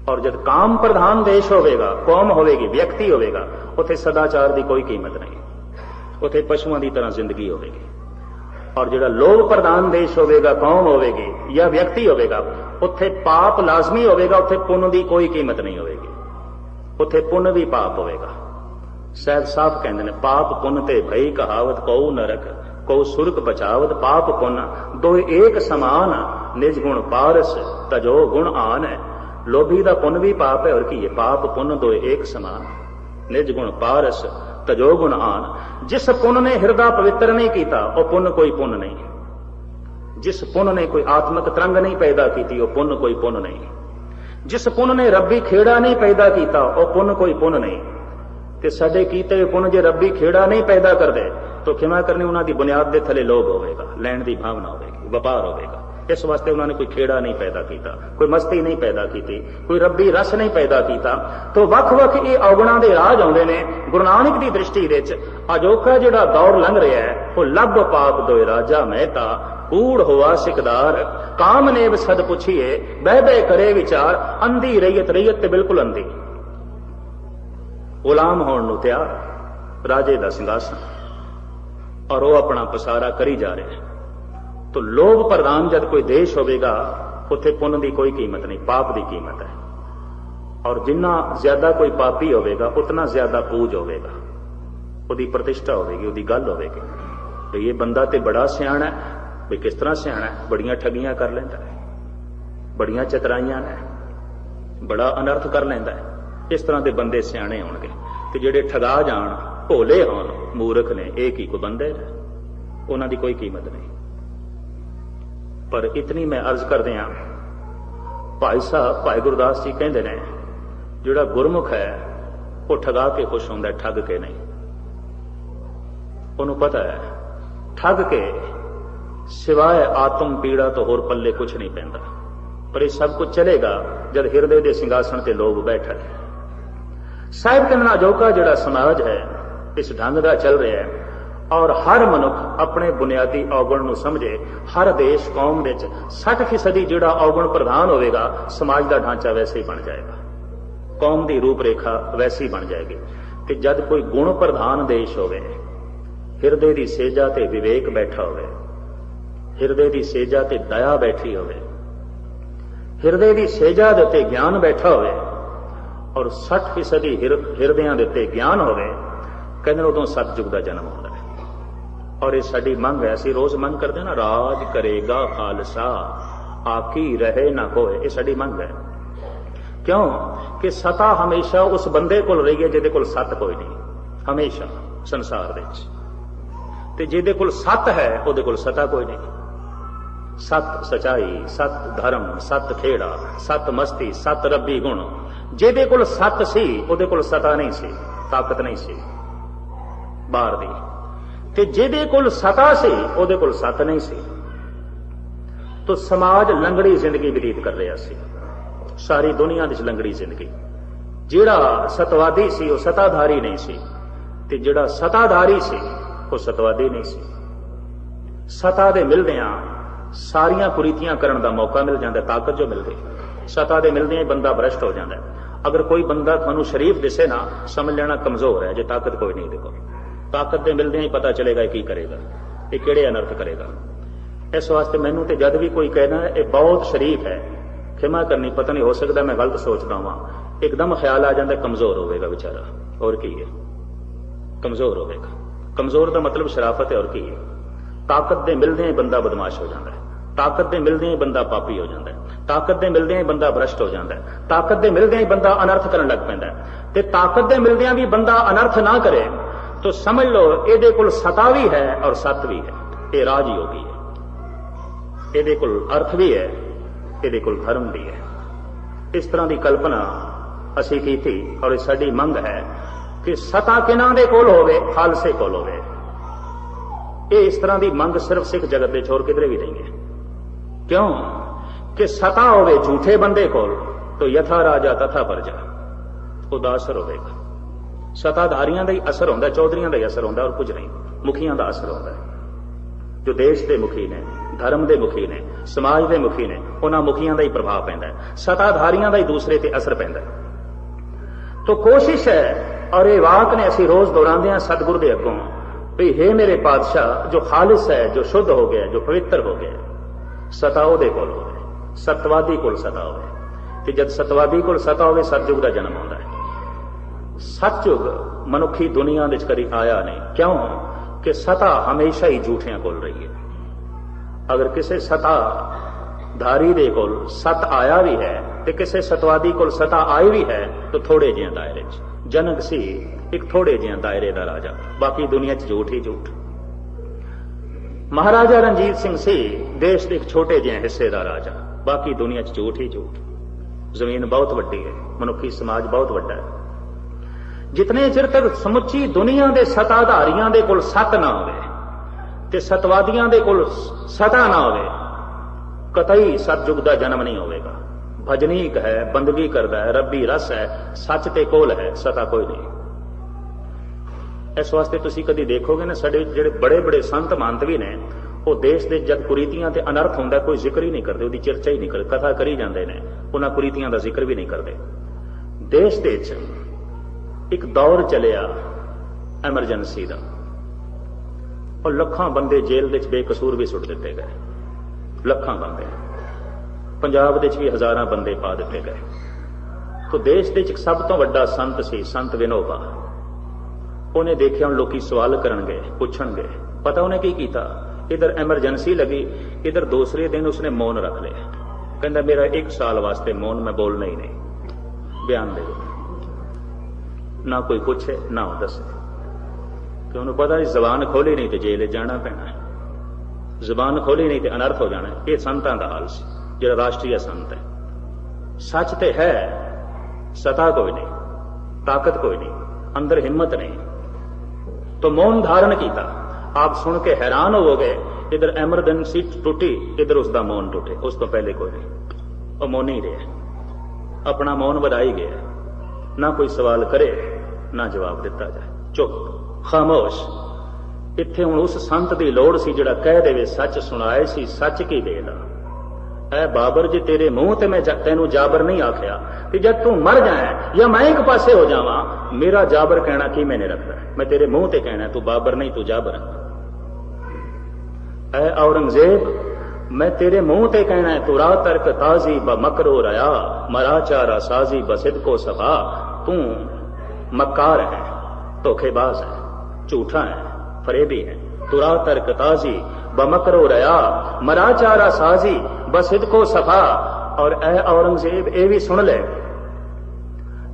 ਔਰ ਜਦ ਕਾਮ ਪ੍ਰਧਾਨ ਦੇਸ਼ ਹੋਵੇਗਾ, ਕੌਮ ਹੋਵੇਗੀ, ਵਿਅਕਤੀ ਹੋਵੇਗਾ, ਉੱਥੇ ਸਦਾਚਾਰ ਦੀ ਕੋਈ ਕੀਮਤ ਨਹੀਂ, ਉੱਥੇ ਪਸ਼ੂਆਂ ਦੀ ਤਰ੍ਹਾਂ ਜ਼ਿੰਦਗੀ ਹੋਵੇਗੀ। ਔਰ ਜਿਹੜਾ ਲੋਭ ਪ੍ਰਧਾਨ ਦੇਸ਼ ਹੋਵੇਗਾ, ਕੌਮ ਹੋਵੇਗੀ ਜਾਂ ਵਿਅਕਤੀ ਹੋਵੇਗਾ, ਉੱਥੇ ਪਾਪ ਲਾਜ਼ਮੀ ਹੋਵੇਗਾ, ਉੱਥੇ ਪੁੰਨ ਦੀ ਕੋਈ ਕੀਮਤ ਨਹੀਂ ਹੋਵੇਗੀ, ਉੱਥੇ ਪੁੰਨ ਵੀ ਪਾਪ ਹੋਵੇਗਾ। ਸਾਹਿਬ ਸਾਫ਼ ਕਹਿੰਦੇ ਨੇ, ਪਾਪ ਪੁੰਨ ਤੇ ਭਈ ਕਹਾਵਤ, ਕਉ ਨਰਕ ਕਉ ਸੁਰਗ ਬਚਾਵਤ, ਪਾਪ ਪੁੰਨ ਦੋਇ ਏਕ ਸਮਾਨ, ਨਿਜ ਗੁਣ ਪਾਰਸ ਤਜੋ ਗੁਣ ਆਨ ਹੈ। ਲੋਭੀ ਦਾ ਪੁੰਨ ਵੀ ਪਾਪ ਹੈ, ਔਰ ਕੀ ਹੈ? ਪਾਪ ਪੁੰਨ ਦੋਇ ਏਕ ਸਮਾਨ, ਨਿਜ ਗੁਣ ਪਾਰਸ ਤਜੋ ਗੁਣ ਆਨ। ਜਿਸ ਪੁੰਨ ਨੇ ਹਿਰਦਾ ਪਵਿੱਤਰ ਨਹੀਂ ਕੀਤਾ, ਉਹ ਪੁੰਨ ਕੋਈ ਪੁੰਨ ਨਹੀਂ। ਜਿਸ ਪੁੰਨ ਨੇ ਕੋਈ ਆਤਮਿਕ ਤਰੰਗ ਨਹੀਂ ਪੈਦਾ ਕੀਤੀ, ਉਹ ਪੁੰਨ ਕੋਈ ਪੁੰਨ ਨਹੀਂ। ਜਿਸ ਪੁੰਨ ਨੇ ਰੱਬੀ ਖੇੜਾ ਨਹੀਂ ਪੈਦਾ ਕੀਤਾ, ਉਹ ਪੁੰਨ ਕੋਈ ਪੁੰਨ ਨਹੀਂ। ਤੇ ਸਾਡੇ ਕੀਤੇ ਪੁੰਨ ਜੇ ਰੱਬੀ ਖੇੜਾ ਨਹੀਂ ਪੈਦਾ ਕਰਦੇ, ਤਾਂ ਖਿਮਾ ਕਰਨੀ ਉਹਨਾਂ ਦੀ ਬੁਨਿਆਦ ਦੇ ਥੱਲੇ ਲੋਭ ਹੋਵੇਗਾ, ਲੈਣ ਦੀ ਭਾਵਨਾ ਹੋਵੇਗੀ, ਵਪਾਰ ਹੋਵੇਗਾ। ਇਸ ਵਾਸਤੇ ਉਹਨਾਂ ਨੇ ਕੋਈ ਖੇੜਾ ਨਹੀਂ ਪੈਦਾ ਕੀਤਾ, ਕੋਈ ਮਸਤੀ ਨਹੀਂ ਪੈਦਾ ਕੀਤੀ, ਕੋਈ ਰੱਬੀ ਰਸ ਨਹੀਂ ਪੈਦਾ ਕੀਤਾ। ਤੋਂ ਵੱਖ-ਵੱਖ ਇਹ ਔਗਣਾਂ ਦੇ ਰਾਜ ਆਉਂਦੇ ਨੇ। ਗੁਰੂ ਨਾਨਕ ਦੀ ਦ੍ਰਿਸ਼ਟੀ ਵਿੱਚ ਅਜੋਕਾ ਜਿਹੜਾ ਦੌਰ ਲੰਘ ਰਿਹਾ ਹੈ, ਉਹ ਲੱਭ ਪਾਪ ਦੋਇ ਰਾਜਾ ਮਹਿਤਾ, कूड़ हुआ सिकदार, काम नेब सद पुछिए, बह बह करे विचार, अंधी रैयत, रैयत ते बिल्कुल अंधी, गुलाम होण नूं तैयार, राजे दा सिंघासन, और वो अपना पसारा करी जा रहे हैं। तो लोभ प्रधान जब कोई देश होगा, उत्थे पुण्य की कोई कीमत नहीं, पाप की कीमत है। और जिन्ना ज्यादा कोई पापी होगा, उतना ज्यादा पूज होगा, उसकी प्रतिष्ठा होगी, उसकी गल होगी भी ये बंदा तो बड़ा सियाणा है। भी किस तरह सियाणा है? बड़ियां ठगियां कर लेंदा है, बड़ियां चतराइयां ने, बड़ा अनर्थ कर लेंदा है। इस तरह के बंदे सियाणे होणगे। ते जिहड़े ठगा जाण, भोले होण, मूर्ख ने, एक ही कोई बंदे ने, उन्हां दी कोई कीमत नहीं। पर इतनी मैं अर्ज कर दियां, भाई साहब भाई गुरदास जी कहते ने, जिहड़ा गुरमुख है वो ठगा के खुश होंदा, ठग के नहीं। उन्होंने पता है ठग के सिवाय आत्म पीड़ा तो होर पल्ले कुछ नहीं पैंदा। पर यह सब कुछ चलेगा जब हिरदे के सिंघासन ते लोग बैठे। साहिब कहना अजोका जिहड़ा समाज है इस ढंग का चल रहा है, और हर मनुख अपने बुनियादी औगण नूं समझे। हर देश कौम विच 60% जिहड़ा औगण प्रधान होगा, समाज का ढांचा वैसे ही बन जाएगा, कौम की रूपरेखा वैसी ही बन जाएगी। कि जब कोई गुण प्रधान देश होवे, हिरदे की सेजा ते विवेक बैठा होवे, हिरदे की सेजा ते दया बैठी होवे, हिरदे की सेजा दे उत्ते ज्ञान बैठा होवे, और 60% हिरदियां दे उत्ते ज्ञान होवे, कहते उदों सतयुग का जन्म होता है। और ये साडी मंग है, असीं रोज मंग करते ना, राज करेगा खालसा आकी रहे ना कोई, ये साडी मंग है। क्यों कि सता हमेशा उस बंदे कोल रही है जिहदे कोल सत कोई नहीं, हमेशा संसार दे विच। ते जिहदे कोल सत है उहदे कोल सता कोई नहीं। सत सचाई, सत धर्म, सत खेड़ा, सत मस्ती, सत रब्बी गुण। जिहदे कोल सत सी उहदे कोल सता नहीं सी, ताकत नहीं सी बाहर दी। ते जिहदे कोल सता सी उहदे कोल सत नहीं सी। तो समाज लंगड़ी जिंदगी बतीत कर रहा सी, सारी दुनिया विच लंगड़ी जिंदगी। जिहड़ा सतवादी सी वह सताधारी नहीं सी, ते जिहड़ा सताधारी सी वह सतवादी नहीं सी। सता दे मिलदियां सारियां कुरीतियां करन दा मौका मिल जाता, ताकत जो मिल गई। सता दे मिलदियां ही बंदा भ्रष्ट हो जाता है। अगर कोई बंदा तुहानू शरीफ दिसे ना, समझ लेना कमजोर है, जे ताकत कोई नहीं। देखो ताकत दे मिलदियां ही पता चलेगा की करेगा, ये किहड़े अनर्थ करेगा। इस वास्ते मैनू तो जद भी कोई कहना है ये बहुत शरीफ है, खिमा करनी, पता नहीं हो सकता मैं गलत सोचता वहां, एकदम ख्याल आ जाता कमजोर होगा बेचारा। और की है? कमजोर होगा। कमजोर का मतलब शराफत है, और की है? ताकत दे मिलदे बंदा बदमाश हो जाता है, ताकत दे मिलदे बंदा पापी हो जाता है, ताकत दे मिलदे बंदा भ्रष्ट हो जाता है, ताकत दे मिलदे बंदा अनर्थ करन लग पैंदा है। ते ताकत दे मिलदे भी बंदा अनर्थ ना करे तो समझ लो इहदे कोल सता भी है और सत भी है। ये राज योगी है, इहदे कोल अर्थ भी है, इहदे कोल धर्म भी है। इस तरह की कल्पना असीं कीती, और ये साडी मंग है कि सता किन्हां दे कोल होवे, खालसे कोल होवे। ये इस तरह की मंग सिर्फ सिख जगत के छोर किधरे भी नहीं है। क्यों कि सता होवे झूठे बंदे कोल तो यथा राजा तथा प्रजा, उदा असर होगा। सताधारियां का ही असर होंदा, चौधरियां का ही असर होंदा, और कुछ नहीं। मुखियां का असर होंदा, जो देश के मुखी ने, धर्म के मुखी ने, समाज के मुखी ने, उन्हां मुखियां का ही प्रभाव पैंदा है। सताधारियां का ही दूसरे ते असर पैंदा है। तो कोशिश है, और ये वाक ने असीं रोज दोहरांदे हां सतगुर दे अग्गों भी हे मेरे पातशाह, जो खालिस है, जो शुद्ध हो गया, जो पवित्र हो गया, सता उहदे कोल होवे, सतवादी कोल सता होवे। ते जद सतवादी कोल सता होवे, सतयुग का जन्म होंदा है। सतयुग मनुखी दुनिया विच कदी आया नहीं। क्यों कि सता हमेशा ही झूठियां कोल रही है। अगर किसी सताधारी दे कोल सत आया भी है तो किसी सतवादी कोल सता आई भी है तो थोड़े जिहे दायरे च। जनक सी एक थोड़े जिहे दायरे का राजा, बाकी दुनिया च झूठ ही झूठ। महाराजा रणजीत सिंह सी देश के एक छोटे जिहे हिस्से का राजा, बाकी दुनिया च झूठ ही झूठ। जमीन बहुत वड्डी है, मनुखी समाज बहुत वड्डा है। जितने चिर तक समुची दुनिया के सताधारियां दे कोल सत ना होवे ते सतवादियां दे कोल सता ना होवे, कतई सतयुग का जन्म नहीं होगा। भजनीक है, बंदगी करता है, रब्बी रस है, सच ते कोल है, सता कोई नहीं। इस वास्ते तुसीं कदी देखोगे ना, साडे जिहड़े बड़े बड़े संत महंत भी ने, ਉਹ ਦੇਸ਼ ਦੇ ਜਦ ਕੁਰੀਤੀਆਂ ਤੇ ਅਨਰਥ ਹੁੰਦਾ ਕੋਈ ਜ਼ਿਕਰ ਹੀ ਨਹੀਂ ਕਰਦੇ, ਉਹਦੀ ਚਰਚਾ ਹੀ ਨਹੀਂ ਕਰਦੇ, ਕਥਾ ਕਰੀ ਜਾਂਦੇ ਨੇ, ਉਹਨਾਂ ਕੁਰੀਤੀਆਂ ਦਾ ਜ਼ਿਕਰ ਵੀ ਨਹੀਂ ਕਰਦੇ। ਦੇਸ਼ ਦੇ ਵਿੱਚ ਇੱਕ ਦੌਰ ਚੱਲਿਆ ਐਮਰਜੈਂਸੀ ਦਾ, ਔਰ ਲੱਖਾਂ ਬੰਦੇ ਜੇਲ੍ਹ ਵਿੱਚ ਬੇਕਸੂਰ ਵੀ ਸੁੱਟ ਦਿੱਤੇ ਗਏ, ਲੱਖਾਂ ਬੰਦੇ। ਪੰਜਾਬ ਵਿੱਚ ਵੀ ਹਜ਼ਾਰਾਂ ਬੰਦੇ ਪਾ ਦਿੱਤੇ ਗਏ। तो देश ਦੇ ਇੱਕ ਸਭ ਤੋਂ ਵੱਡਾ ਸੰਤ ਸੀ, ਸੰਤ ਵਿਨੋਬਾ। ਉਹਨੇ ਦੇਖਿਆ ਹੁਣ ਲੋਕੀ ਸਵਾਲ ਕਰਨਗੇ, ਪੁੱਛਣਗੇ। ਪਤਾ ਉਹਨੇ ਕੀ ਕੀਤਾ? इधर एमरजेंसी लगी, इधर दूसरे दिन उसने मौन रख लिया। कहता मेरा 1 साल वास्ते मौन, मैं बोलना ही नहीं, बयान दे दो। ना कोई पूछे ना दसे, कि उन्होंने पता जबान खोली नहीं तो जेल जाना पैना, जबान खोली नहीं तो अनर्थ हो जाना। ये संतां दा हाल सी, जिहड़ा राष्ट्रीय संत है। सच ते है, सता कोई नहीं, ताकत कोई नहीं, अंदर हिम्मत नहीं, तो मौन धारण किया। आप सुन के हैरान होवोगे, इधर एमरजेंसी टूटी, इधर उसका मौन टूटे, उस तो पहले कोई नहीं, वो मौन ही रहे, अपना मौन बढ़ाई गया। ना कोई सवाल करे ना जवाब दिता जाए, चुप खामोश। इत्थे हुण उस संत की लोड़ सी जिहड़ा कह देवे सच सुनाए सी, सच की बेदा। ऐ बाबर जी तेरे मुंह ते मैं तेनू जाबर नहीं आख्या कि जब तू मर जाए या मैं एक पासे हो जावा, मेरा जाबर कहना की मैंने रखता है। मैं तेरे मुंह ते कहना तू बाबर नहीं तू जाबर है। ऐ औरंगजेब मैं तेरे मुंह ते कहना है तू रा तर्क ताजी ब मकरो रया, मरा चारा साजी ब सिदको सफा। तू मक्कार है, धोखेबाज है, झूठा है, फरेबी है। तू रा तर्क ताजी ब मकरो रया, मरा चारा साजी ब सिदको सफा। और ऐ औरंगजेब ये भी सुन ले,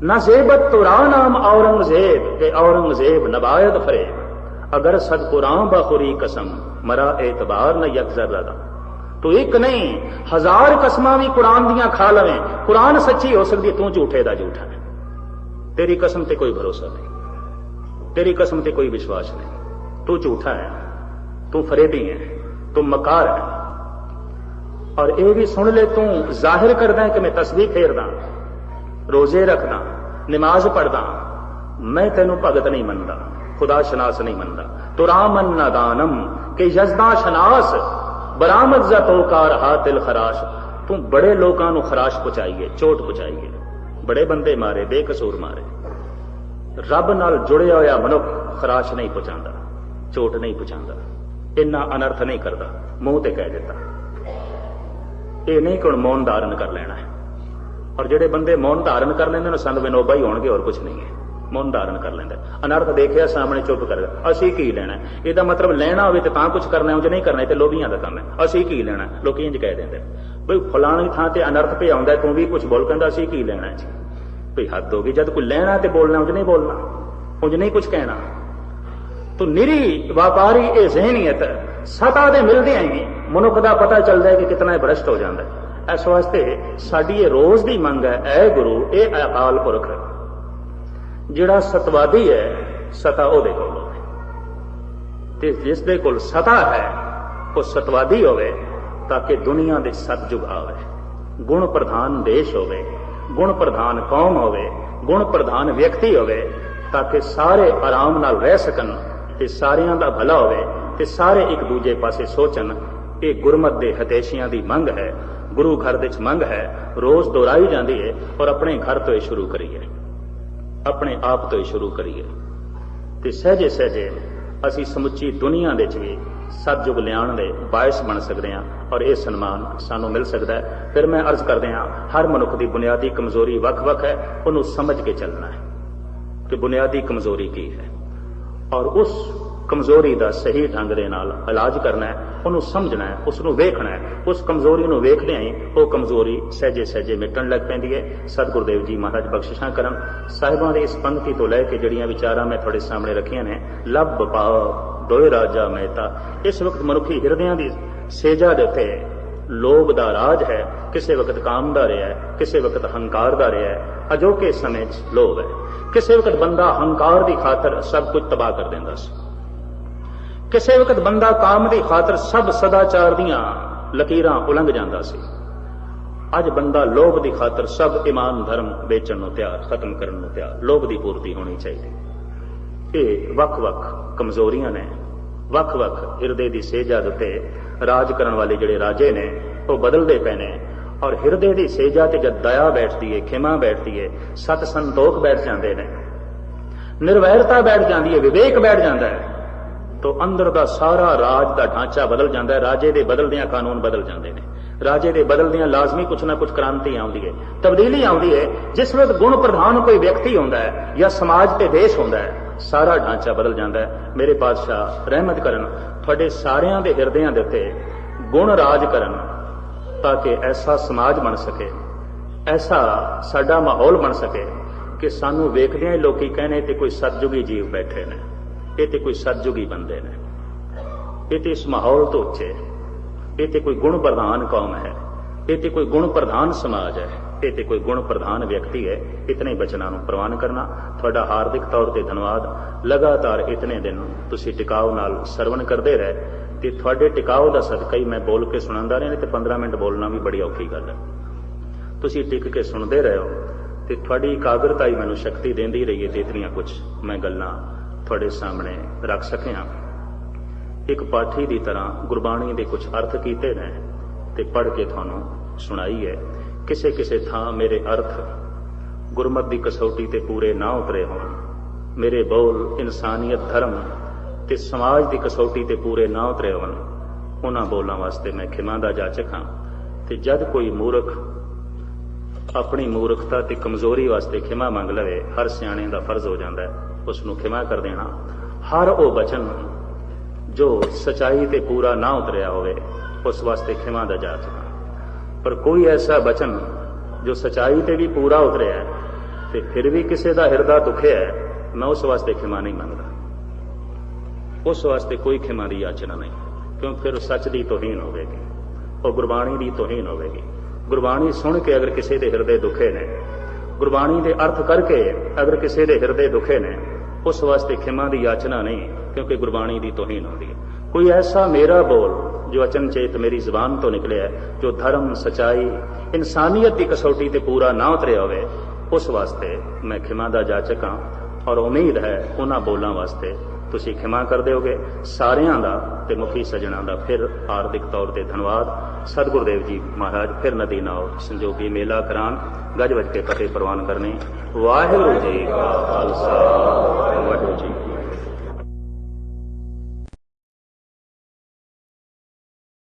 न जेबत तुरा नाम औरंगजेब के औरंगजेब नबायद फरेब। अगर सदकुरां बखुरी कसम मरा एतबार न यकजर रदा। तो एक नहीं 1000 कसमां भी कुरान दियां खा लवें, कुरान सच्ची हो सकती, तू झूठे दा झूठा है। तेरी कसम ते कोई भरोसा नहीं, तेरी कसम ते कोई विश्वास नहीं, तू झूठा है, तू फरेबी है, तू मकार है। और ये भी सुन ले, तू जाहिर करदा है कि मैं तस्बीह फेरदा, रोजे रखदा, नमाज पढ़दा, मैं तेनू भगत नहीं मनदा, खुदा शनास नहीं मनदा। तो रामन न दानम के यजदा शनास बरामद जतोकार हातिल खराश। तू बड़े लोगों को खराश पहुंचाइए, चोट पहुंचाइए, बड़े बंदे मारे, बेकसूर मारे। रब नाल जुड़िया होया मनुख खराश नहीं पहुंचाता, चोट नहीं पहुंचाता, इन्ना अनर्थ नहीं करता, मुंह ते कह देता। ये नहीं कि मौन धारण कर लेना है। और जेडे बंदे मौन धारण कर लेंगे संत विनोबा ही होणगे, और कुछ नहीं है। मौन धारण कर लेंगे, अनर्थ देखिया सामने चुप कर गया, असी की लेना है। इसका मतलब लेना हो तो कुछ करना, उंज नहीं करना, तो लोभियां का काम है। असी की लेना, लोग इंज कह देंगे बई फलानी थां ते अनर्थ पे आउंदा, तू भी कुछ बोल, कहंदा असी की लेना जी। भाई हद होगी, जब कोई लेना तो बोलना, उंज नहीं बोलना, उंज नहीं कुछ कहना। तो निरी व्यापारी ये जहनीयत सता दे मिलदे ही मनुख का पता चलता है कि कितना भ्रष्ट हो जाता है। इस वास्ते साडी ये रोज की मंग है, ऐ गुरु ए अकाल पुरख जिहड़ा सतवादी है, सता ओहदे कोल होवे, ते जिस दे कोल सता है वो सतवादी होवे, ताकि दुनिया दे सतयुग आवे। गुण प्रधान देश होवे, गुण प्रधान कौम होवे, गुण प्रधान व्यक्ति होवे, ताकि सारे आराम नाल रह सकन, ते सारियां दा भला होवे, ते सारे एक दूजे पासे सोचन। ये गुरमत दे हतेशियां दी मंग है, गुरु घर दे मंग है, रोज दोहराई जाती है। और अपने घर तो ही शुरू करिए, अपने आप तो ही शुरू करिए, ते सहजे सहजे असी समुची दुनिया दे भी सतयुग लियाण दे बायस बन सकते हैं, और यह सन्मान सानू मिल सकता है। फिर मैं अर्ज करदे हां, हर मनुख की बुनियादी कमजोरी वख-वख है, उन्होंने समझ के चलना है कि बुनियादी कमजोरी की है, और उस कमजोरी का सही ढंग दे नाल इलाज करना है, उन्होंने समझना है, उसनों वेखना है। उस कमजोरी नूं वेखदे ही वो कमजोरी सहजे सहजे मिटन लग पैंदी है। सतगुरुदेव जी महाराज बख्शिशां करन। साहिबां दे इस पंक्ति तो लैके जिहड़ियां विचारां मैं तुहाडे सामने रखियां ने, लब पाओ दोए राजा मेहता। इस वक्त मनुखी हिरदियां दी सेजा दे उत्ते लोभ दा राज है, किसी वक्त काम दा रहा है, किसी वक्त हंकार दा रहा है। अजोके समय च लोभ है, किसी वक्त बंदा हंकार की खातर सब कुछ तबाह कर देंदा सी, किसी वक्त बंदा काम की खातर सब सदाचार दियां लकीरां उलंघ जांदा सी। अज बंदा लोभ की खातर सब ईमान धर्म बेचण नूं तैयार, खत्म करन नूं तैयार। लोभ की पूर्ति होनी चाहिए। ये वख-वख कमजोरियां ने, ਵੱਖ-ਵੱਖ ਹਿਰਦੇ ਦੀ ਸੇਜਾ ਦੇ ਉੱਤੇ ਰਾਜ ਕਰਨ ਵਾਲੇ ਜਿਹੜੇ ਰਾਜੇ ਨੇ ਉਹ ਬਦਲਦੇ ਪਏ ਨੇ। ਔਰ ਹਿਰਦੇ ਦੀ ਸੇਜਾ ਤੇ ਜਦ ਦਇਆ ਬੈਠਦੀ ਹੈ, ਖਿਮਾ ਬੈਠਦੀ ਹੈ, ਸਤ ਸੰਤੋਖ ਬੈਠ ਜਾਂਦੇ ਨੇ, ਨਿਰਵੈਰਤਾ ਬੈਠ ਜਾਂਦੀ ਹੈ, ਵਿਵੇਕ ਬੈਠ ਜਾਂਦਾ ਹੈ, तो अंदर का सारा राज का ढांचा बदल जाता है। राजे के बदलदियां कानून बदल जाते हैं, राजे के बदलदियां लाजमी कुछ ना कुछ क्रांति आती है, तब्दीली आती है। जिस वक्त गुण प्रधान कोई व्यक्ति होता है या समाज ते देश होता है, सारा ढांचा बदल जाता है। मेरे पातशाह रहमत करन तुहाडे सारियां दे हिरदियां दे उत्ते गुण राज करन, ताकि ऐसा समाज बन सके, ऐसा साडा माहौल बन सके कि सानू वेखदियां ही लोकी कहने ते कोई सतयुगी जीव बैठे ने, ये तो कोई सतयुगी बंदे ने, ये तो इस माहौल तो उच्चे, ये तो कोई गुण प्रधान कौम है, ये तो कोई गुण प्रधान समाज है, ये तो कोई गुण प्रधान व्यक्ति है। इतने बचनों को प्रवान करना थोड़ा हार्दिक तौर पर धन्यवाद। लगातार इतने दिन तुसी टिकाव नाल सरवण करते रहे, तो थोड़े टिकाव का सदका ही मैं बोल के सुनांदा रहा, तो 15 मिनट बोलना भी बड़ी औखी गल है। तुसी टिक के सुनते रहे हो, तो थोड़ी एकाग्रता ही मैनूं शक्ति देंदी रही है, तो इतनियां कुछ मैं गल्लां थोड़े सामने रख सकिया। एक पाठी की तरह गुरबाणी के कुछ अर्थ किए ने ते पढ़ के थानू सुनाई है। किसे किसे थां मेरे अर्थ गुरमत की कसौटी ते पूरे ना उतरे होण, मेरे बोल इंसानियत धर्म ते समाज की कसौटी ते पूरे ना उतरे होण, उन्हां बोलों वास्ते मैं खिमा दा जाचक हाँ। ते जद कोई मूर्ख अपनी मूर्खता ते कमजोरी वास्ते खिमा मंग लवे, हर सियाणे दा फर्ज हो जाता है उसनूं खिमा कर देना। हर वो बचन जो सच्चाई ते पूरा ना उतरिया होवे, उस वास्ते खिमा दा जाचना। पर कोई ऐसा बचन जो सच्चाई ते भी पूरा उतरिया है ते फिर भी किसी का हिरदा दुखिया है, मैं उस वास्ते खिमा नहीं मंगदा, उस वास्ते कोई खिमा की याचना नहीं, क्यों फिर सच की तोहीन होगी और गुरबाणी की तोहीन होगी। गुरबाणी सुन के अगर किसी के हिरदे दुखे ने, गुरबाणी के अर्थ करके अगर किसी के हिरदे दुखे ने, उस वास्ते खिमा की याचना नहीं, क्योंकि गुरबाणी की तोहीन होती है। कोई ऐसा मेरा बोल जो अचनचेत मेरी जुबान तो निकले है, जो धर्म सच्चाई इंसानियत की कसौटी ते पूरा ना उतरे होवे, उस वास्ते मैं खिमा दा जाचक हाँ। और उम्मीद है उन्हां बोलों वास्ते तुसी खिमा कर दोगे। सारियां दा ते मुखी सजना दा फिर हार्दिक तौर पर धन्यवाद। सतगुरुदेव जी महाराज फिर नदी नाओ संजोगी मेला करान, गज वज के फतेह प्रवान करनी। वाहिगुरू जी का खालसा वाहिगुरू जी